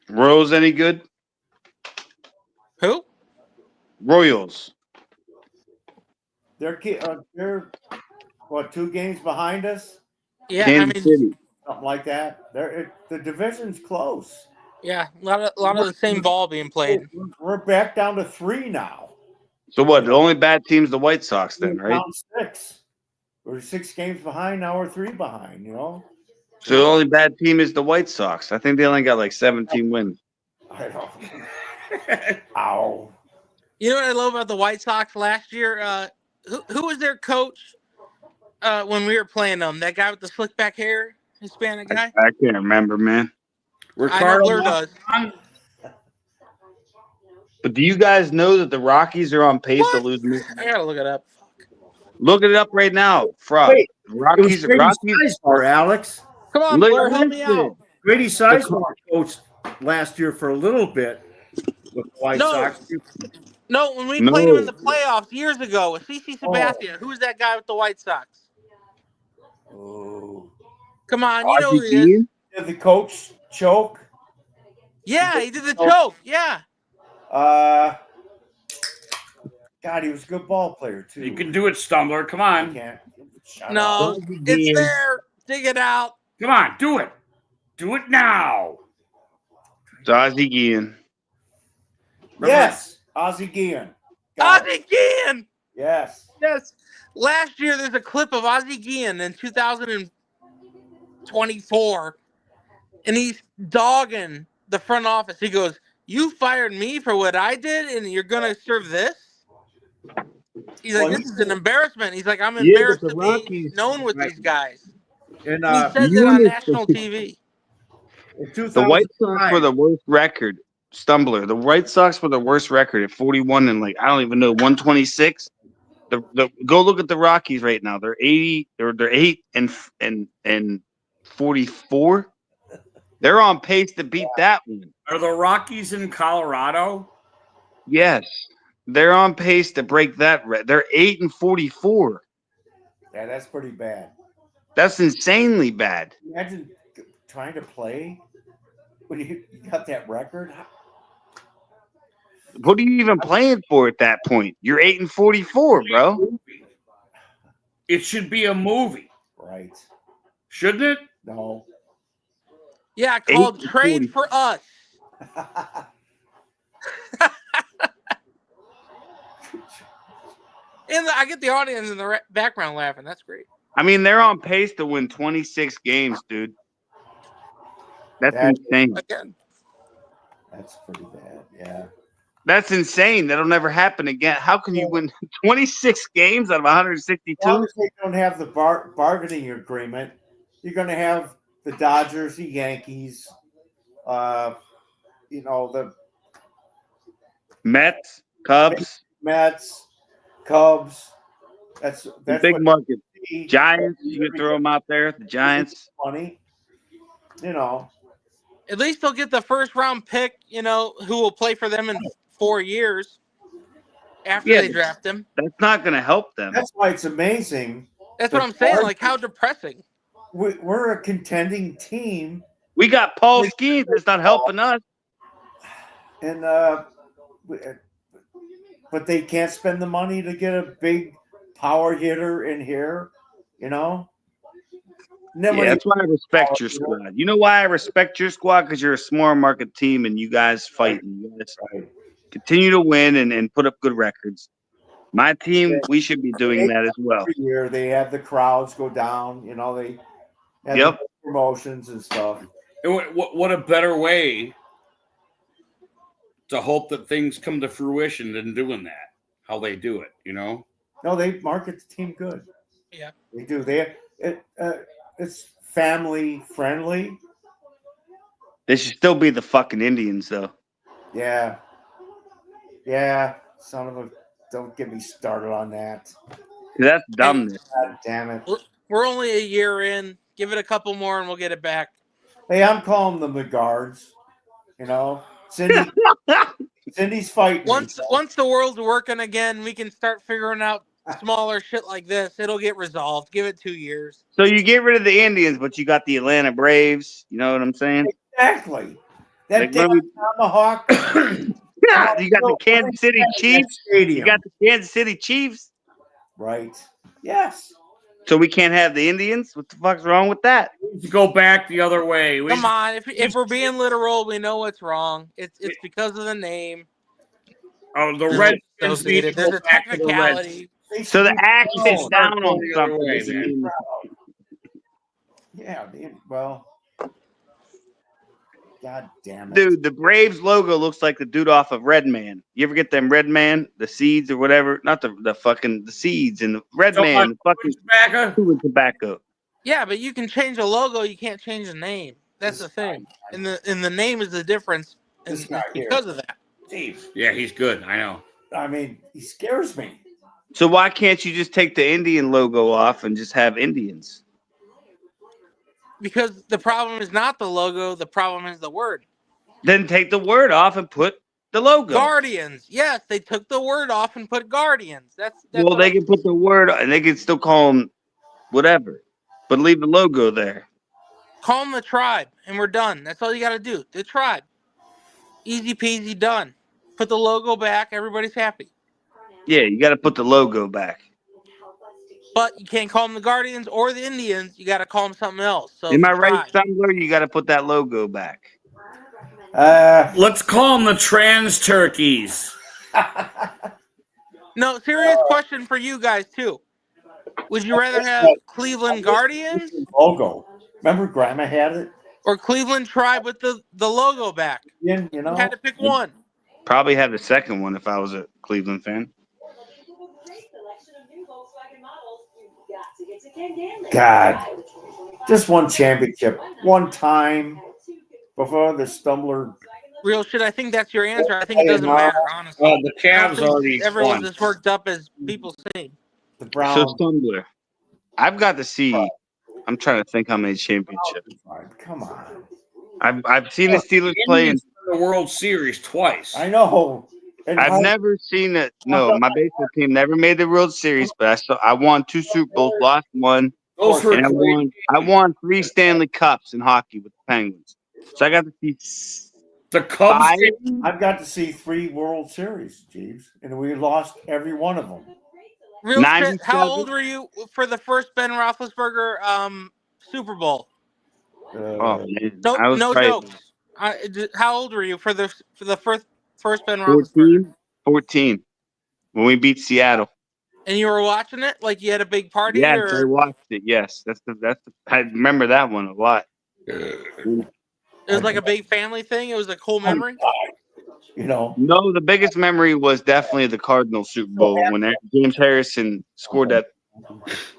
Royals any good? Who? Royals. They're what, 2 games behind us? Yeah, Kansas City. Something like that. The division's close. Yeah, a lot of the same ball being played. We're back down to 3 now. So what? The only bad team's the White Sox then, We're right? down 6. We're 6 games behind. Now we're 3 behind. So the only bad team is the White Sox. I think they only got like 17 wins. I don't. Ow. You know what I love about the White Sox last year? Who was their coach when we were playing them? That guy with the slick back hair, Hispanic guy. I can't remember, man. Ricardo I know Blur does. But do you guys know that the Rockies are on pace to lose? I gotta look it up. Look it up right now, Frog. Wait, Rockies. Sizemore, Alex. Come on, Look Blur, at help me this. out. Grady Sizemore coached last year for a little bit with the White No. Sox. No, when we played him in the playoffs years ago with CC Sabathia, who was that guy with the White Sox? Oh. Come on, you know who he is. Did the coach choke? Yeah, he did the choke. Yeah. God, he was a good ball player too. You can do it, Stumbler. Come I on. can't. No, it's there. Dig it out. Come on, do it. Do it now. Ozzie Guillen. Yes, Ozzie Guillen. Ozzie Guillen. Yes. Yes. Last year, there's a clip of Ozzie Guillen in 2024, and he's dogging the front office. He goes, "You fired me for what I did, and you're gonna serve this?" He's like, Well, this is an embarrassment. He's like, I'm Yeah, but embarrassed the to Rockies, be known with right, these guys. in And he says it on national TV. the White Sox 2005, were the worst record. Stumbler. The White Sox were the worst record at 41 and like I don't even know 126. The go look at the Rockies right now. They're 80. They're 8 and 44. They're on pace to beat that one. Are the Rockies in Colorado? Yes, they're on pace to break that. They're 8 and 44. yeah, that's pretty bad. That's insanely bad. Imagine trying to play when you got that record. What are you even playing for at that point? You're 8 and 44, bro. It should be a movie, Right? shouldn't it? No. Yeah, 8 called and Trade 40. for Us. And I get the audience in the background laughing. That's great. I mean, they're on pace to win 26 games, dude. That's insane. Again, That's pretty bad. Yeah. That's insane. That'll never happen again. How can you win 26 games out of As long 162? as they don't have the bargaining agreement, you're going to have the Dodgers, the Yankees, the Mets, Cubs, Mets, Cubs. That's the big what market. the Giants, you can throw them out there. The Giants. money. at least they'll get the first round pick, who will play for them in 4 years after Yeah, they draft him. That's not going to help them. That's why it's amazing. That's what I'm saying. Like, how depressing. We're a contending team, We got Paul Skeens. That's not helping us. and but they can't spend the money to get a big power hitter in here. Yeah, that's why I respect your squad. You know why I respect your squad? Because you're a small market team and you guys fight. And you guys continue to win and put up good records. My team, we should be doing that as well. Every year they have the crowds go down. They have Yep. the promotions and stuff. What a better way to hope that things come to fruition than doing that. How they do it, No, they market the team good. Yeah. They do. It's family friendly. They should still be the fucking Indians, though. Yeah. Yeah. Son of a. Don't get me started on that. That's dumbness. God damn it. We're only a year in. Give it a couple more and we'll get it back. Hey, I'm calling them the guards. Cindy's fighting. Once the world's working again, we can start figuring out smaller shit like this. It'll get resolved. Give it 2 years. So you get rid of the Indians, but you got the Atlanta Braves. You know what I'm saying? Exactly. That Like, damn tomahawk. Yeah, you got the Kansas City Chiefs. You got the Kansas City Chiefs. Right. Yes. So we can't have the Indians? What the fuck's wrong with that? To go back the other way. Come on, if we're being literal, we know what's wrong. It's because of the name. Oh, the Redskins need to Associated. go There's a back to the Reds. technicality. So the axe hits down on the other something. way, doesn't man. mean- Yeah. Well. God damn it. Dude, the Braves logo looks like the dude off of Red Man. You ever get them Red Man, the seeds or whatever? Not the seeds and the Red Man, the fucking Tobacco? chewing tobacco. Yeah, but you can change a logo. You can't change the name. That's the thing. And the name is the difference. And This guy here. because of that. Steve. Yeah, he's good. I know. I mean, he scares me. So why can't you just take the Indian logo off and just have Indians? Because the problem is not the logo. The problem is the word. Then take the word off and put the logo. Guardians. Yes, they took the word off and put Guardians. That's Well, what they I'm- can put the word and they can still call them whatever, but leave the logo there. call them the Tribe, and we're done. That's all you got to do. The Tribe. Easy peasy, done. Put the logo back. Everybody's happy. Yeah, you got to put the logo back. But you can't call them the Guardians or the Indians. You got to call them something else. So Am the I right, Tribe. Stumbler? You got to put that logo back. Let's call them the trans turkeys. No, serious question for you guys too. Would you rather have Cleveland Guardians Logo. Remember, Grandma had it. or Cleveland Tribe with the logo back? You You know. had to pick one. Probably have the second one if I was a Cleveland fan. God, just one championship, one time before the Stumbler. Real shit. I think that's your answer. I think it doesn't matter, honestly. Well, the I don't Cavs think already everyone's won. as worked up as people think. The So Browns. Stumbler. I've got to see. I'm trying to think how many championships. Come on. I've seen the Steelers play, and Indians won the World Series twice. I know. And I've how- never seen it. No, my baseball team never made the World Series, but I won 2 Super Bowls, lost 1, Those were and I great. won 3 Stanley Cups in hockey with the Penguins. So I got to see The Cubs. 5. I've got to see 3 World Series, Jeeves, and we lost every one of them. Real shit. 97. How old were you for the first Ben Roethlisberger Super Bowl? Oh man, No, I was no probably jokes. How old were you for the first Ben Roethlisberger? 14. 14 when we beat Seattle. And you were watching it like you had a big party, Yes, or I watched it. Yes, I remember that one a lot. it was like a big family thing? It was a cool memory. You know, No, the biggest memory was definitely the Cardinals Super Bowl when James Harrison scored that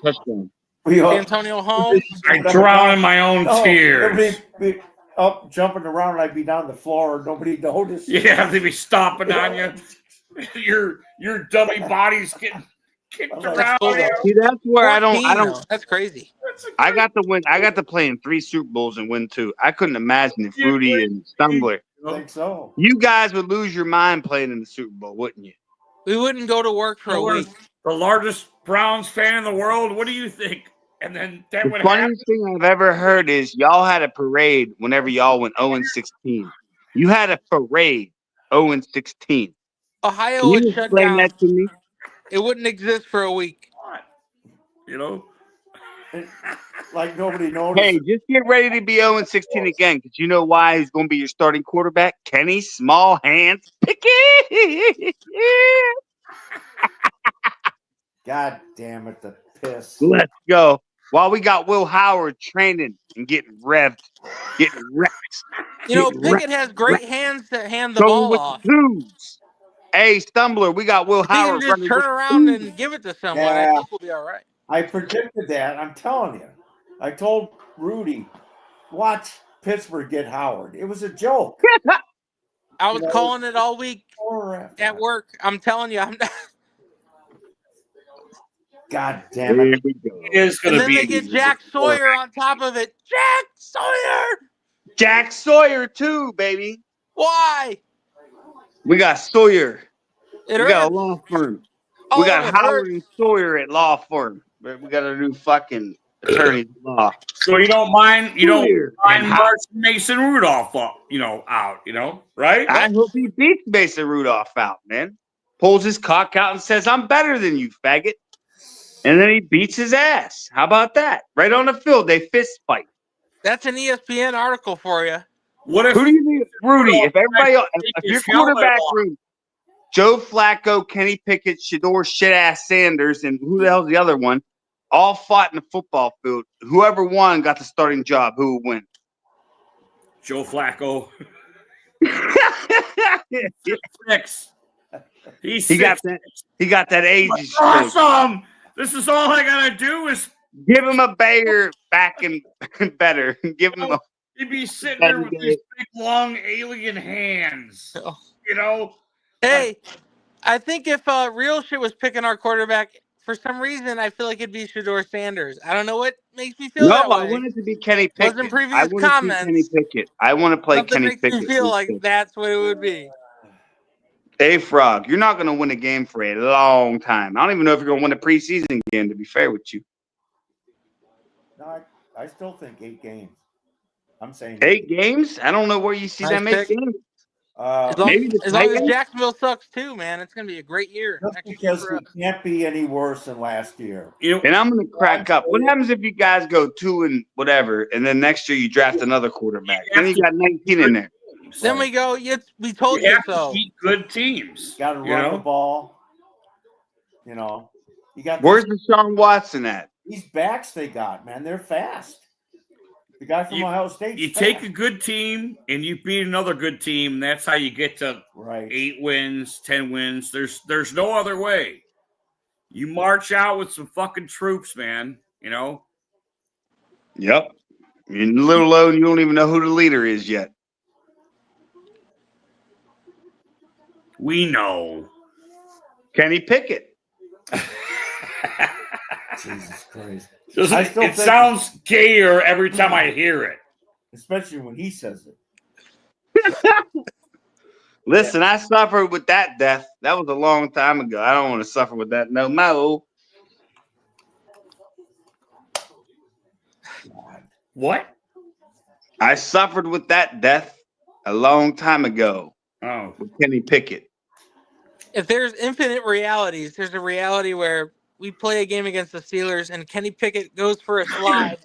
touchdown. we all, Antonio Holmes. I drown in my own tears. Nobody be up jumping around, and I'd be down the floor. Nobody noticed. Yeah, they'd be stomping on you. Your dummy body's getting kicked That's around. cool. See, that's where I don't. 14, though. That's crazy. I got to win. I got to play in 3 Super Bowls and win 2. I couldn't imagine if Rudy and Stumbler. I think so. You guys would lose your mind playing in the Super Bowl, wouldn't you? We wouldn't go to work for a week. The largest Browns fan in the world. What do you think? And then that The would happen. funniest thing I've ever heard is y'all had a parade whenever y'all went 0-16. You had a parade 0-16. Ohio Can would you shut explain down. that to me? It wouldn't exist for a week. You know? Like nobody noticed. Hey, just get ready to be 0-16 again, because you know why he's going to be your starting quarterback? Kenny Small Hands Pickett. God damn it, the piss. Let's go. While we got Will Howard training and getting revved, getting wrecked. You know, Getting Pickett has great hands to hand the Going ball with off. the twos. Hey, Stumbler, we got Will If he can Howard just running turn with around the twos. and give it to someone, I Yeah. think we'll be all right. I predicted that. I'm telling you. I told Rudy, watch Pittsburgh get Howard. It was a joke. I was You know, calling it all week at work. I'm telling you, I'm not. God damn Here it. we go. It is going And to then be. they get Jack Sawyer on top of it. Jack Sawyer! Jack Sawyer, too, baby. Why? We got Sawyer. It We got hurts. a law firm. Oh, We got it Howard hurts. and Sawyer at law firm. We got a new fucking attorney at law. So you don't mind, Sawyer and Howard. marching Mason Rudolph up, out, right? I hope he beats Mason Rudolph out, man. Pulls his cock out and says, I'm better than you, faggot. And then he beats his ass. How about that? Right on the field, they fist fight. That's an ESPN article for you. What if Who do you think, Rudy? If everybody, if your his helmet quarterback off? room, Joe Flacco, Kenny Pickett, Shador, shit-ass Sanders, and who the hell's the other one, all fought in the football field. Whoever won got the starting job. Who would win? Joe Flacco? Six. He got that age. Awesome. This is all I gotta do is Give him a Bayer back and better. Give him a. he'd be sitting there with these big long alien hands. Hey, I think if real shit was picking our quarterback, for some reason, I feel like it'd be Shador Sanders. I don't know what makes me feel that No, way. I want it to be Kenny Pickett. Wasn't previous I want to see comments. Kenny Pickett. I want to play Something Kenny makes Pickett. me feel like that's what it would be. Hey, Frog, you're not going to win a game for a long time. I don't even know if you're going to win a preseason game, to be fair with you. No, I still think 8 games. I'm saying 8 games? I don't know where you see Nice them 8 pick. games. As long Maybe the as Titans? Jacksonville sucks too, man, it's gonna be a great year. just Next year because for we us. can't be any worse than last year. And I'm going to crack up. What happens if you guys go 2 and whatever, and then next year you draft another quarterback? Then you got 19 in there. Then we go. We told You you have to so. beat good teams. Got to run the ball. You got Where's Deshaun Watson at? these backs they got, man. They're fast. The guy from Ohio State. You take a good team and you beat another good team. That's how you get to 8 wins, 10 wins. There's no other way. You march out with some fucking troops, man. You know, Yep. You're a little low and you don't even know who the leader is yet. we know. Kenny Pickett. Jesus Christ. Doesn't- I still it think- sounds gayer every time I hear it. Especially when he says it. Listen, I suffered with that death. That was a long time ago. I don't want to suffer with that no more. What? I suffered with that death a long time ago Oh, with Kenny Pickett. If there's infinite realities, there's a reality where we play a game against the Steelers and Kenny Pickett goes for a slide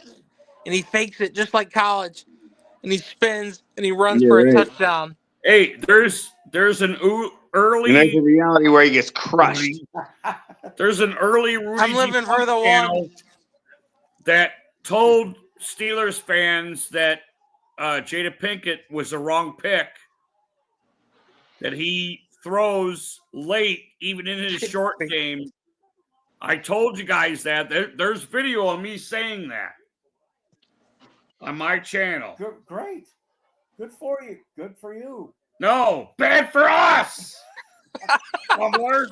and he fakes it just like college and he spins and he runs for a touchdown. hey, there's an early. And there's a reality where he gets crushed. There's an early Rudy I'm living for the channel one. that told Steelers fans that Jada Pinkett was the wrong pick. That he throws late, even in his short game. I told you guys that. There's video of me saying that on my channel. Good, great. Good for you. Good for you. No, bad for us. Fumbler.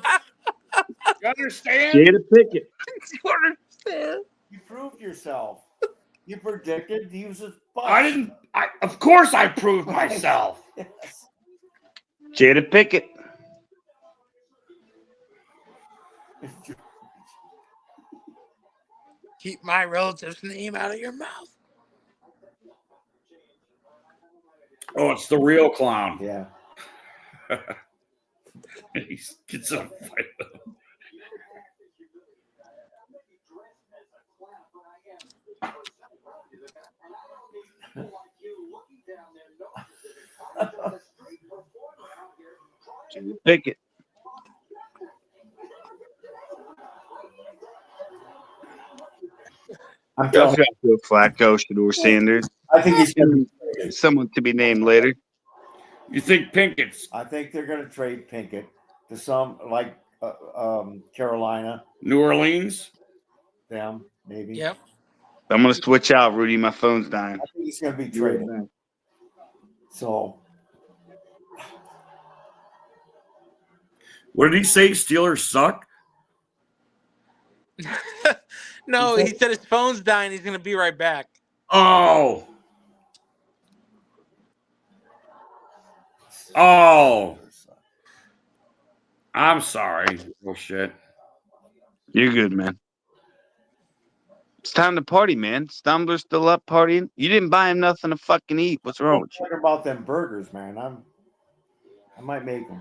You understand? Jada Pickett. You proved yourself. You predicted he was a bust. I didn't. Of course, I proved myself. Yes. Jada Pickett. Keep my relative's name out of your mouth. Oh, it's the real clown. Yeah. He gets a fight. Jada Pickett. I'm Go telling you, Flacco, Shador Sanders. I think he's going to. Someone to be named later. You think Pinkett's I think they're going to trade Pinkett to some like Carolina, New Orleans? them maybe. Yep. I'm gonna switch out, Rudy. My phone's dying. I think he's going to be traded. So What did he say? Steelers suck? No, he said his phone's dying. He's going to be right back. Oh. Oh. I'm sorry. Oh, shit. You're good, man. It's time to party, man. Stumbler's still up partying. You didn't buy him nothing to fucking eat. What's wrong with you? talking about them burgers, man. I might make them.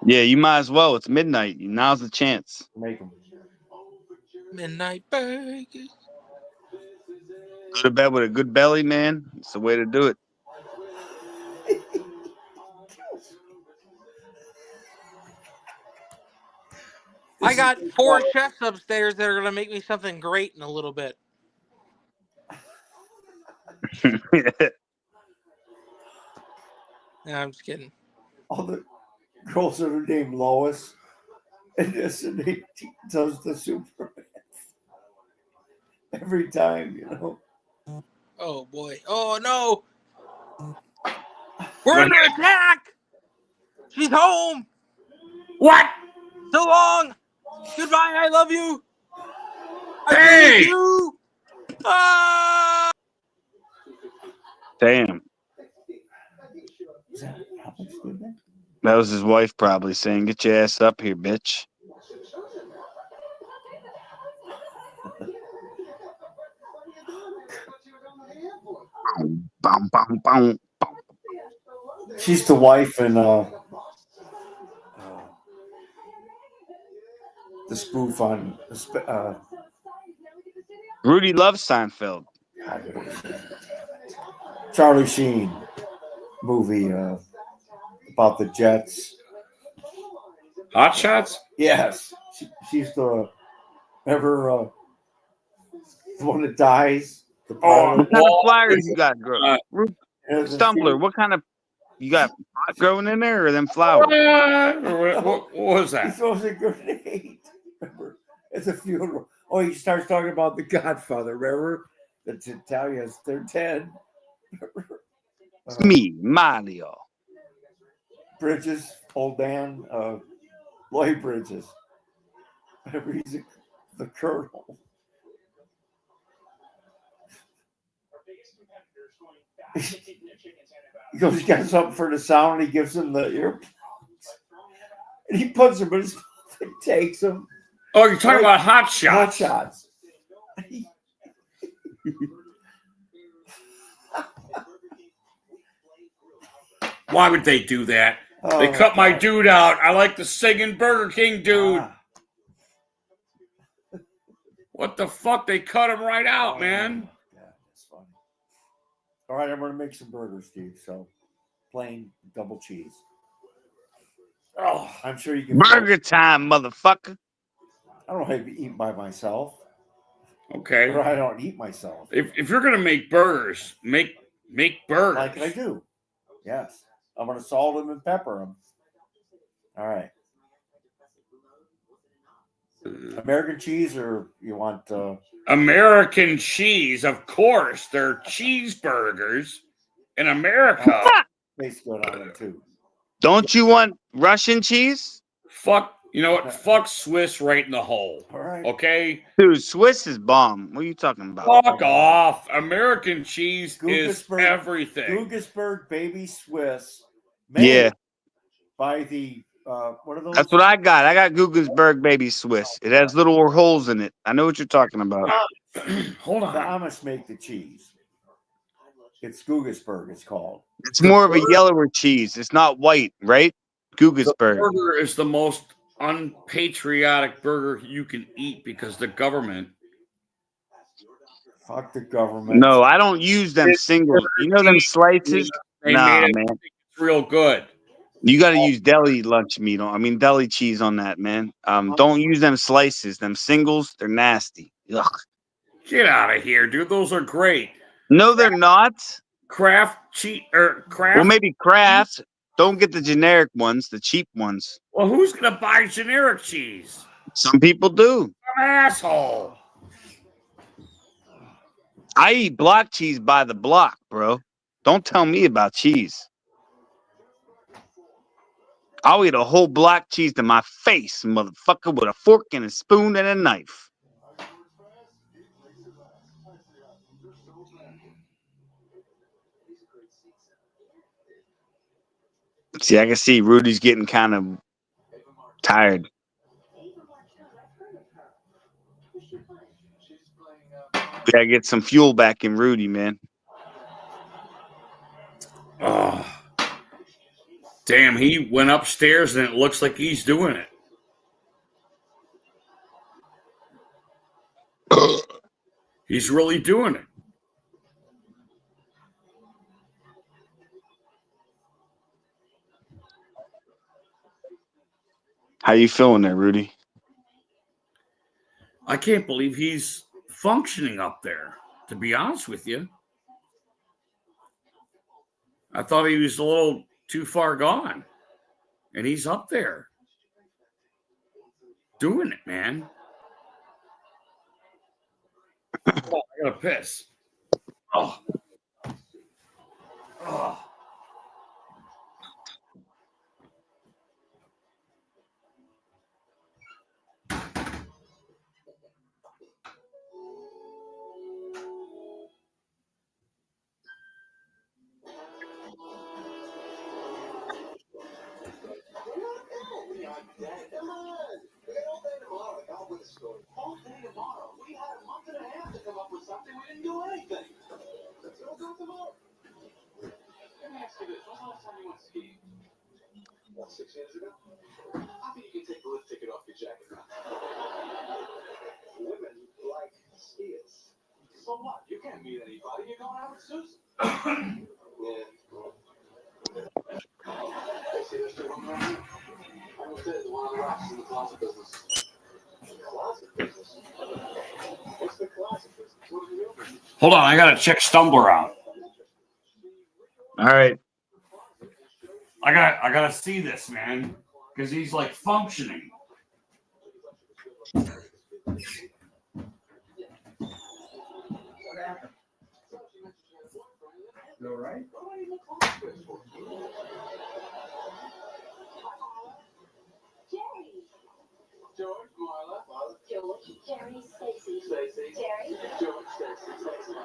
Yeah, you might as well. It's midnight. Now's the chance. Make them. Midnight burgers. Go to bed with a good belly, man. It's the way to do it. I got 4 chefs upstairs that are going to make me something great in a little bit. No, I'm just kidding. All the girls that are named Lois, and this and he does the Superman every time, you know. Oh, boy. Oh, no. We're under attack. She's home. What? So long. Goodbye. I love you. I Hey! miss you. Ah! Damn. Is that how much did that? That was his wife probably saying, "Get your ass up here, bitch." Bum, bum, bum. She's the wife in the spoof on Rudy loves Seinfeld. Charlie Sheen movie about the Jets. Hot shots? Yes, she's the ever the one that dies. The Oh, What kind of flowers you got, girl? pilot. Stumbler, what kind of you got pot growing in there or them flowers? What was He that? throws a grenade. Remember, it's a funeral. Oh, he starts talking about The Godfather. Remember? That's Italians. They're 10. It's me, Mario. Bridges, old man, Lloyd Bridges. Whenever he's the colonel. He goes, he got something for the sound, and he gives him the earplugs. And he puts them in his mouth and takes them. Oh, you're talking about Hot Hot Shots. shots. Why would they do that? Oh, They cut my God. dude out. I like the singing Burger King dude. Ah. What the fuck? They cut him right out, Oh, man. yeah, that's funny. All right, I'm going to make some burgers, Steve. So, plain double cheese. Oh, I'm sure you can. Burger time, motherfucker. I don't have to eat by myself, okay. or I don't eat myself. If you're gonna make burgers, make burgers. Like I do. Yes. I'm going to salt them and pepper them. All right. American cheese, or you want American cheese, of course. They're cheeseburgers in America. tastes good on it too? Don't you want Russian cheese? Fuck, you know what? Fuck Swiss right in the hole. All right. Okay? Dude, Swiss is bomb. What are you talking about? Fuck off. American cheese is Guggenberg- everything. Guggenberg Baby Swiss. Yeah. By the what are those? That's what I got. I got Guggenberg Baby Swiss. It has little holes in it. I know what you're talking about. Hold The on. Amish make the cheese. It's Guggenberg. It's called. It's more of a yellower cheese. It's not white, right? The Guggenberg. burger is the most unpatriotic burger you can eat because the government. Fuck the government. No, I don't use them singles. You know them slices? They Nah, made it man. it's real good. You got to use deli lunch meat on. I mean, deli cheese on that, man. Don't use them slices. Them singles, they're nasty. Ugh. Get out of here, dude. Those are great. No, they're not. Kraft cheese or Kraft. Well, maybe Kraft. Don't get the generic ones, the cheap ones. Well, who's gonna buy generic cheese? Some people do. I'm an asshole. I eat block cheese by the block, bro. Don't tell me about cheese. I'll eat a whole block cheese to my face, motherfucker, with a fork and a spoon and a knife. See, I can see Rudy's getting kind of tired. We gotta get some fuel back in Rudy, man. Oh, damn! He went upstairs, and it looks like he's doing it. He's really doing it. How you feeling there, Rudy? I can't believe he's functioning up there, to be honest with you. I thought he was a little too far gone. And he's up there. Doing it, man. Oh, I gotta piss. Oh. Oh. Hold on, I gotta check Stumbler out. All right. I gotta see this, man, because he's like functioning. All right. George, Marla, George, Jerry, Stacy, Jerry, George, Stacy, Jerry,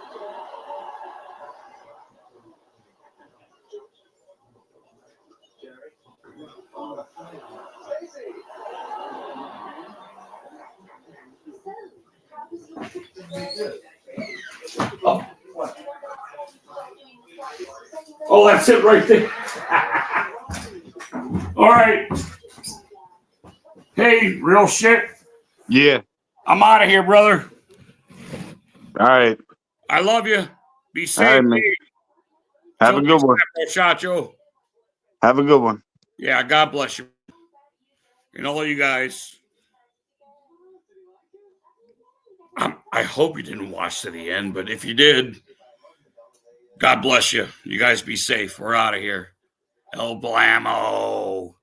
Oh, that's it right there. All right. Hey, real shit. Yeah. I'm out of here, brother. All right. I love you. Be All safe. right, man. Have a good one. Chacho. Have a good one. Yeah, God bless you. And all of you guys. I hope you didn't watch to the end, but if you did, God bless you. You guys be safe. We're out of here. El Blamo.